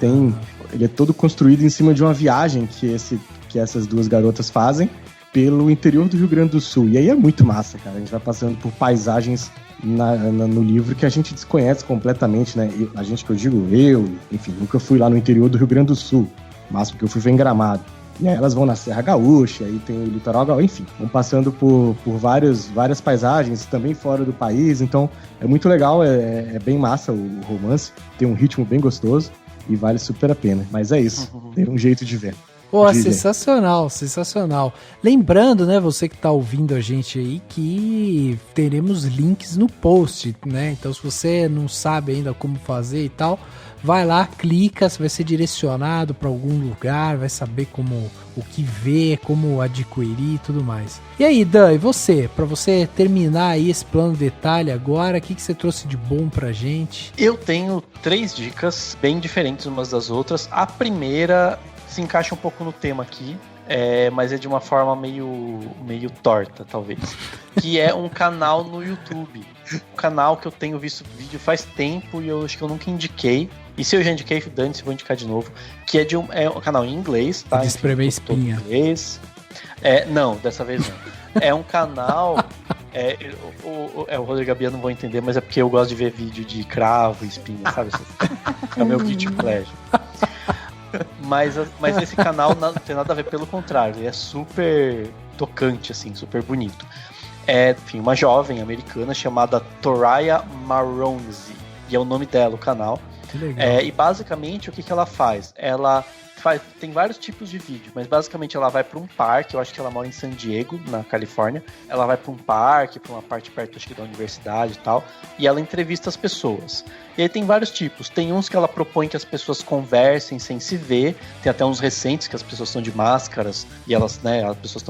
é todo construído em cima de uma viagem que essas duas garotas fazem pelo interior do Rio Grande do Sul. E aí é muito massa, cara. A gente vai passando por paisagens no livro que a gente desconhece completamente, né? A gente que eu digo, enfim, nunca fui lá no interior do Rio Grande do Sul. O máximo que eu fui foi em Gramado. E aí elas vão na Serra Gaúcha, aí tem o litoral gaúcho, enfim, vão passando por várias paisagens, também fora do país, então é muito legal, é bem massa o romance, tem um ritmo bem gostoso e vale super a pena, mas é isso, tem um jeito de ver. Pô, sensacional, sensacional. Lembrando, né, você que tá ouvindo a gente aí, que teremos links no post, né, então se você não sabe ainda como fazer e tal, vai lá, clica, você vai ser direcionado para algum lugar, vai saber o que ver, como adquirir e tudo mais. E aí, Dan, e você? Para você terminar aí esse plano de detalhe agora, o que você trouxe de bom pra gente? Eu tenho 3 dicas bem diferentes umas das outras. A primeira se encaixa um pouco no tema aqui, mas é de uma forma meio torta, talvez. Que é um canal no YouTube. Um canal que eu tenho visto vídeo faz tempo e eu acho que eu nunca indiquei. E se eu já indiquei, Dante, vou indicar de novo. Que é um canal em inglês, tá? De espremer espinha. Inglês. Não, dessa vez não. É um canal... o Rodrigo Gabi eu não vou entender, mas é porque eu gosto de ver vídeo de cravo e espinha, sabe? É o meu guilty pleasure. Mas esse canal não tem nada a ver, pelo contrário, ele é super tocante, assim, super bonito. Enfim, uma jovem americana chamada Toraya Maronzi, e é o nome dela, o canal. Que legal. E basicamente o que ela faz? Tem vários tipos de vídeo, mas basicamente ela vai para um parque, eu acho que ela mora em San Diego, na Califórnia. Ela vai para um parque, para uma parte perto, acho que da universidade e tal, e ela entrevista as pessoas. E aí tem vários tipos. Tem uns que ela propõe que as pessoas conversem sem se ver. Tem até uns recentes que as pessoas estão de máscaras e as pessoas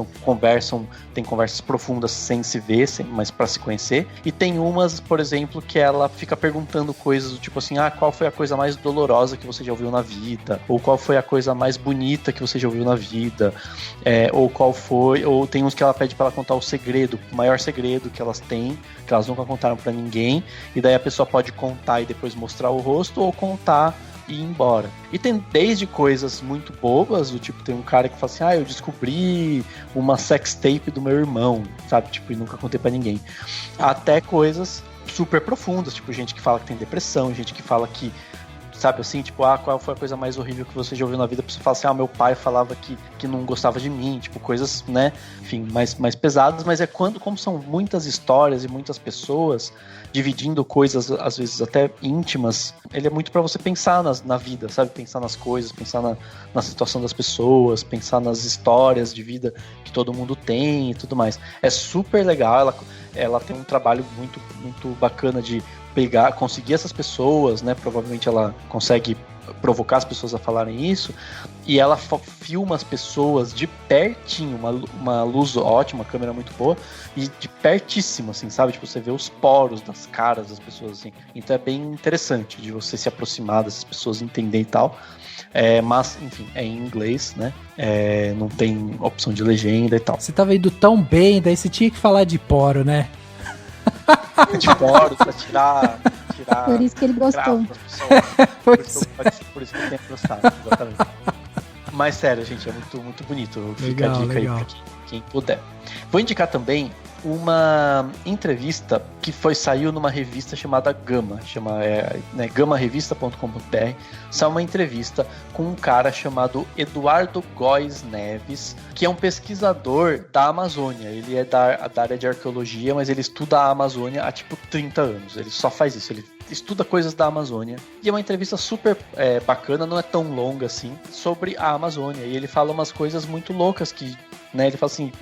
tem conversas profundas sem se ver, mas para se conhecer. E tem umas, por exemplo, que ela fica perguntando coisas do tipo assim, qual foi a coisa mais dolorosa que você já ouviu na vida? Ou qual foi a coisa mais bonita que você já ouviu na vida? Ou tem uns que ela pede para ela contar o maior segredo que elas têm, que elas nunca contaram para ninguém, e daí a pessoa pode contar e depois mostrar o rosto, ou contar e ir embora. E tem desde coisas muito bobas, do tipo, tem um cara que fala assim, eu descobri uma sex tape do meu irmão, sabe, tipo, e nunca contei pra ninguém, até coisas super profundas, tipo, gente que fala que tem depressão, gente que fala que, sabe assim, tipo, qual foi a coisa mais horrível que você já ouviu na vida? A pessoa fala assim, meu pai falava que não gostava de mim, tipo, coisas, né, enfim, mais pesadas, mas como são muitas histórias e muitas pessoas dividindo coisas, às vezes até íntimas, ele é muito pra você pensar na vida, sabe, pensar nas coisas, pensar na situação das pessoas, pensar nas histórias de vida que todo mundo tem e tudo mais. É super legal, ela tem um trabalho muito, muito bacana de conseguir essas pessoas, né? Provavelmente ela consegue provocar as pessoas a falarem isso, e ela filma as pessoas de pertinho, uma luz ótima, uma câmera muito boa, e de pertíssimo, assim, sabe? Tipo, você vê os poros das caras das pessoas, assim. Então é bem interessante de você se aproximar dessas pessoas, entender e tal. Mas, enfim, é em inglês, né? Não tem opção de legenda e tal. Você tava indo tão bem, daí você tinha que falar de poro, né? De poros pra tirar. Por isso que ele gostou. Por isso que eu tenho gostado, exatamente. Mas sério, gente, é muito, muito bonito. Fica a dica legal. Aí pra quem puder. Vou indicar também uma entrevista que saiu numa revista chamada Gama, gamarevista.com.br. Saiu uma entrevista com um cara chamado Eduardo Góes Neves, que é um pesquisador da Amazônia. Ele é da área de arqueologia, mas ele estuda a Amazônia há tipo 30 anos. Ele só faz isso, ele estuda coisas da Amazônia. E é uma entrevista super bacana, não é tão longa assim, sobre a Amazônia. E ele fala umas coisas muito loucas que né?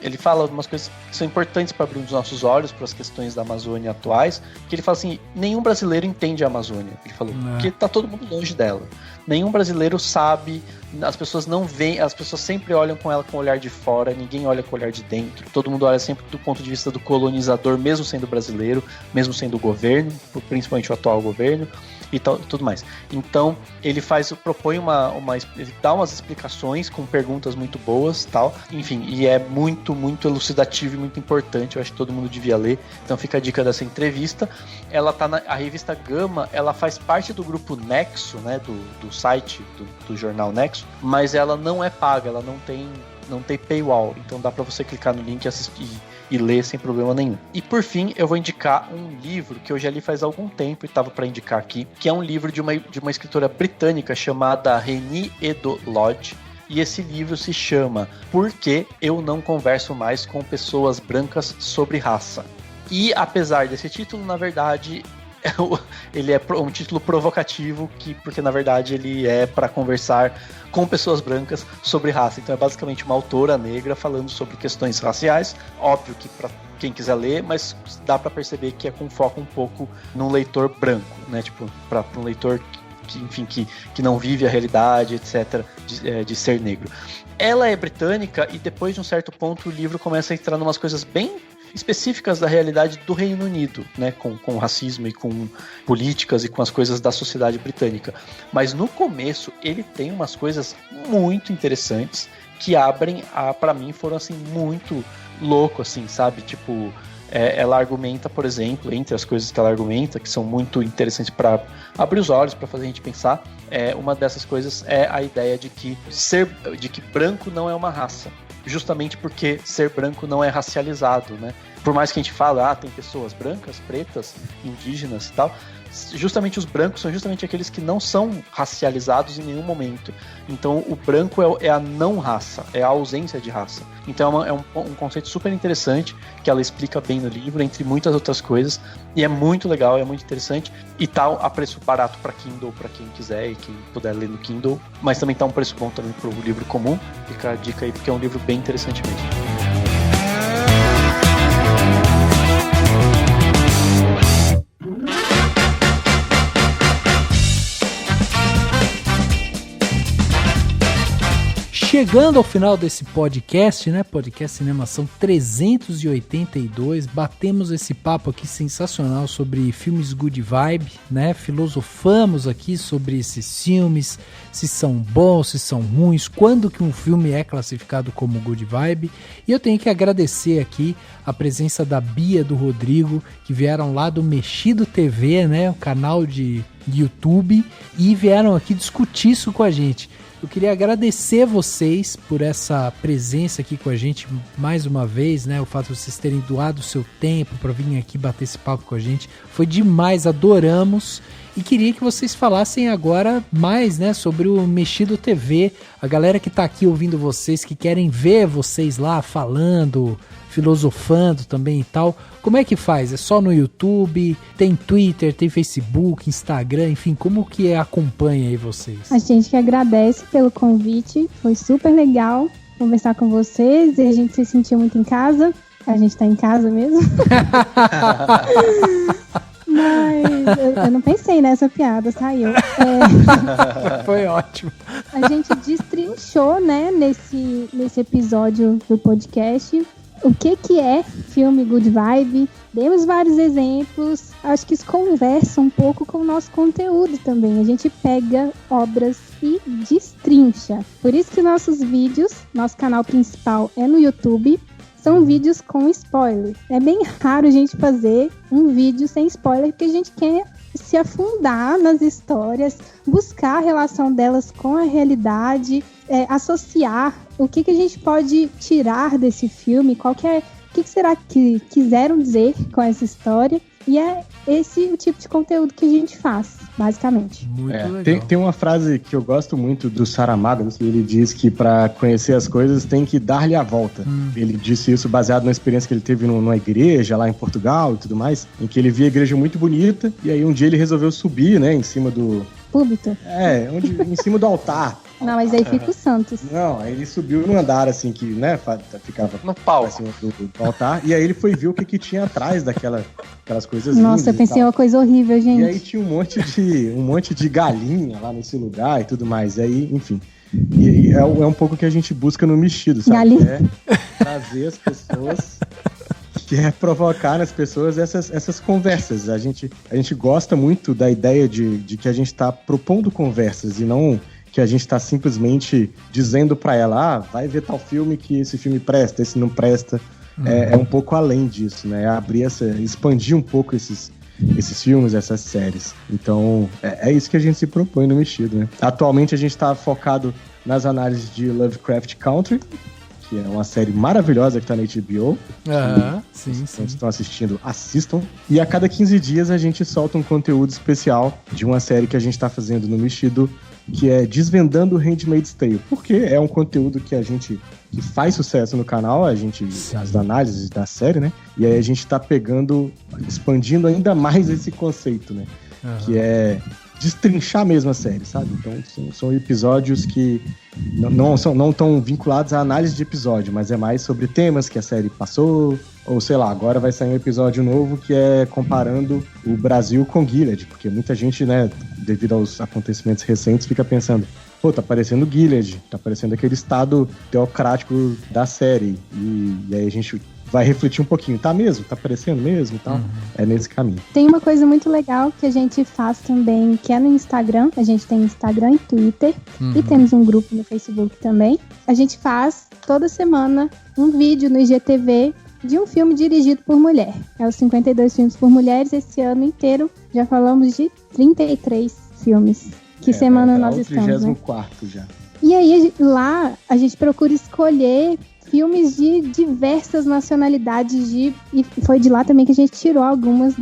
Ele fala algumas coisas que são importantes para abrir os nossos olhos para as questões da Amazônia atuais, que ele fala assim, nenhum brasileiro entende a Amazônia, ele falou, porque tá todo mundo longe dela. Nenhum brasileiro sabe, as pessoas não veem, as pessoas sempre olham com ela com o olhar de fora, ninguém olha com o olhar de dentro, todo mundo olha sempre do ponto de vista do colonizador, mesmo sendo brasileiro, mesmo sendo o governo, principalmente o atual governo, e tudo mais. Então, ele propõe ele dá umas explicações com perguntas muito boas, tal. Enfim, e é muito, muito elucidativo e muito importante, eu acho que todo mundo devia ler. Então fica a dica dessa entrevista. Ela tá a revista Gama, ela faz parte do grupo Nexo, né, do site do jornal Nexo, mas ela não é paga, ela não tem paywall, então dá para você clicar no link e assistir e ler sem problema nenhum. E por fim, eu vou indicar um livro que eu já li faz algum tempo e estava para indicar aqui, que é um livro de uma escritora britânica chamada Reni Eddo-Lodge. E esse livro se chama Por que eu não converso mais com pessoas brancas sobre raça? E apesar desse título, na verdade, ele é um título provocativo, porque na verdade ele é para conversar com pessoas brancas sobre raça. Então é basicamente uma autora negra falando sobre questões raciais, óbvio que para quem quiser ler, mas dá para perceber que é com foco um pouco num leitor branco, né? Tipo, para um leitor que não vive a realidade, etc., de ser negro. Ela é britânica e depois de um certo ponto o livro começa a entrar em umas coisas bem específicas da realidade do Reino Unido, né, com o racismo e com políticas e com as coisas da sociedade britânica. Mas no começo ele tem umas coisas muito interessantes que para mim foram assim muito louco, assim, sabe? Tipo, ela argumenta, por exemplo, entre as coisas que ela argumenta, que são muito interessantes para abrir os olhos, para fazer a gente pensar, uma dessas coisas é a ideia de que branco não é uma raça. Justamente porque ser branco não é racializado, né? Por mais que a gente fale, tem pessoas brancas, pretas, indígenas e tal, justamente os brancos são justamente aqueles que não são racializados em nenhum momento. Então o branco é a não raça, é a ausência de raça. Então é um conceito super interessante que ela explica bem no livro, entre muitas outras coisas, e é muito legal, é muito interessante, e tá a preço barato para Kindle, para quem quiser e quem puder ler no Kindle, mas também tá um preço bom também pro livro comum. Fica a dica aí, porque é um livro bem interessante mesmo. Chegando ao final desse podcast, né? Podcast Cinemação 382, batemos esse papo aqui sensacional sobre filmes good vibe, né? Filosofamos aqui sobre esses filmes, se são bons, se são ruins, quando que um filme é classificado como good vibe. E eu tenho que agradecer aqui a presença da Bia, do Rodrigo, que vieram lá do Mexido TV, né? O canal de YouTube, e vieram aqui discutir isso com a gente. Eu queria agradecer vocês por essa presença aqui com a gente mais uma vez, né? O fato de vocês terem doado o seu tempo para vir aqui bater esse papo com a gente. Foi demais, adoramos. E queria que vocês falassem agora mais, né, sobre o Mexido TV. A galera que tá aqui ouvindo vocês, que querem ver vocês lá falando, filosofando também e tal. Como é que faz? É só no YouTube? Tem Twitter, tem Facebook, Instagram, enfim, como que acompanha aí vocês? A gente que agradece pelo convite, foi super legal conversar com vocês e a gente se sentiu muito em casa. A gente tá em casa mesmo. Mas eu não pensei nessa piada, saiu. Foi ótimo. A gente destrinchou, né, nesse episódio do podcast, o que é filme good vibe. Demos vários exemplos. Acho que isso conversa um pouco com o nosso conteúdo também. A gente pega obras e destrincha. Por isso que nossos vídeos, nosso canal principal é no YouTube, são vídeos com spoiler. É bem raro a gente fazer um vídeo sem spoiler, porque a gente quer se afundar nas histórias, buscar a relação delas com a realidade, associar o que a gente pode tirar desse filme, o que será que quiseram dizer com essa história. E é esse o tipo de conteúdo que a gente faz, basicamente. Muito legal. Tem uma frase que eu gosto muito do Saramago, que ele diz que para conhecer as coisas tem que dar-lhe a volta. Ele disse isso baseado na experiência que ele teve numa igreja lá em Portugal e tudo mais, em que ele via a igreja muito bonita, e aí um dia ele resolveu subir, né, em cima do púlpito? Onde, em cima do altar. Não, mas aí fica o Santos. Não, aí ele subiu no andar, assim, que, né, ficava no palco acima do altar, e aí ele foi ver o que tinha atrás aquelas coisas Nossa, eu pensei uma coisa horrível, gente. E aí tinha um monte de galinha lá nesse lugar e tudo mais, e aí, enfim. E é um pouco o que a gente busca no Mexido, sabe? Galinha. É trazer as pessoas... que é provocar nas pessoas essas conversas. A gente gosta muito da ideia de que a gente está propondo conversas e não que a gente está simplesmente dizendo para ela, vai ver tal filme que esse filme presta, esse não presta. É um pouco além disso, né? Expandir um pouco esses filmes, essas séries. Então, é isso que a gente se propõe no Mexido, né? Atualmente a gente está focado nas análises de Lovecraft Country, que é uma série maravilhosa que tá na HBO. Sim. Se estão assistindo, assistam. E a cada 15 dias a gente solta um conteúdo especial de uma série que a gente tá fazendo no Mexido, que é Desvendando Handmaid's Tale. Porque é um conteúdo que faz sucesso no canal, as análises da série, né? E aí a gente tá expandindo ainda mais esse conceito, né? Que é destrinchar mesmo a série, sabe? Então são episódios que não estão vinculados à análise de episódio, mas é mais sobre temas que a série passou, ou sei lá, agora vai sair um episódio novo que é comparando o Brasil com Gilead, porque muita gente, né, devido aos acontecimentos recentes, fica pensando, pô, tá parecendo Gilead, tá parecendo aquele estado teocrático da série, e aí a gente vai refletir um pouquinho, tá mesmo? Tá parecendo mesmo e tal? É nesse caminho. Tem uma coisa muito legal que a gente faz também, que é no Instagram. A gente tem Instagram e Twitter. E temos um grupo no Facebook também. A gente faz toda semana um vídeo no IGTV de um filme dirigido por mulher. É os 52 filmes por mulheres. Esse ano inteiro já falamos de 33 filmes. Que semana nós estamos, né? 34º já. E aí lá a gente procura escolher filmes de diversas nacionalidades e foi de lá também que a gente tirou algumas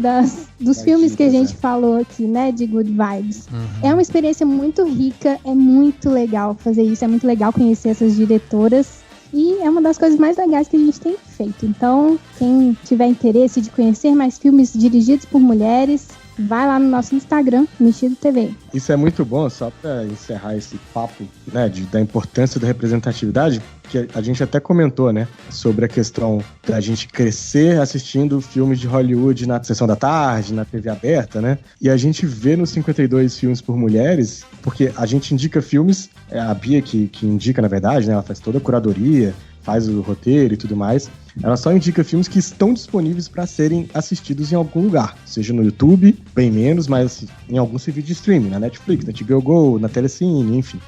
dos filmes que a gente falou aqui, né, de Good Vibes. É uma experiência muito rica, é muito legal fazer isso, é muito legal conhecer essas diretoras e é uma das coisas mais legais que a gente tem feito. Então, quem tiver interesse de conhecer mais filmes dirigidos por mulheres, vai lá no nosso Instagram, Mexido TV. Isso é muito bom, só para encerrar esse papo, né, da importância da representatividade, que a gente até comentou, né, sobre a questão da gente crescer assistindo filmes de Hollywood na sessão da tarde, na TV aberta, né, e a gente vê nos 52 filmes por mulheres, porque a gente indica filmes, a Bia que indica, na verdade, né, ela faz toda a curadoria, faz o roteiro e tudo mais, ela só indica filmes que estão disponíveis para serem assistidos em algum lugar, seja no YouTube, bem menos, mas em algum serviço de streaming, na Netflix, na HBO Go, na Telecine, enfim.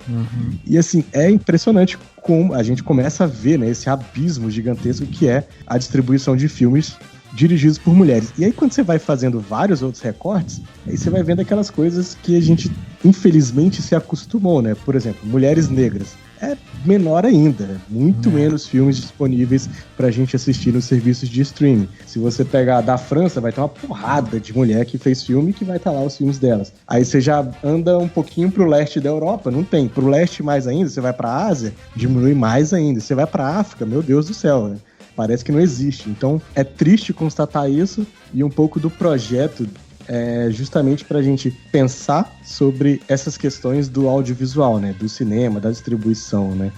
E assim, é impressionante como a gente começa a ver, né, esse abismo gigantesco que é a distribuição de filmes dirigidos por mulheres. E aí quando você vai fazendo vários outros recortes, aí você vai vendo aquelas coisas que a gente infelizmente se acostumou, né? Por exemplo, mulheres negras. É menor ainda, muito menos filmes disponíveis pra gente assistir nos serviços de streaming. Se você pegar da França, vai ter uma porrada de mulher que fez filme que vai estar lá os filmes delas. Aí você já anda um pouquinho pro leste da Europa, não tem. Pro leste mais ainda, você vai pra Ásia, diminui mais ainda. Você vai pra África, meu Deus do céu, né? Parece que não existe. Então é triste constatar isso e um pouco do projeto justamente para a gente pensar sobre essas questões do audiovisual, né? Do cinema, da distribuição, né?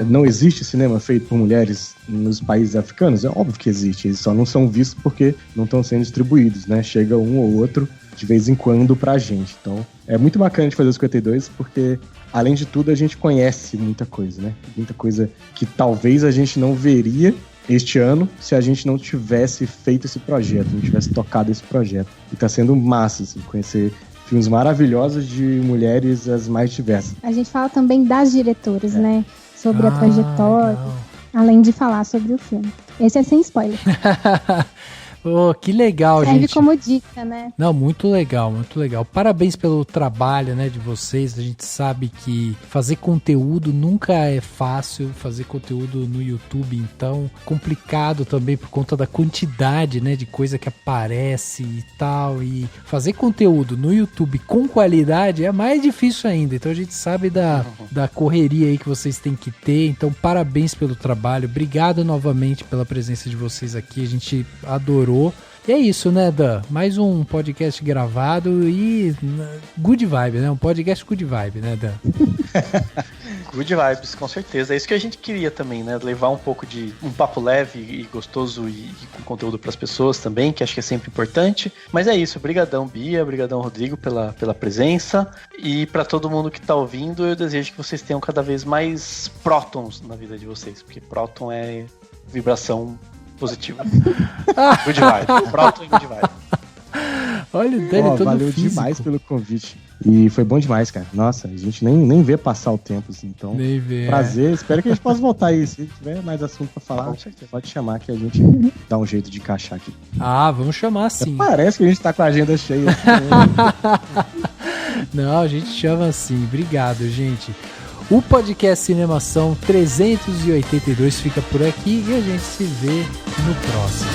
Não existe cinema feito por mulheres nos países africanos? É óbvio que existe, eles só não são vistos porque não estão sendo distribuídos, né? Chega um ou outro de vez em quando pra gente. Então, é muito bacana de fazer os 52 porque, além de tudo, a gente conhece muita coisa, né? Muita coisa que talvez a gente não veria este ano se a gente não tivesse feito esse projeto, não tivesse tocado esse projeto. E tá sendo massa, assim, conhecer filmes maravilhosos de mulheres as mais diversas. A gente fala também das diretoras, né? Sobre a trajetória, legal. Além de falar sobre o filme. Esse é sem spoiler. Oh, que legal, serve gente. Serve como dica, né? Não, muito legal, muito legal. Parabéns pelo trabalho, né, de vocês. A gente sabe que fazer conteúdo nunca é fácil. Fazer conteúdo no YouTube, então, complicado também por conta da quantidade, né, de coisa que aparece e tal. E fazer conteúdo no YouTube com qualidade é mais difícil ainda. Então, a gente sabe da correria aí que vocês têm que ter. Então, parabéns pelo trabalho. Obrigado novamente pela presença de vocês aqui. A gente adorou. E é isso, né, Dan? Mais um podcast gravado e good vibe, né? Um podcast good vibe, né, Dan? Good vibes, com certeza. É isso que a gente queria também, né? Levar um pouco de um papo leve e gostoso e com conteúdo para as pessoas também, que acho que é sempre importante. Mas é isso. Obrigadão, Bia. Obrigadão, Rodrigo, pela presença. E para todo mundo que tá ouvindo, eu desejo que vocês tenham cada vez mais prótons na vida de vocês, porque próton é vibração positiva. Good vibe. Próton e good vibe. Olha, o Dani todo valeu físico. demais pelo convite. E foi bom demais, cara. Nossa, a gente nem vê passar o tempo, assim. Então, Nem vê, prazer. Espero que a gente possa voltar aí. Se tiver mais assunto pra falar, Com certeza. pode chamar que a gente dá um jeito de encaixar aqui. Ah, vamos chamar sim. Parece que a gente tá com a agenda cheia. Não, a gente chama assim. Obrigado, gente. O podcast Cinemação 382 fica por aqui e a gente se vê no próximo.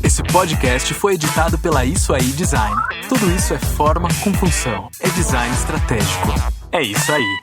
Esse podcast foi editado pela Isso Aí Design. Tudo isso é forma com função. É design estratégico. É isso aí.